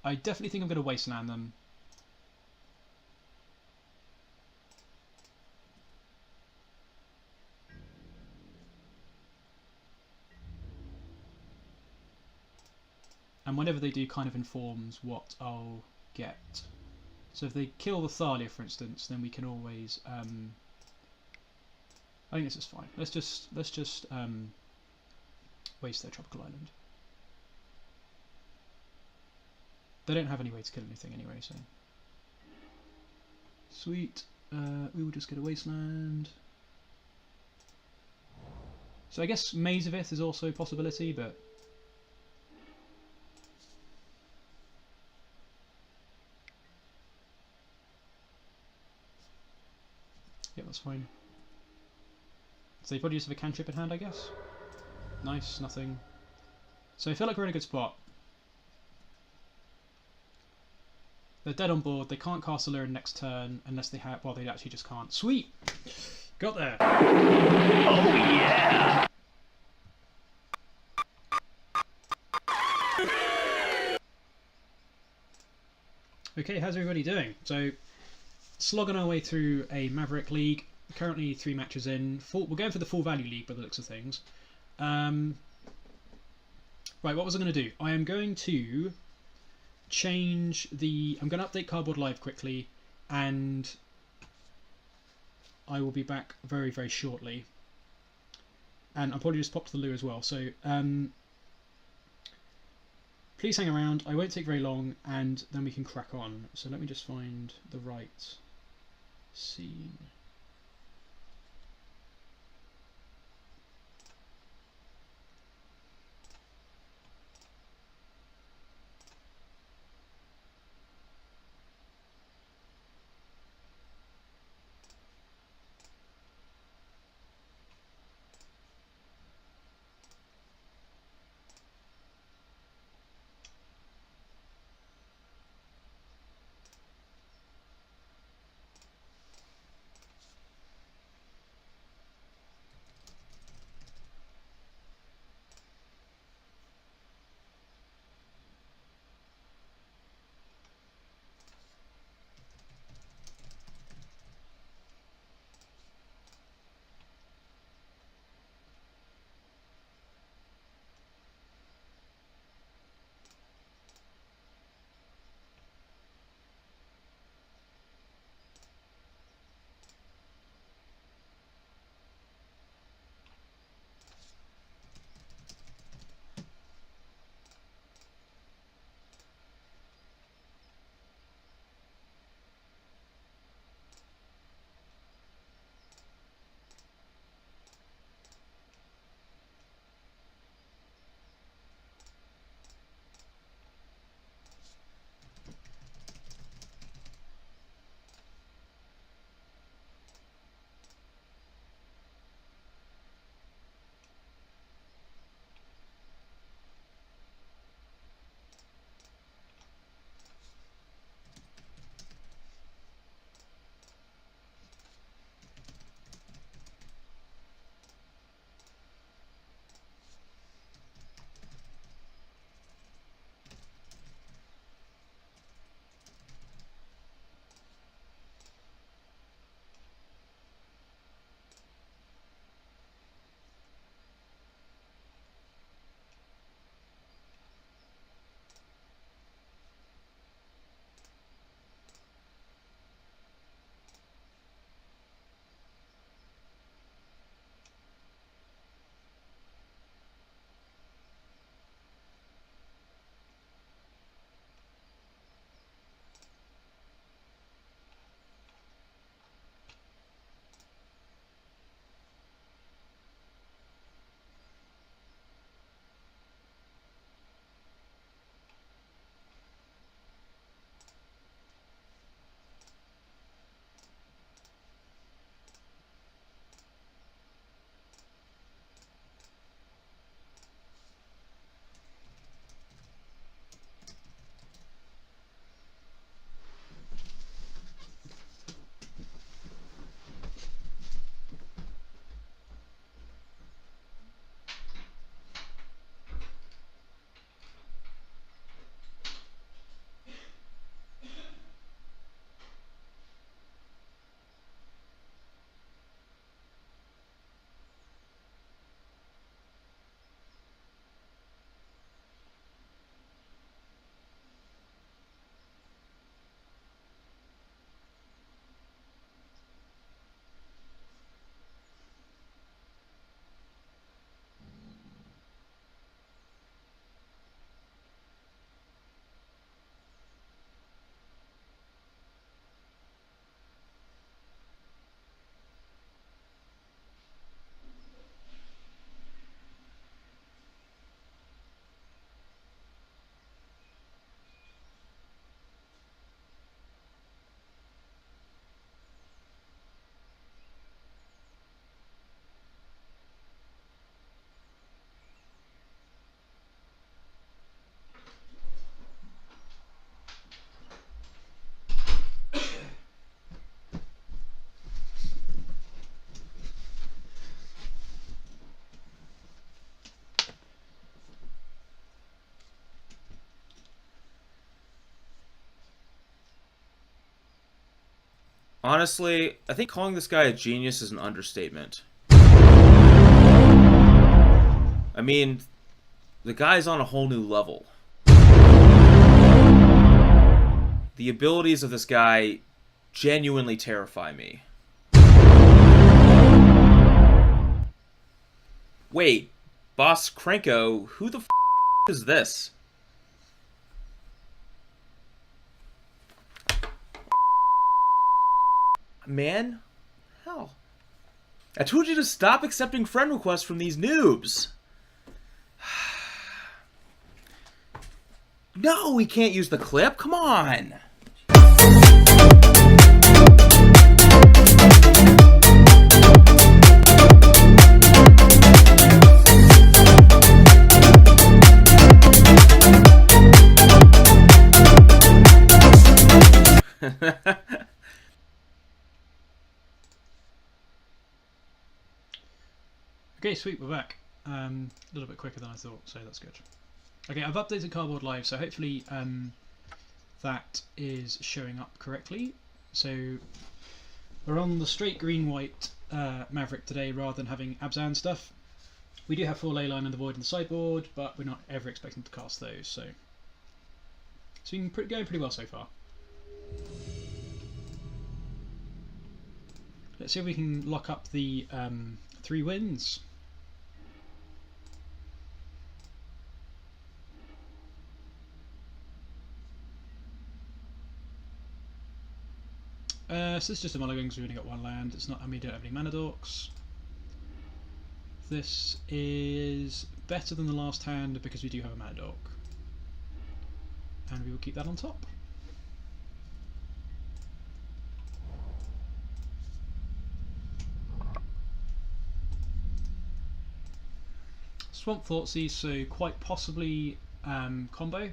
I definitely think I'm going to Wasteland them. and whenever they do, kind of informs what I'll get. So if they kill the Thalia, for instance, then we can always. I think this is fine. Let's just waste their tropical island. They don't have any way to kill anything anyway, so sweet. We will just get a wasteland. So I guess Mazavith is also a possibility, but yeah, that's fine. So they probably just have a cantrip in hand, I guess. Nice, nothing. So I feel like we're in a good spot. They're dead on board. They can't cast a Lure next turn unless they have. Well, they actually just can't. Sweet, got there. Oh yeah. Okay, how's everybody doing? So, slogging our way through a Maverick League. Currently 3 matches in. We're going for the full value league by the looks of things. Right, what was I going to do? I am going to change the... I'm going to update Cardboard Live quickly, and I will be back very, very shortly. And I'll probably just pop to the loo as well. So, please hang around. I won't take very long, and then we can crack on. So let me just find the right scene. Honestly, I think calling this guy a genius is an understatement. I mean, the guy's on a whole new level. The abilities of this guy genuinely terrify me. Wait, BossKrenko, who the f is this? Man? Hell. I told you to stop accepting friend requests from these noobs. No, we can't use the clip. Come on. Okay, sweet, we're back. A little bit quicker than I thought, so that's good. Okay, I've updated Cardboard Live, so hopefully that is showing up correctly. So we're on the straight green-white Maverick today rather than having Abzan stuff. We do have 4 Leyline and the Void in the sideboard, but we're not ever expecting to cast those, so it's been going pretty well so far. Let's see if we can lock up the 3 wins. So this is just a mulligan because we've only got 1 land. It's not, and we don't have any mana dorks. This is better than the last hand because we do have a mana dork. And we will keep that on top. Swamp Thoughtseize, so quite possibly combo.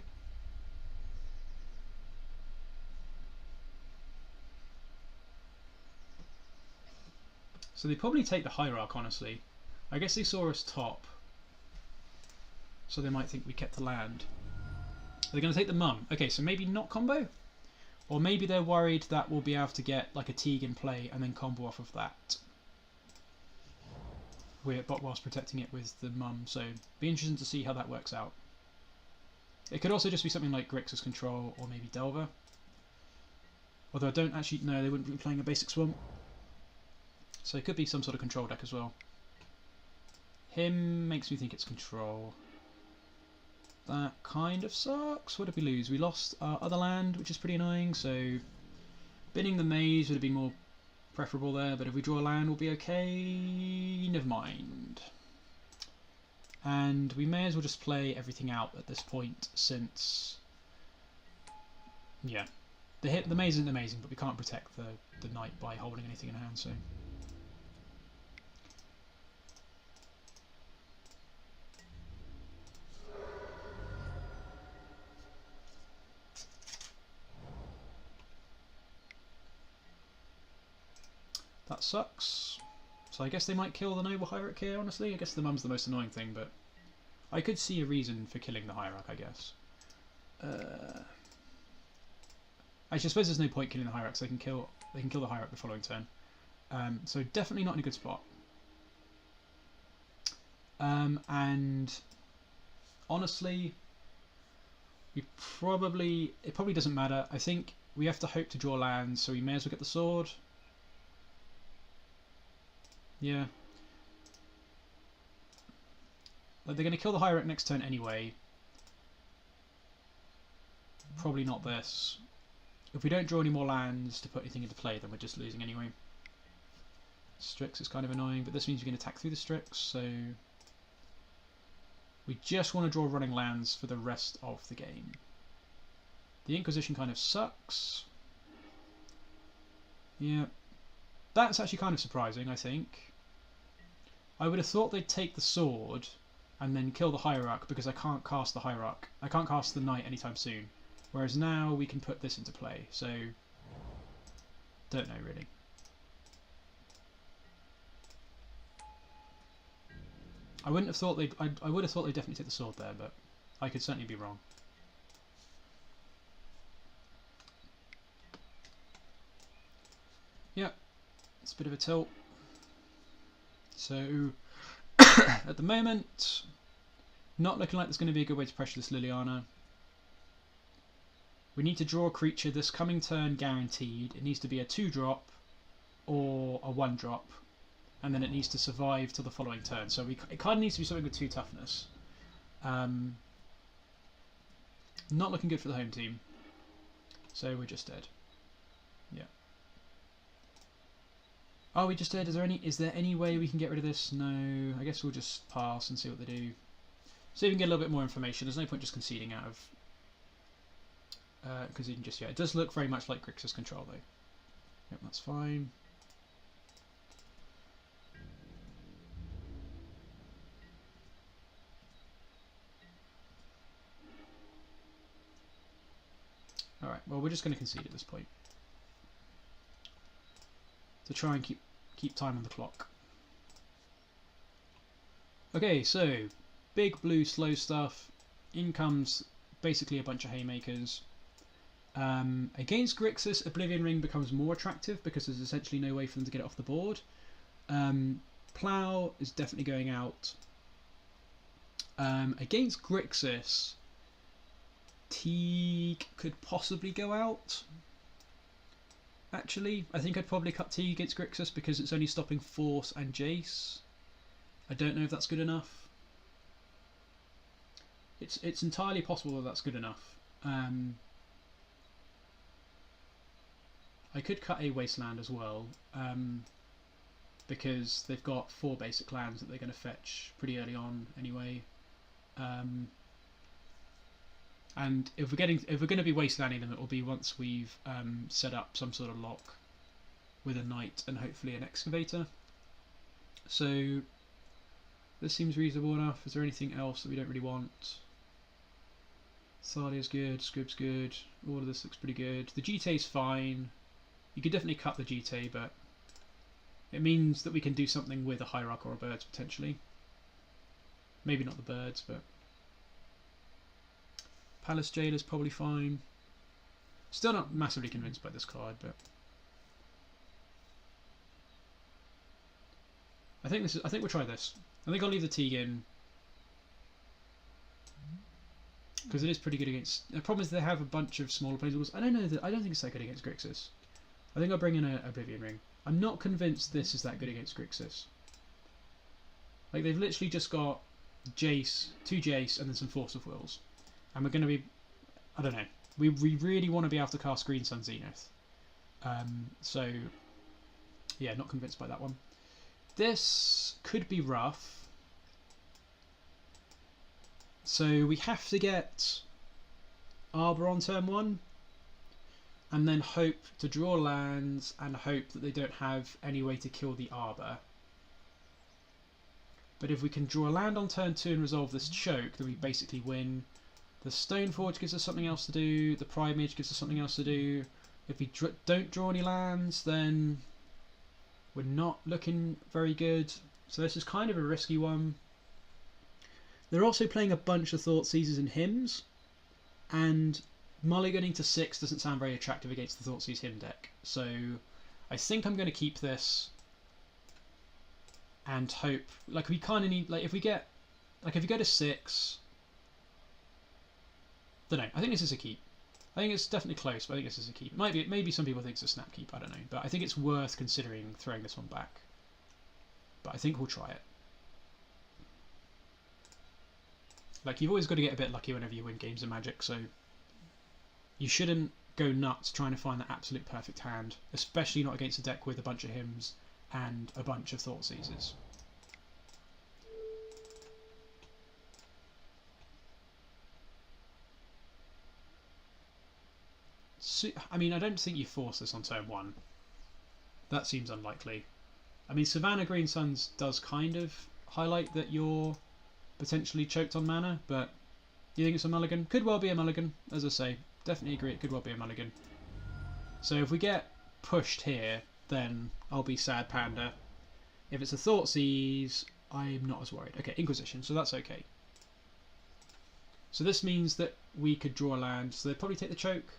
So they probably take the Hierarch, honestly. I guess they saw us top, so they might think we kept the land. They're going to take the Mum. Okay, so maybe not combo? Or maybe they're worried that we'll be able to get like a Teeg in play and then combo off of that. But whilst protecting it with the Mum, so be interesting to see how that works out. It could also just be something like Grixis Control or maybe Delver. Although I don't actually know, they wouldn't be playing a basic Swamp. So it could be some sort of control deck as well. Him makes me think it's control. That kind of sucks. What did we lose? We lost our other land, which is pretty annoying, so binning the maze would have been more preferable there, but if we draw a land we'll be okay. Never mind. And we may as well just play everything out at this point, since yeah, the maze isn't amazing, but we can't protect the knight by holding anything in hand, so that sucks. So I guess they might kill the Noble Hierarch here, honestly. I guess the Mum's the most annoying thing, but I could see a reason for killing the Hierarch, I guess. I suppose there's no point killing the Hierarch, so they can kill the Hierarch the following turn. So definitely not in a good spot. And honestly, it probably doesn't matter. I think we have to hope to draw lands, so we may as well get the sword. Yeah. Like, they're going to kill the Hierarch next turn anyway. Probably not this. If we don't draw any more lands to put anything into play, then we're just losing anyway. Strix is kind of annoying, but this means we can attack through the Strix, so we just want to draw running lands for the rest of the game. The Inquisition kind of sucks. Yeah. That's actually kind of surprising, I think. I would have thought they'd take the sword and then kill the Hierarch because I can't cast the Hierarch. I can't cast the Knight anytime soon. Whereas now we can put this into play, so don't know really. I wouldn't have thought they'd. I would have thought they'd definitely take the sword there, but I could certainly be wrong. It's a bit of a tilt. So, at the moment, not looking like there's going to be a good way to pressure this Liliana. We need to draw a creature this coming turn guaranteed. It needs to be a 2-drop or a 1-drop. And then it needs to survive till the following turn. So it kind of needs to be something with 2 toughness. Not looking good for the home team. So we're just dead. Yeah. Oh, we just dead. Is there any way we can get rid of this? No. I guess we'll just pass and see what they do. See if we can get a little bit more information. There's no point just conceding out of conceding just yet. It does look very much like Grixis control though. Yep, that's fine. Alright, well we're just going to concede at this point. To try and keep time on the clock. Okay, so big blue slow stuff. In comes basically a bunch of haymakers. Against Grixis, Oblivion Ring becomes more attractive because there's essentially no way for them to get it off the board. Plow is definitely going out. Against Grixis, Teeg could possibly go out. Actually, I think I'd probably cut Teeg against Grixis because it's only stopping Force and Jace. I don't know if that's good enough. It's entirely possible that that's good enough. I could cut a Wasteland as well, because they've got 4 basic lands that they're going to fetch pretty early on anyway. And if we're going to be wastelanding them, it will be once we've set up some sort of lock with a knight and hopefully an excavator. So this seems reasonable enough. Is there anything else that we don't really want? Thalia's good, Scryb's good, all of this looks pretty good. The GTA's fine. You could definitely cut the GTA, but it means that we can do something with a Hierarch or a Birds potentially. Maybe not the Birds, but Palace Jailer's probably fine. Still not massively convinced by this card, but I think we'll try this. I think I'll leave the Teeg in because it is pretty good against. The problem is they have a bunch of smaller planeswalkers. I don't know that. I don't think it's that good against Grixis. I think I'll bring in a Oblivion Ring. I'm not convinced this is that good against Grixis. Like they've literally just got Jace, 2 Jace, and then some Force of Wills. And we're going to be, I don't know, we really want to be able to cast Green Sun Zenith. So, yeah, not convinced by that one. This could be rough. So we have to get Arbor on turn 1. And then hope to draw lands and hope that they don't have any way to kill the Arbor. But if we can draw a land on turn 2 and resolve this choke, then we basically win. The Stoneforge gives us something else to do. The Pridemage gives us something else to do. If we don't draw any lands, then we're not looking very good. So this is kind of a risky one. They're also playing a bunch of Thoughtseizes and Hymns. And mulliganing to 6 doesn't sound very attractive against the Thoughtseize Hymn deck. So I think I'm going to keep this. And hope, like we kind of need, like if we go to 6, don't know. I think this is a keep. I think it's definitely close, but I think this is a keep. Maybe some people think it's a snap keep. I don't know, but I think it's worth considering throwing this one back. But I think we'll try it. Like you've always got to get a bit lucky whenever you win games of Magic, so you shouldn't go nuts trying to find the absolute perfect hand, especially not against a deck with a bunch of Hymns and a bunch of Thoughtseizes. So, I mean, I don't think you force this on turn 1. That seems unlikely. I mean, Savannah Green Suns does kind of highlight that you're potentially choked on mana, but you think it's a mulligan? Could well be a mulligan, as I say. Definitely agree, it could well be a mulligan. So if we get pushed here, then I'll be sad panda. If it's a Thoughtseize, I'm not as worried. Okay, Inquisition, so that's okay. So this means that we could draw a land, so they'd probably take the choke.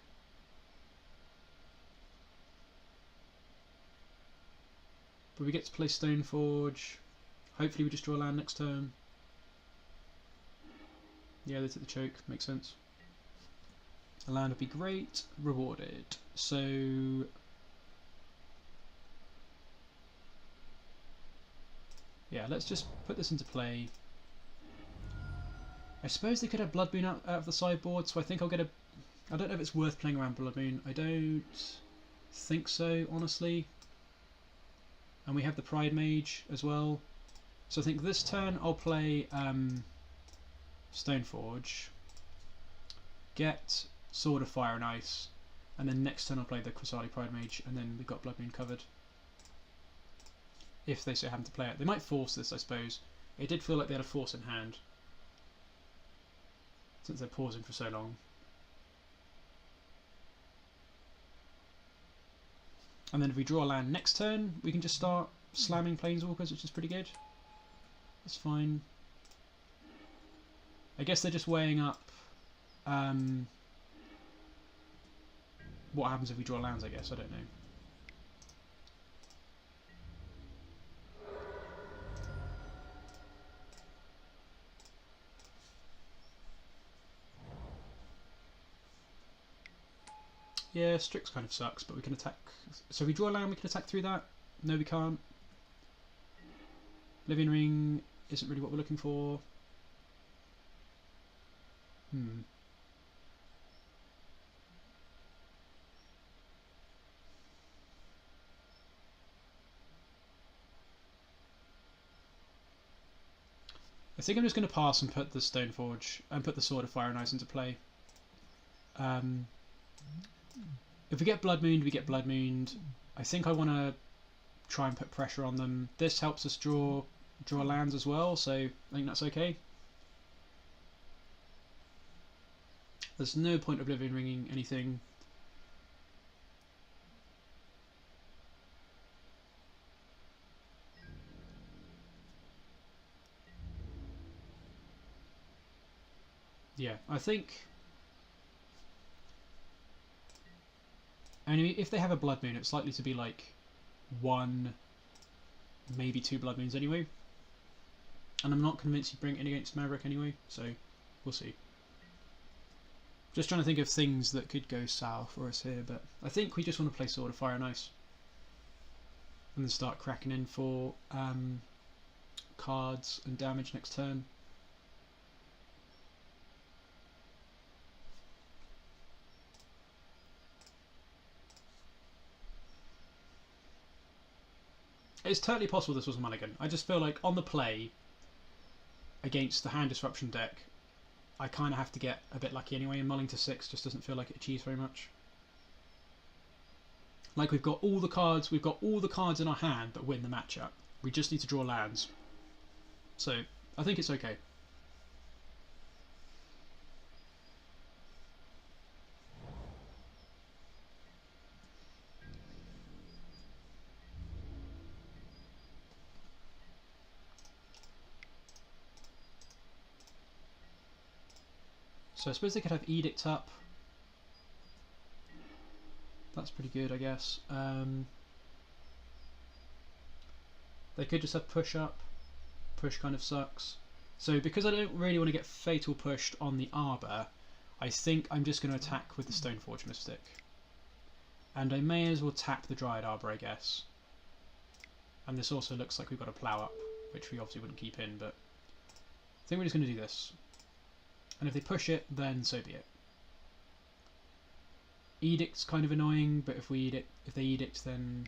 But we get to play Stoneforge. Hopefully we just draw land next turn. Yeah, they took the choke. Makes sense. A land would be great. Rewarded. So... yeah, let's just put this into play. I suppose they could have Blood Moon out of the sideboard, so I think I'll get a... I don't know if it's worth playing around Blood Moon. I don't think so, honestly. And we have the Pridemage as well. So I think this turn I'll play Stoneforge, get Sword of Fire and Ice, and then next turn I'll play the Qasali Pridemage, and then we've got Blood Moon covered. If they so happen to play it. They might force this, I suppose. It did feel like they had a force in hand, since they're pausing for so long. And then if we draw a land next turn, we can just start slamming Planeswalkers, which is pretty good. That's fine. I guess they're just weighing up what happens if we draw lands, I guess. I don't know. Yeah, Strix kind of sucks, but we can attack. So if we draw a land, we can attack through that. No, we can't. Living Ring isn't really what we're looking for. I think I'm just going to pass and put the Stoneforge and put the Sword of Fire and Ice into play. If we get Blood Mooned, we get Blood Mooned. I think I want to try and put pressure on them. This helps us draw lands as well, so I think that's okay. There's no point of Living Ringing anything. Yeah, I think... and if they have a Blood Moon, it's likely to be like 1, maybe 2 Blood Moons anyway. And I'm not convinced he'd bring it in against Maverick anyway, so we'll see. Just trying to think of things that could go south for us here, but I think we just want to play Sword of Fire and Ice. And then start cracking in for cards and damage next turn. It's totally possible this was a mulligan. I just feel like on the play, against the hand disruption deck, I kind of have to get a bit lucky anyway, and mulling to 6 just doesn't feel like it achieves very much. Like we've got all the cards in our hand that win the matchup. We just need to draw lands. So I think it's okay. So I suppose they could have Edict up. That's pretty good, I guess. They could just have Push up. Push kind of sucks. So because I don't really want to get Fatal Pushed on the Arbor, I think I'm just going to attack with the Stoneforge Mystic. And I may as well tap the Dryad Arbor, I guess. And this also looks like we've got a Plow up, which we obviously wouldn't keep in, but I think we're just going to do this. And if they push it, then so be it. Edict's kind of annoying, but if they edict, then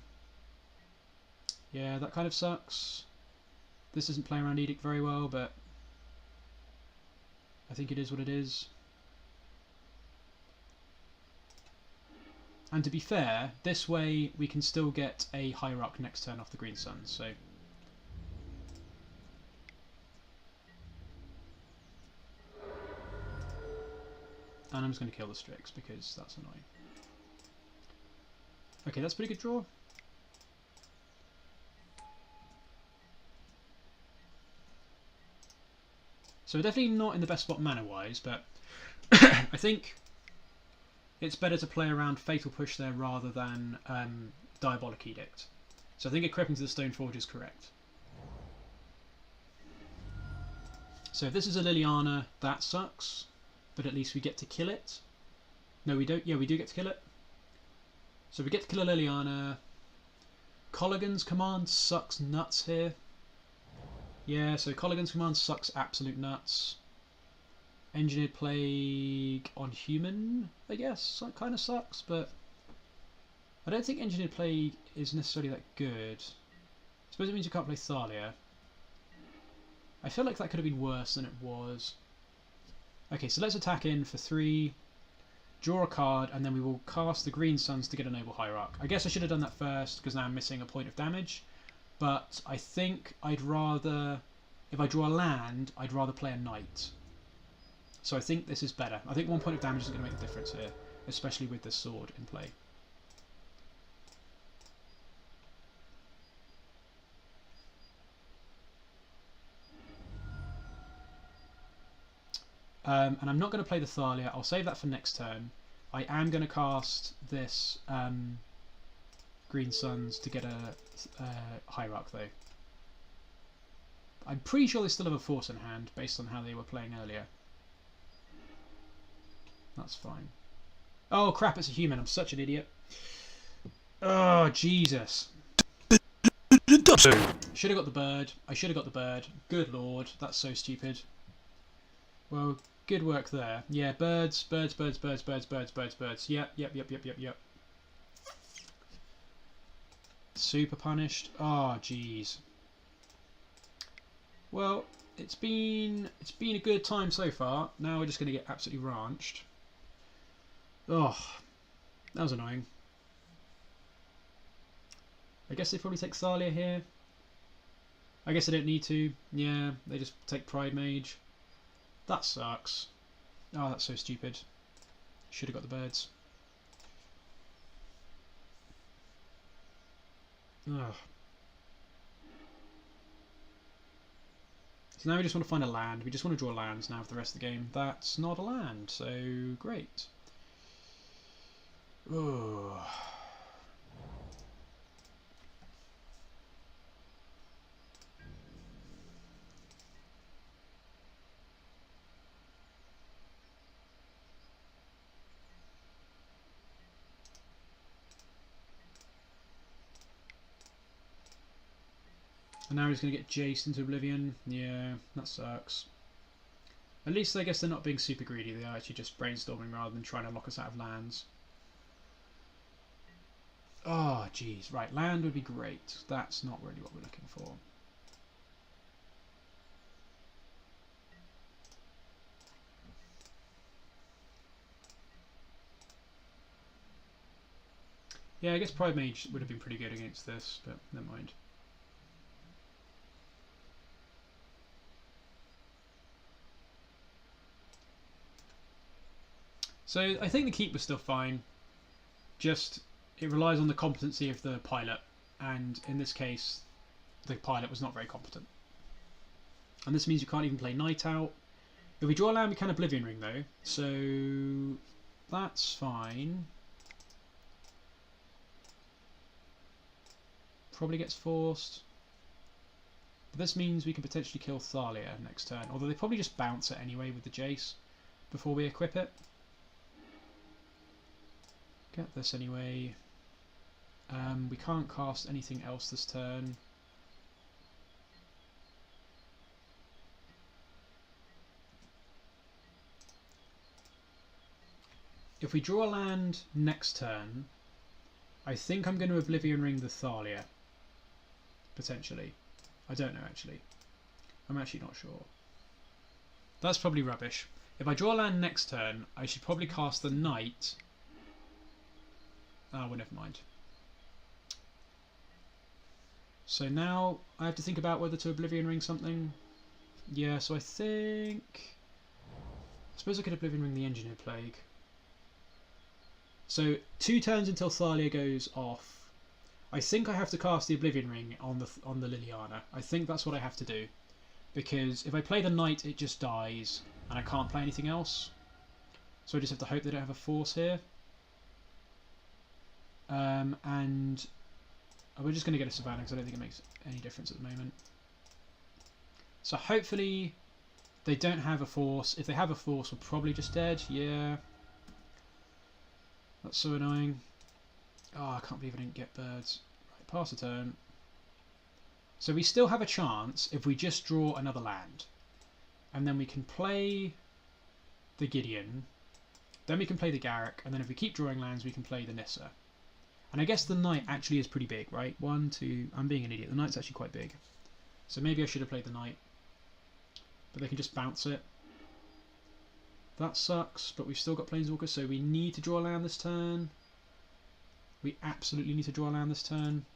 yeah, that kind of sucks. This isn't playing around Edict very well, but I think it is what it is. And to be fair, this way we can still get a Hierarch next turn off the Green Sun, so and I'm just going to kill the Strix because that's annoying. Okay, that's a pretty good draw. So we're definitely not in the best spot mana-wise, but I think it's better to play around Fatal Push there rather than Diabolic Edict. So I think equipping to the Stoneforge is correct. So if this is a Liliana, that sucks. But at least we get to kill it. No, we don't. Yeah, we do get to kill it. So we get to kill a Liliana. Colligan's command sucks nuts here. Yeah, so Colligan's command sucks absolute nuts. Engineered Plague on human, I guess. That kind of sucks, but I don't think Engineered Plague is necessarily that good. I suppose it means you can't play Thalia. I feel like that could have been worse than it was. Okay, so let's attack in for 3, draw a card, and then we will cast the Green Suns to get a Noble Hierarch. I guess I should have done that first, because now I'm missing a point of damage. But I think I'd rather, if I draw a land, I'd rather play a Knight. So I think this is better. I think 1 point of damage is going to make a difference here, especially with this sword in play. And I'm not going to play the Thalia. I'll save that for next turn. I am going to cast this Green Suns to get a Hierarch though. I'm pretty sure they still have a Force in hand based on how they were playing earlier. That's fine. Oh crap, it's a human. I'm such an idiot. Oh, Jesus. Should have got the bird. I should have got the bird. Good lord, that's so stupid. Well, good work there. Yeah, birds, birds, birds, birds, birds, birds, birds, birds. Yep, yep, yep, yep, yep, yep. Super punished. Oh, jeez. Well, it's been a good time so far. Now we're just going to get absolutely ranched. Oh, that was annoying. I guess they probably take Thalia here. I guess they don't need to. Yeah, they just take Pridemage. That sucks. Oh, that's so stupid. Should have got the birds. Ugh. So now we just want to find a land. We just want to draw lands now for the rest of the game. That's not a land, so great. Ugh. And now he's going to get Jace into Oblivion. Yeah, that sucks. At least I guess they're not being super greedy. They are actually just brainstorming rather than trying to lock us out of lands. Oh, jeez. Right, land would be great. That's not really what we're looking for. Yeah, I guess Pridemage would have been pretty good against this, but never mind. So I think the keep was still fine, just it relies on the competency of the pilot, and in this case the pilot was not very competent. And this means you can't even play Night Out. If we draw a land we can Oblivion Ring though, so that's fine. Probably gets forced. But this means we can potentially kill Thalia next turn, although they probably just bounce it anyway with the Jace before we equip it. Get this anyway. We can't cast anything else this turn. If we draw a land next turn, I think I'm going to Oblivion Ring the Thalia. Potentially. I don't know actually. I'm actually not sure. That's probably rubbish. If I draw a land next turn, I should probably cast the Knight. Oh, well, never mind. So now I have to think about whether to Oblivion Ring something. Yeah, so I suppose I could Oblivion Ring the Engineered Plague. So 2 turns until Thalia goes off. I think I have to cast the Oblivion Ring on the Liliana. I think that's what I have to do. Because if I play the Knight, it just dies. And I can't play anything else. So I just have to hope they don't have a force here. And we're just going to get a Savannah because I don't think it makes any difference at the moment. So hopefully they don't have a force. If they have a force, we're probably just dead. Yeah. That's so annoying. Oh, I can't believe I didn't get birds. Right, pass a turn. So we still have a chance if we just draw another land. And then we can play the Gideon. Then we can play the Garrick. And then if we keep drawing lands, we can play the Nissa. And I guess the Knight actually is pretty big, right? 1, 2... I'm being an idiot. The Knight's actually quite big. So maybe I should have played the Knight. But they can just bounce it. That sucks, but we've still got Planeswalkers, so we need to draw a land this turn. We absolutely need to draw a land this turn.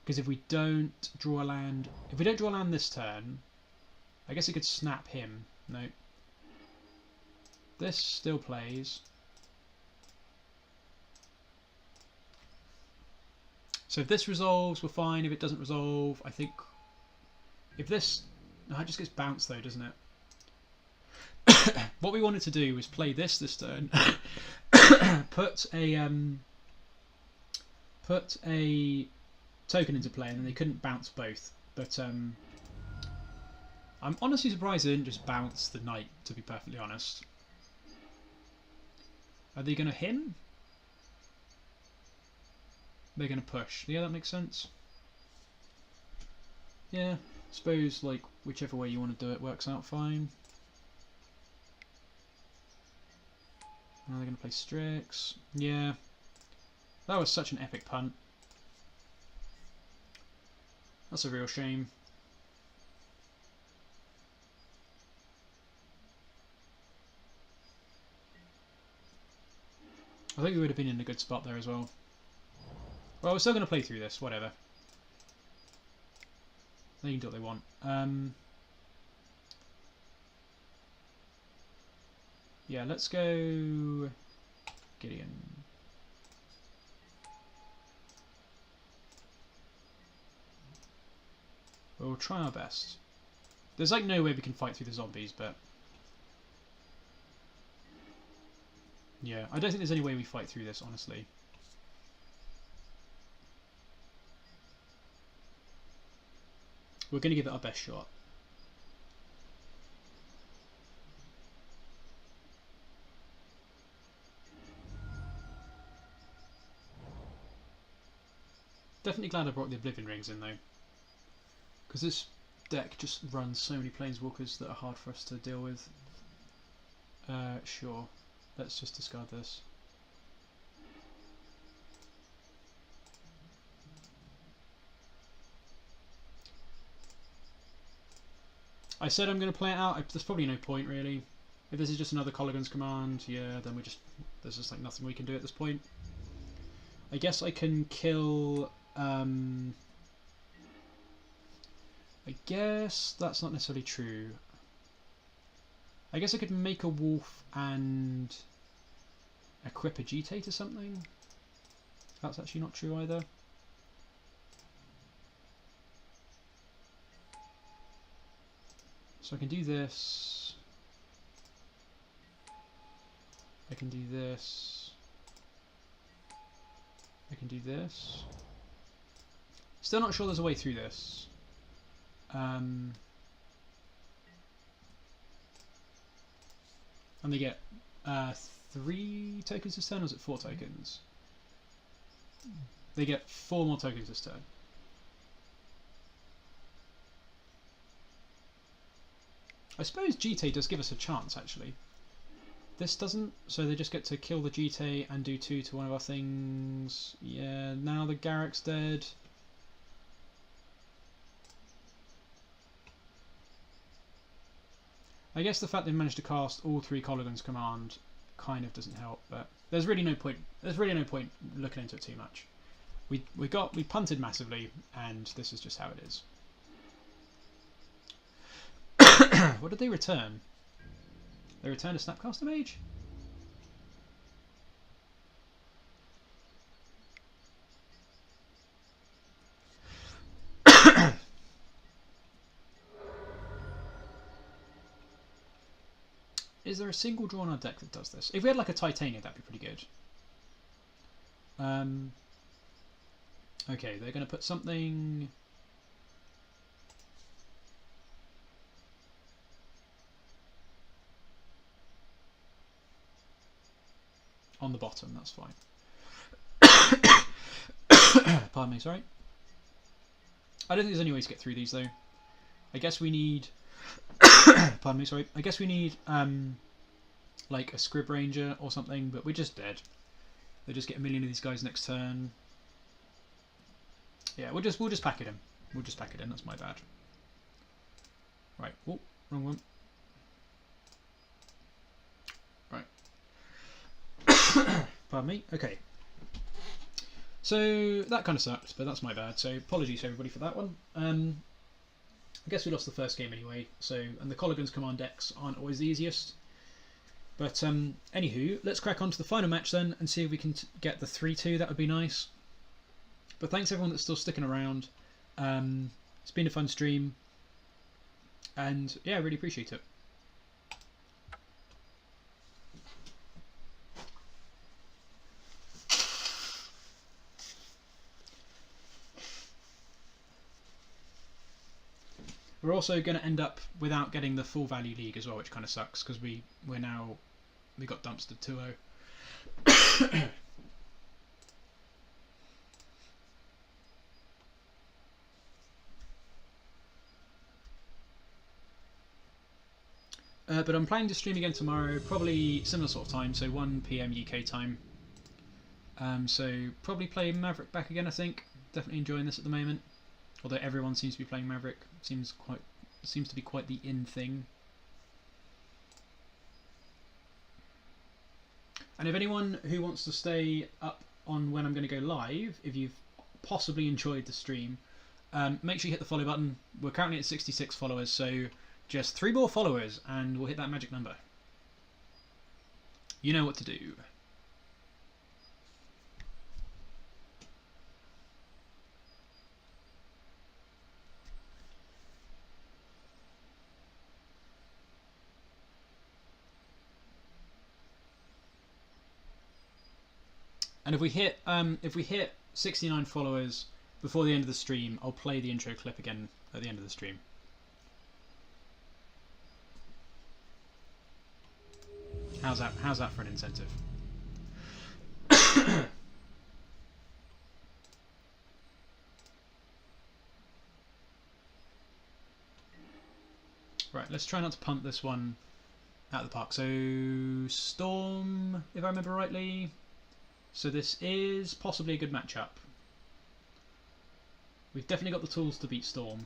Because if we don't draw a land... If we don't draw a land this turn, I guess it could snap him. No. This still plays. So if this resolves, we're fine. If it doesn't resolve, I think... If this... No, it just gets bounced though, doesn't it? What we wanted to do was play this turn. Put a token into play, and then they couldn't bounce both. But I'm honestly surprised they didn't just bounce the Knight, to be perfectly honest. Are they going to him? They're going to push. Yeah, that makes sense. Yeah, I suppose like whichever way you want to do it works out fine. Now they're going to play Strix. Yeah, that was such an epic punt. That's a real shame. I think we would have been in a good spot there as well. Well, we're still going to play through this, whatever. They can do what they want. Yeah, let's go Gideon. We'll try our best. There's like no way we can fight through the zombies, but... Yeah, I don't think there's any way we fight through this, honestly. We're going to give it our best shot. Definitely glad I brought the Oblivion Rings in though, because this deck just runs so many Planeswalkers that are hard for us to deal with. Sure, let's just discard this. I said I'm going to play it out. There's probably no point really. If this is just another Colligan's Command, yeah, then there's just like nothing we can do at this point. I guess I can kill. I guess that's not necessarily true. I guess I could make a wolf and equip a G-Tate or something. That's actually not true either. So I can do this. I can do this. I can do this. Still not sure there's a way through this. And they get 3 tokens this turn, or is it 4 tokens? They get 4 more tokens this turn. I suppose G-Tate does give us a chance, actually. This doesn't, so they just get to kill the G-Tate and do 2 to one of our things. Yeah, now the Garrick's dead. I guess the fact they managed to cast all 3 Colligan's Command kind of doesn't help, but there's really no point. There's really no point looking into it too much. We punted massively, and this is just how it is. What did they return? They returned a Snapcaster Mage? Is there a single draw in our deck that does this? If we had like a Titania, that'd be pretty good. Okay, they're going to put something... on the bottom, that's fine. Pardon me, sorry. I don't think there's any way to get through these though. I guess we need... Pardon me, sorry. I guess we need like a Scryb Ranger or something, but we're just dead. They just get a million of these guys next turn. Yeah, we'll just pack it in. We'll just pack it in, that's my bad. Right, oh, wrong one. Right. Pardon me. Okay. So that kind of sucked, but that's my bad. So apologies to everybody for that one. I guess we lost the first game anyway. So, and the Colligan's command decks aren't always the easiest. But anywho, let's crack on to the final match then and see if we can get the 3-2. That would be nice. But thanks everyone that's still sticking around. It's been a fun stream, and yeah, I really appreciate it. We're also going to end up without getting the full value league as well, which kind of sucks because we got dumpstered 2-0. But I'm planning to stream again tomorrow, probably similar sort of time, so 1 PM UK time. So probably play Maverick back again, I think. Definitely enjoying this at the moment. Although everyone seems to be playing Maverick, seems to be quite the in thing. And if anyone who wants to stay up on when I'm going to go live, if you've possibly enjoyed the stream, make sure you hit the follow button. We're currently at 66 followers, so just 3 more followers and we'll hit that magic number. You know what to do. And if we hit 69 followers before the end of the stream, I'll play the intro clip again at the end of the stream. How's that for an incentive? Right, let's try not to punt this one out of the park. So Storm, if I remember rightly. So this is possibly a good matchup. We've definitely got the tools to beat Storm.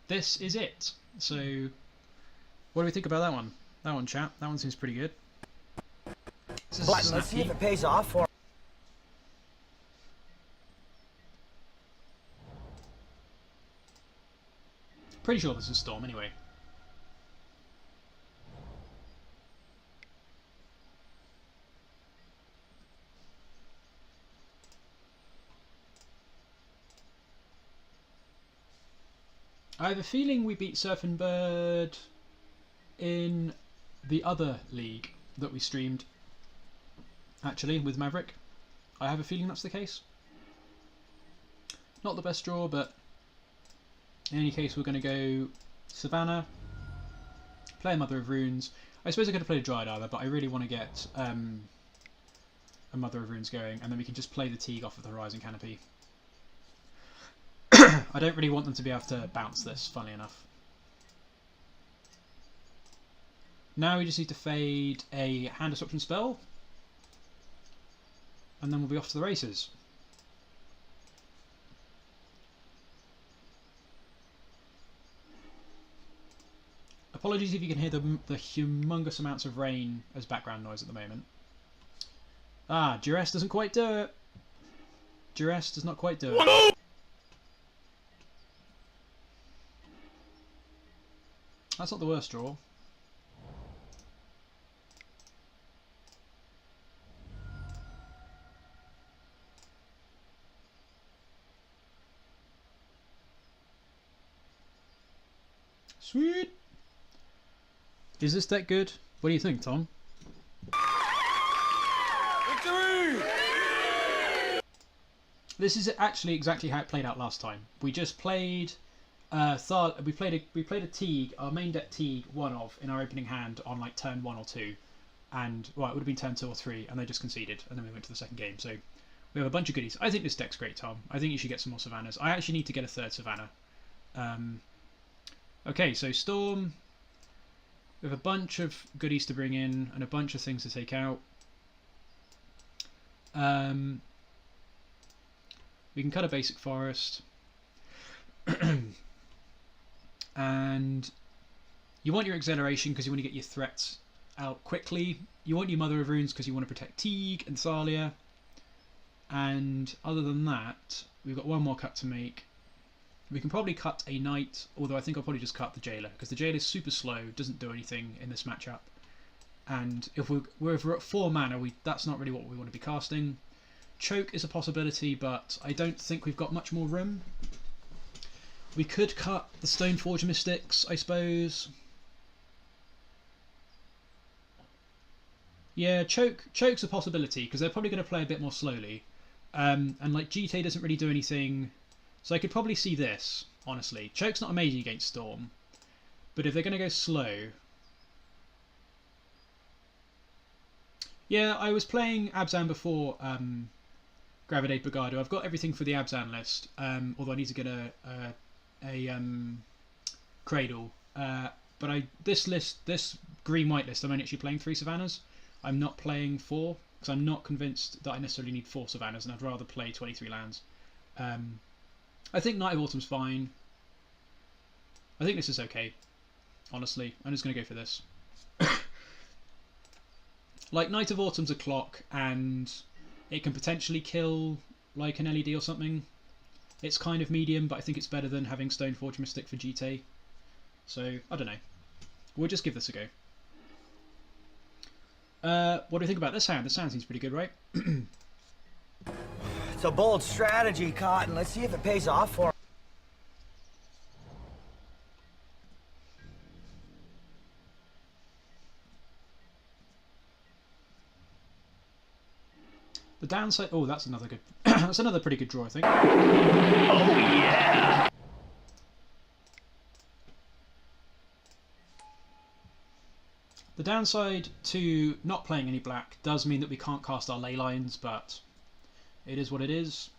This is it. So what do we think about that one? That one, chat. That one seems pretty good. Let's see if it pays off for. Pretty sure this is Storm anyway. I have a feeling we beat Surf and Bird in the other league that we streamed, actually, with Maverick. I have a feeling that's the case. Not the best draw, but in any case we're going to go Savannah, play a Mother of Runes. I suppose I could have played a Dryad Arbor, but I really want to get a Mother of Runes going, and then we can just play the Teeg off of the Horizon Canopy. I don't really want them to be able to bounce this, funnily enough. Now we just need to fade a hand disruption spell, and then we'll be off to the races. Apologies if you can hear the humongous amounts of rain as background noise at the moment. Ah, Duress doesn't quite do it. Duress does not quite do it. That's not the worst draw. Sweet! Is this deck good? What do you think, Tom? Victory! This is actually exactly how it played out last time. We just played we played a Teeg, our main deck Teeg, one of in our opening hand on like turn 1 or 2, and well, it would have been turn 2 or 3, and they just conceded, and then we went to the second game. So we have a bunch of goodies. I think this deck's great, Tom. I think you should get some more Savannahs. I actually need to get a third Savannah. Okay, so Storm. We have a bunch of goodies to bring in and a bunch of things to take out. We can cut a basic forest. And you want your acceleration because you want to get your threats out quickly. You want your Mother of Runes because you want to protect Teeg and Thalia. And other than that, we've got one more cut to make. We can probably cut a Knight, although I think I'll probably just cut the Jailer because the Jailer is super slow, doesn't do anything in this matchup. And if we're at 4 mana, that's not really what we want to be casting. Choke is a possibility, but I don't think we've got much more room. We could cut the Stoneforge Mystics, I suppose. Yeah, choke's a possibility because they're probably going to play a bit more slowly, and like GTA doesn't really do anything, so I could probably see this. Honestly, choke's not amazing against Storm, but if they're going to go slow, yeah, I was playing Abzan before Gravidate Brigado. I've got everything for the Abzan list, although I need to get a Cradle. But this green-white list, I'm only actually playing 3 Savannahs. I'm not playing 4, because I'm not convinced that I necessarily need 4 Savannahs, and I'd rather play 23 lands. I think Night of Autumn's fine. I think this is okay, honestly. I'm just going to go for this. Like, Night of Autumn's a clock, and it can potentially kill, like, an LED or something. It's kind of medium, but I think it's better than having Stoneforge Mystic for GTA. So, I don't know. We'll just give this a go. What do you think about this hand? This hand seems pretty good, right? It's a bold strategy, Cotton. Let's see if it pays off for him. The downside... Oh, that's another good... that's another pretty good draw, I think. Oh, yeah. The downside to not playing any black does mean that we can't cast our Leylines, but it is what it is.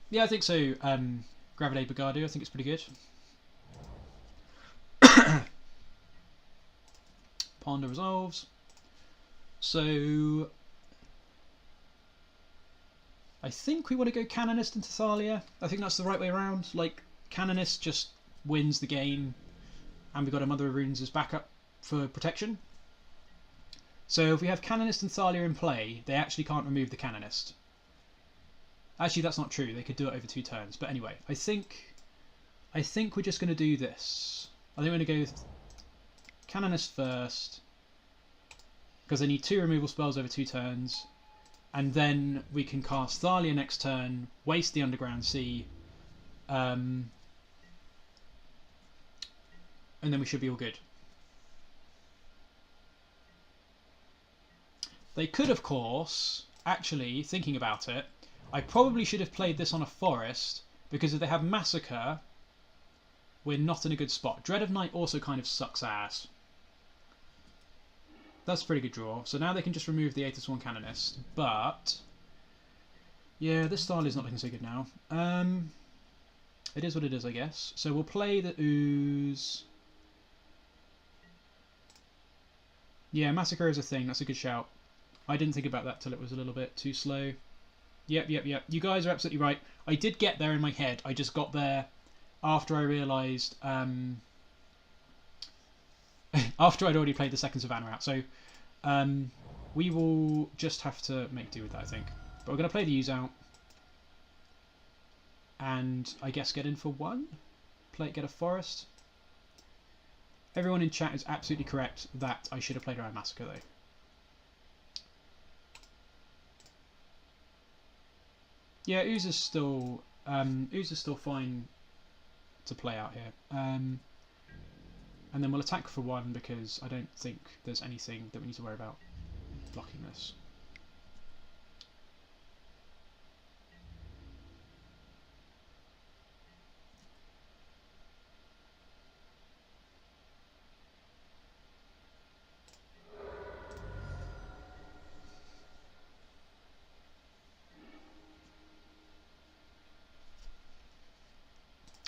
Yeah, I think so. Gravidate Brigado, I think it's pretty good. Ponder resolves. So I think we want to go Canonist into Thalia. I think that's the right way around. Like, Canonist just wins the game, and we've got a Mother of Runes as backup for protection. So if we have Canonist and Thalia in play, they actually can't remove the Canonist. Actually, that's not true. They could do it over 2 turns. But anyway, I think we're just going to do this. I think we're going to go with Canonist first, because they need 2 removal spells over 2 turns. And then we can cast Thalia next turn, waste the Underground Sea, and then we should be all good. They could, of course, actually, thinking about it, I probably should have played this on a forest, because if they have Massacre, we're not in a good spot. Dread of Night also kind of sucks ass. That's a pretty good draw. So now they can just remove the Aethys One Canonist. But yeah, this style is not looking so good now. It is what it is, I guess. So we'll play the Ooze. Yeah, Massacre is a thing. That's a good shout. I didn't think about that till it was a little bit too slow. Yep. You guys are absolutely right. I did get there in my head. I just got there after I realised... after I'd already played the second Savannah out. So we will just have to make do with that, I think. But we're going to play the Ooze out. And I guess get in for 1. Get a forest. Everyone in chat is absolutely correct that I should have played around Massacre, though. Yeah, Ooze is still fine to play out here. And then we'll attack for 1 because I don't think there's anything that we need to worry about blocking this.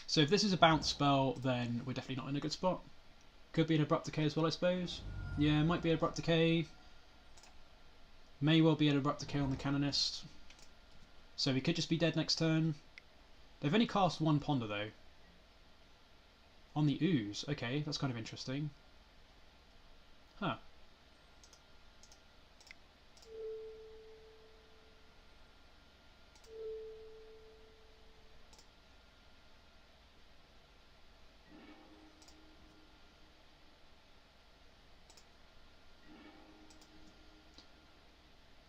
So if this is a bounce spell, then we're definitely not in a good spot. Could be an Abrupt Decay as well, I suppose. Yeah, might be an Abrupt Decay. May well be an Abrupt Decay on the Canonist. So we could just be dead next turn. They've only cast 1 Ponder though. On the Ooze. Okay, that's kind of interesting. Huh.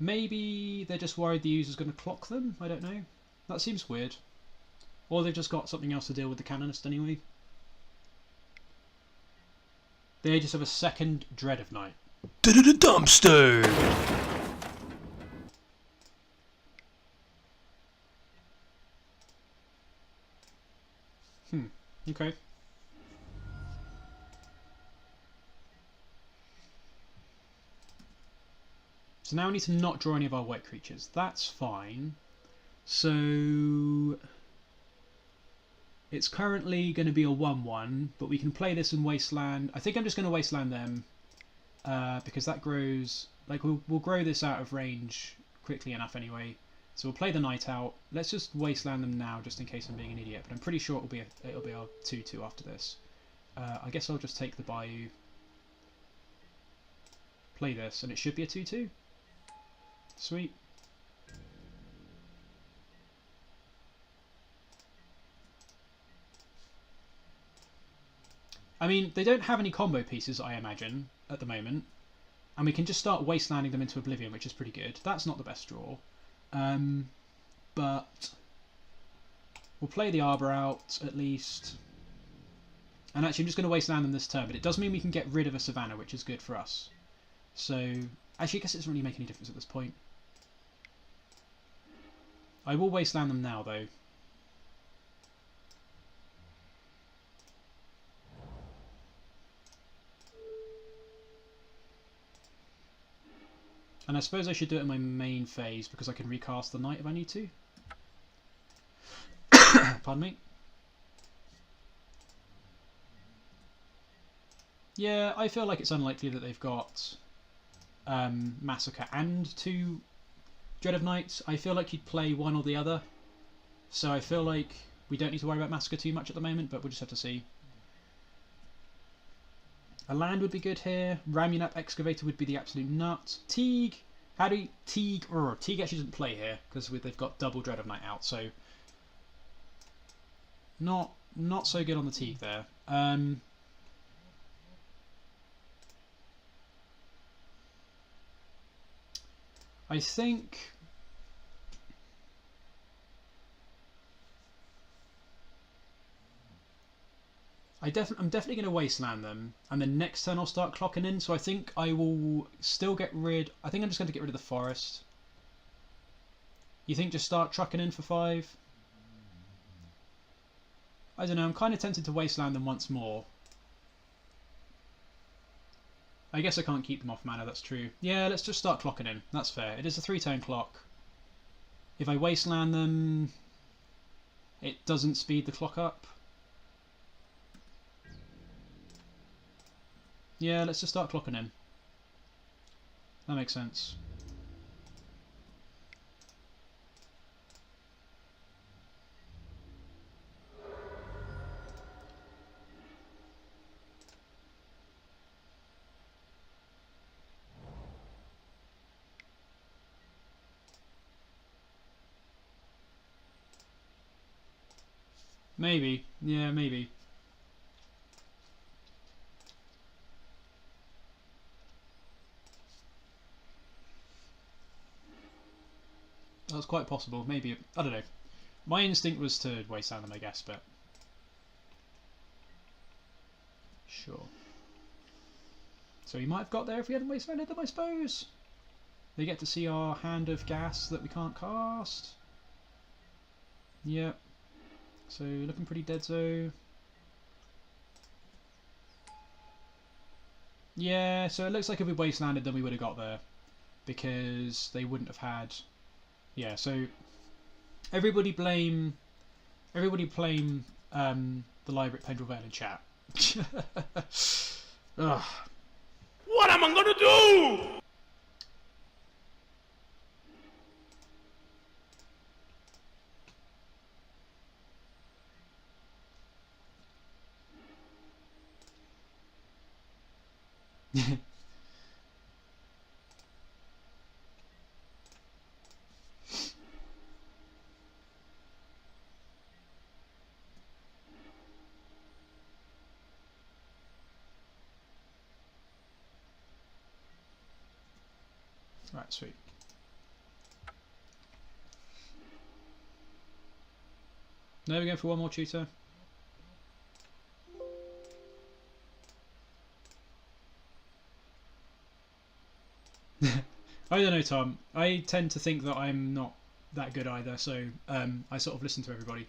Maybe they're just worried the user's going to clock them? I don't know. That seems weird. Or they've just got something else to deal with the Canonist anyway. They just have a second Dread of Night. Dumpster! Okay. So now we need to not draw any of our white creatures. That's fine. So it's currently going to be a 1-1, but we can play this in Wasteland. I think I'm just going to Wasteland them because that grows... Like, we'll grow this out of range quickly enough anyway. So we'll play the Night Out. Let's just Wasteland them now, just in case I'm being an idiot. But I'm pretty sure it'll be our 2-2 after this. I guess I'll just take the Bayou. Play this, and it should be a 2-2. Sweet. I mean, they don't have any combo pieces, I imagine, at the moment. And we can just start wastelanding them into Oblivion, which is pretty good. That's not the best draw. But we'll play the Arbor out, at least. And actually, I'm just going to wasteland them this turn. But it does mean we can get rid of a Savannah, which is good for us. So, actually, I guess it doesn't really make any difference at this point. I will wasteland them now, though. And I suppose I should do it in my main phase, because I can recast the Knight if I need to. Pardon me. Yeah, I feel like it's unlikely that they've got Massacre and 2 Dread of Nights. I feel like you'd play one or the other. So I feel like we don't need to worry about Massacre too much at the moment, but we'll just have to see. A land would be good here. Ramunap Excavator would be the absolute nut. Teeg. How do you... Teeg... Teeg actually doesn't play here, because they've got double Dread of Night out, so... Not so good on the Teeg there. I think... I'm definitely going to wasteland them, and then next turn I'll start clocking in. So I think I will still get rid... I think I'm just going to get rid of the forest. You think just start trucking in for 5? I don't know, I'm kind of tempted to wasteland them once more. I guess I can't keep them off mana, that's true. Yeah, let's just start clocking in. That's fair. It is a 3-turn clock. If I wasteland them, it doesn't speed the clock up. Yeah, let's just start clocking in. That makes sense. Maybe. Yeah, maybe. That's quite possible. Maybe. I don't know. My instinct was to wasteland them, I guess, but... Sure. So we might have got there if we hadn't wastelanded them, I suppose. They get to see our hand of gas that we can't cast. Yep. So looking pretty dead-zo. Yeah, so it looks like if we wastelanded them we would have got there. Because they wouldn't have had... Yeah, so... Everybody blame the library at Pendrell Vale in chat. Ugh. What am I gonna do? Right, sweet. Now we're going for one more tutor. I don't know, Tom. I tend to think that I'm not that good either, so I sort of listen to everybody.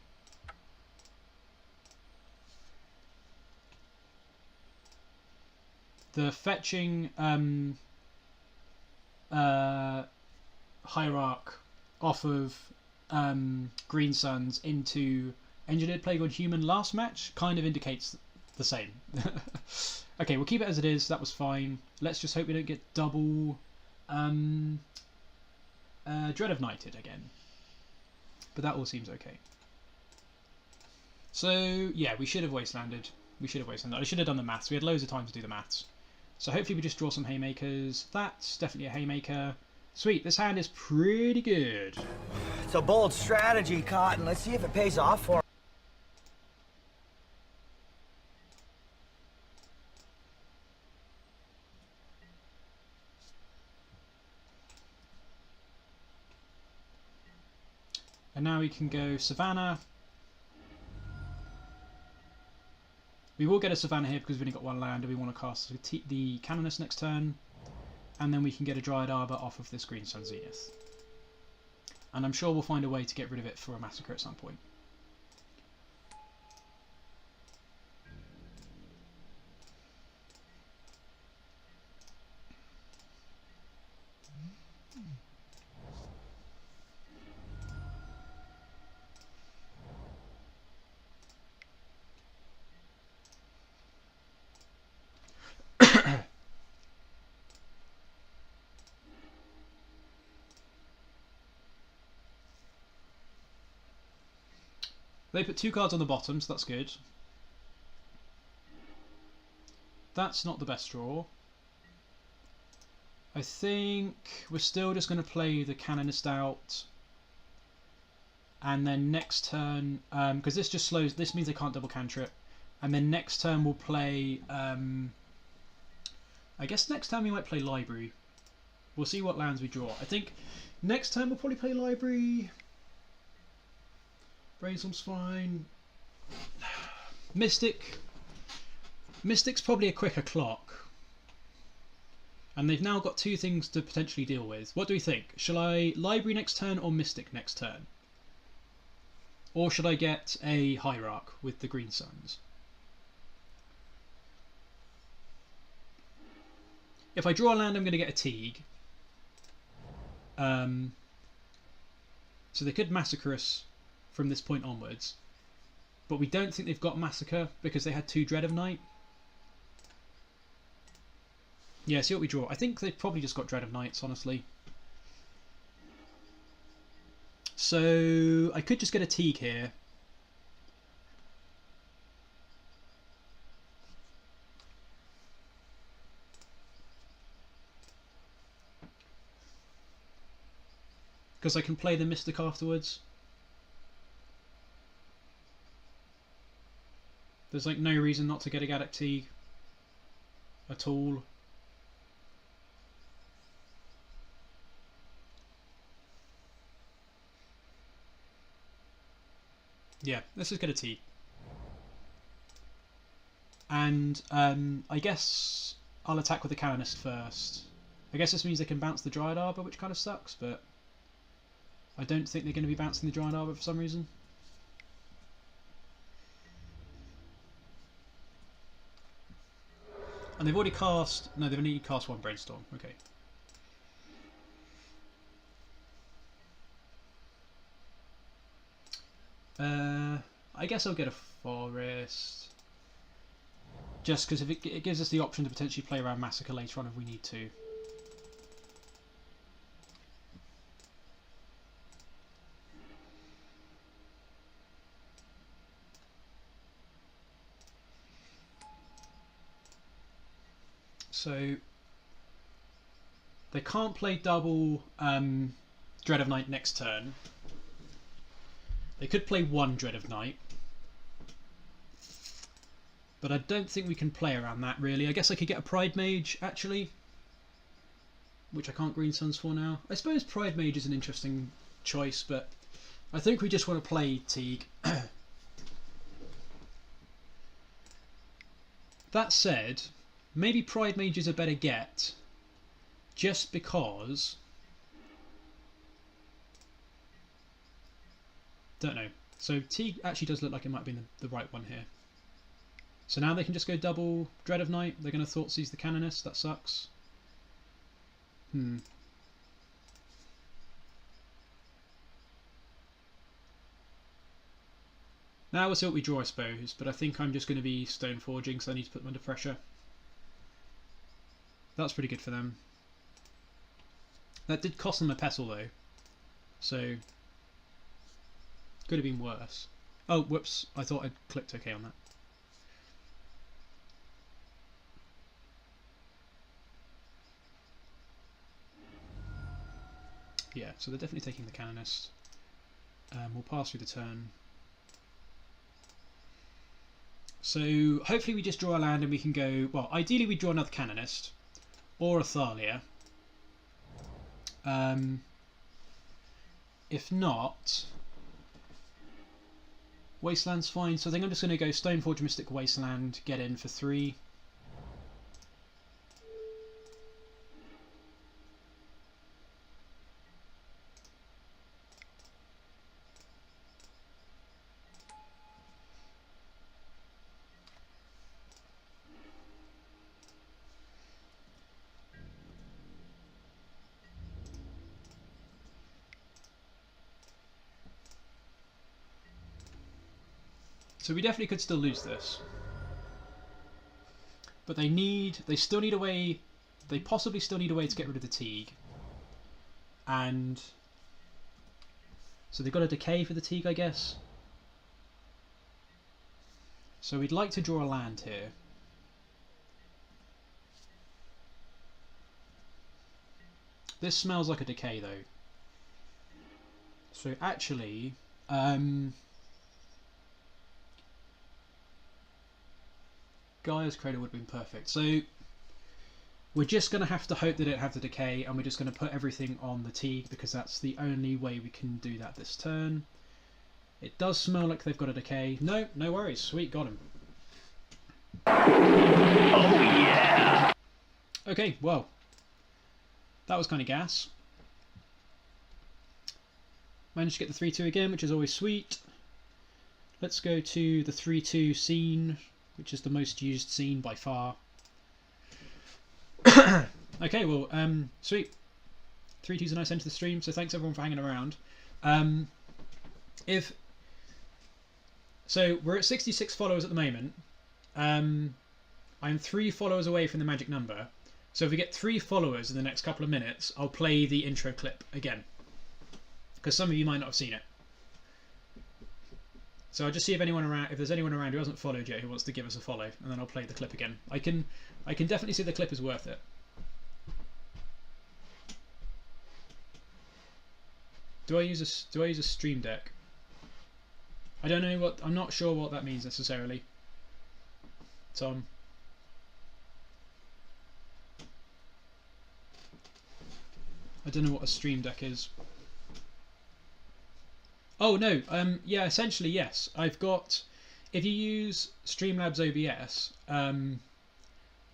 The fetching Hierarch off of Green Suns into Engineered Plague on Human last match kind of indicates the same. Okay, we'll keep it as it is. That was fine. Let's just hope we don't get double Dread of Knighted again. But that all seems okay. So, yeah, we should have wastelanded. We should have wastelanded. I should have done the maths. We had loads of time to do the maths. So hopefully we just draw some haymakers. That's definitely a haymaker. Sweet, this hand is pretty good. It's a bold strategy, Cotton. Let's see if it pays off for him. And now we can go Savannah. We will get a Savannah here because we've only got one land and we want to cast the Canonist next turn. And then we can get a Dryad Arbor off of this Green Sun Zenith. And I'm sure we'll find a way to get rid of it for a Massacre at some point. They put 2 cards on the bottom, so that's good. That's not the best draw. I think we're still just going to play the Canonist out. And then next turn, because this just slows, this means they can't double cantrip. And then next turn we'll play, I guess next time we might play Library. We'll see what lands we draw. I think next turn we'll probably play Library. Brainstorm's fine. Mystic's probably a quicker clock. And they've now got 2 things to potentially deal with. What do we think? Shall I Library next turn or Mystic next turn? Or should I get a Hierarch with the Green Suns? If I draw a land, I'm going to get a Teeg. So they could Massacre us from this point onwards. But we don't think they've got Massacre because they had 2 Dread of Night. Yeah, see what we draw. I think they've probably just got Dread of Nights, honestly. So I could just get a Teeg here. Because I can play the Mystic afterwards. There's like no reason not to get a Gaddock Teeg at all. Yeah, let's just get a Teeg. And I guess I'll attack with the Canonist first. I guess this means they can bounce the Dryad Arbor, which kind of sucks, but I don't think they're going to be bouncing the Dryad Arbor for some reason. And they've already cast... No, they've only cast one Brainstorm. Okay. I guess I'll get a Forest. Just because it gives us the option to potentially play around Massacre later on if we need to. So they can't play double Dread of Night next turn. They could play one Dread of Night. But I don't think we can play around that really. I guess I could get a Pridemage actually. Which I can't Green Suns for now. I suppose Pridemage is an interesting choice, but I think we just want to play Teeg. That said, maybe Pridemage is a better get. Just because... Don't know. So Teeg actually does look like it might be the right one here. So now they can just go double Dread of Night. They're going to Thoughtseize the Canonist. That sucks. Now we'll see what we draw, I suppose. But I think I'm just going to be Stoneforging because I need to put them under pressure. That's pretty good for them. That did cost them a Pestle though. So could have been worse. Oh, whoops. I thought I'd clicked OK on that. Yeah, so they're definitely taking the Canonist. We'll pass through the turn. So hopefully we just draw a land and we can go... Well, ideally we draw another Canonist. Or a Thalia. If not... Wasteland's fine, so I think I'm just going to go Stoneforge Mystic Wasteland, get in for 3. So we definitely could still lose this. But they still need a way, they possibly still need a way to get rid of the Teeg. And so they've got a decay for the Teeg, I guess. So we'd like to draw a land here. This smells like a decay though. So actually, Gaia's Cradle would have been perfect. So we're just going to have to hope they don't have the decay, and we're just going to put everything on the Teeg because that's the only way we can do that this turn. It does smell like they've got a decay. No, no worries. Sweet, got him. Oh yeah! Okay, well, that was kind of gas. Managed to get the 3-2 again, which is always sweet. Let's go to the 3-2 scene, which is the most used scene by far. Okay, well, sweet. 3-2's a nice end to the stream, so thanks everyone for hanging around. So we're at 66 followers at the moment. I'm 3 followers away from the magic number. So if we get 3 followers in the next couple of minutes, I'll play the intro clip again. Because some of you might not have seen it. So I'll just see if there's anyone around who hasn't followed yet who wants to give us a follow, and then I'll play the clip again. I can definitely see the clip is worth it. Do I use a stream deck? I don't know I'm not sure what that means necessarily. Tom. I don't know what a stream deck is. Oh no, yeah, essentially yes. I've got, if you use Streamlabs OBS,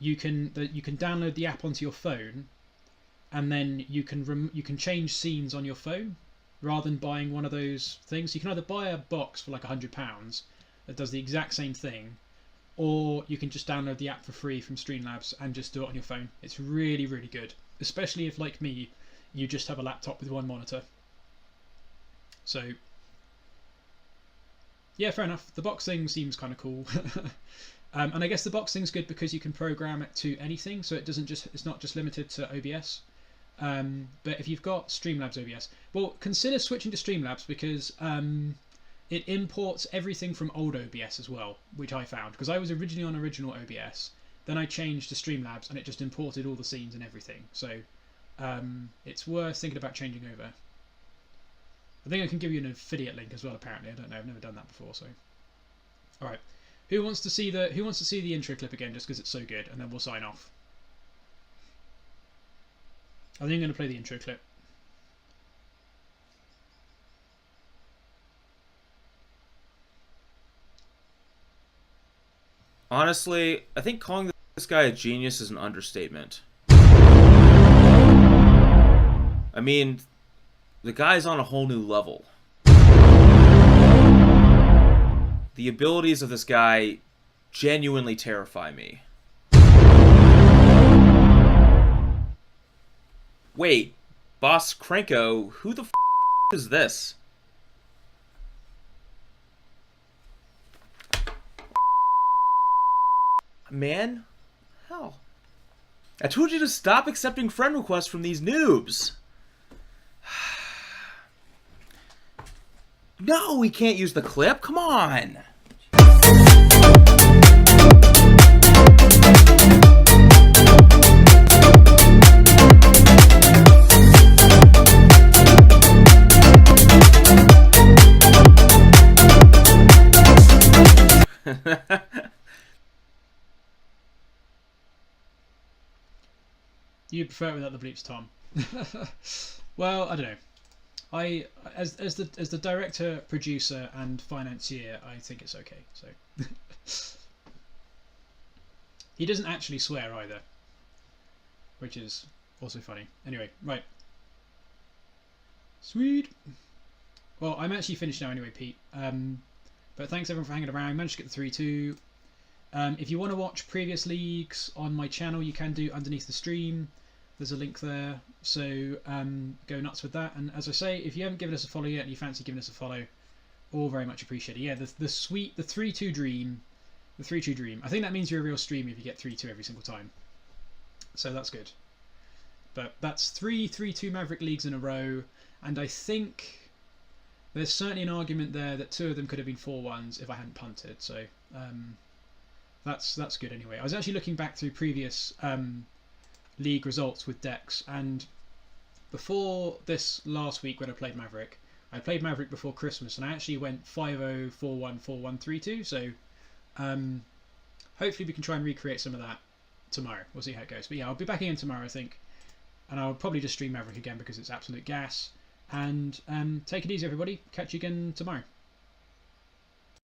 you can download the app onto your phone, and then you can change scenes on your phone rather than buying one of those things. You can either buy a box for like £100 that does the exact same thing, or you can just download the app for free from Streamlabs and just do it on your phone. It's really, really good, especially if, like me, you just have a laptop with one monitor. So yeah, fair enough. The box thing seems kind of cool. And I guess the box thing's good because you can program it to anything, so it's not just limited to OBS. But if you've got Streamlabs OBS, well, consider switching to Streamlabs, because it imports everything from old OBS as well, which I found, because I was originally on original OBS, then I changed to Streamlabs and it just imported all the scenes and everything. So it's worth thinking about changing over. I think I can give you an affiliate link as well. Apparently, I don't know. I've never done that before. So, all right. Who wants to see the intro clip again, just because it's so good, and then we'll sign off. I think I'm going to play the intro clip. Honestly, I think calling this guy a genius is an understatement. I mean, the guy's on a whole new level. The abilities of this guy genuinely terrify me. Wait, BossKrenko, who the f*** is this? Man? Hell. I told you to stop accepting friend requests from these noobs. No, we can't use the clip. Come on. You prefer it without the bleeps, Tom? Well, I don't know. As the director, producer, and financier, I think it's okay. So he doesn't actually swear either, which is also funny. Anyway, right. Sweet. Well, I'm actually finished now anyway, Pete. But thanks everyone for hanging around. I managed to get the 3-2. If you want to watch previous leagues on my channel, you can do underneath the stream. There's a link there, so go nuts with that. And as I say, if you haven't given us a follow yet and you fancy giving us a follow, all very much appreciated. Yeah, the 3-2 dream, the 3-2 dream. I think that means you're a real streamer if you get 3-2 every single time. So that's good. But that's 3-3-2 Maverick leagues in a row, and I think there's certainly an argument there that 2 of them could have been 4-1s if I hadn't punted. So that's good anyway. I was actually looking back through previous league results with decks, and before this last week when I played Maverick before Christmas, and I actually went 5-0, 4-1, 4-1, 3-2. So hopefully we can try and recreate some of that tomorrow. We'll see how it goes. But yeah, I'll be back again tomorrow, I think, and I'll probably just stream Maverick again because it's absolute gas. And take it easy, everybody. Catch you again tomorrow.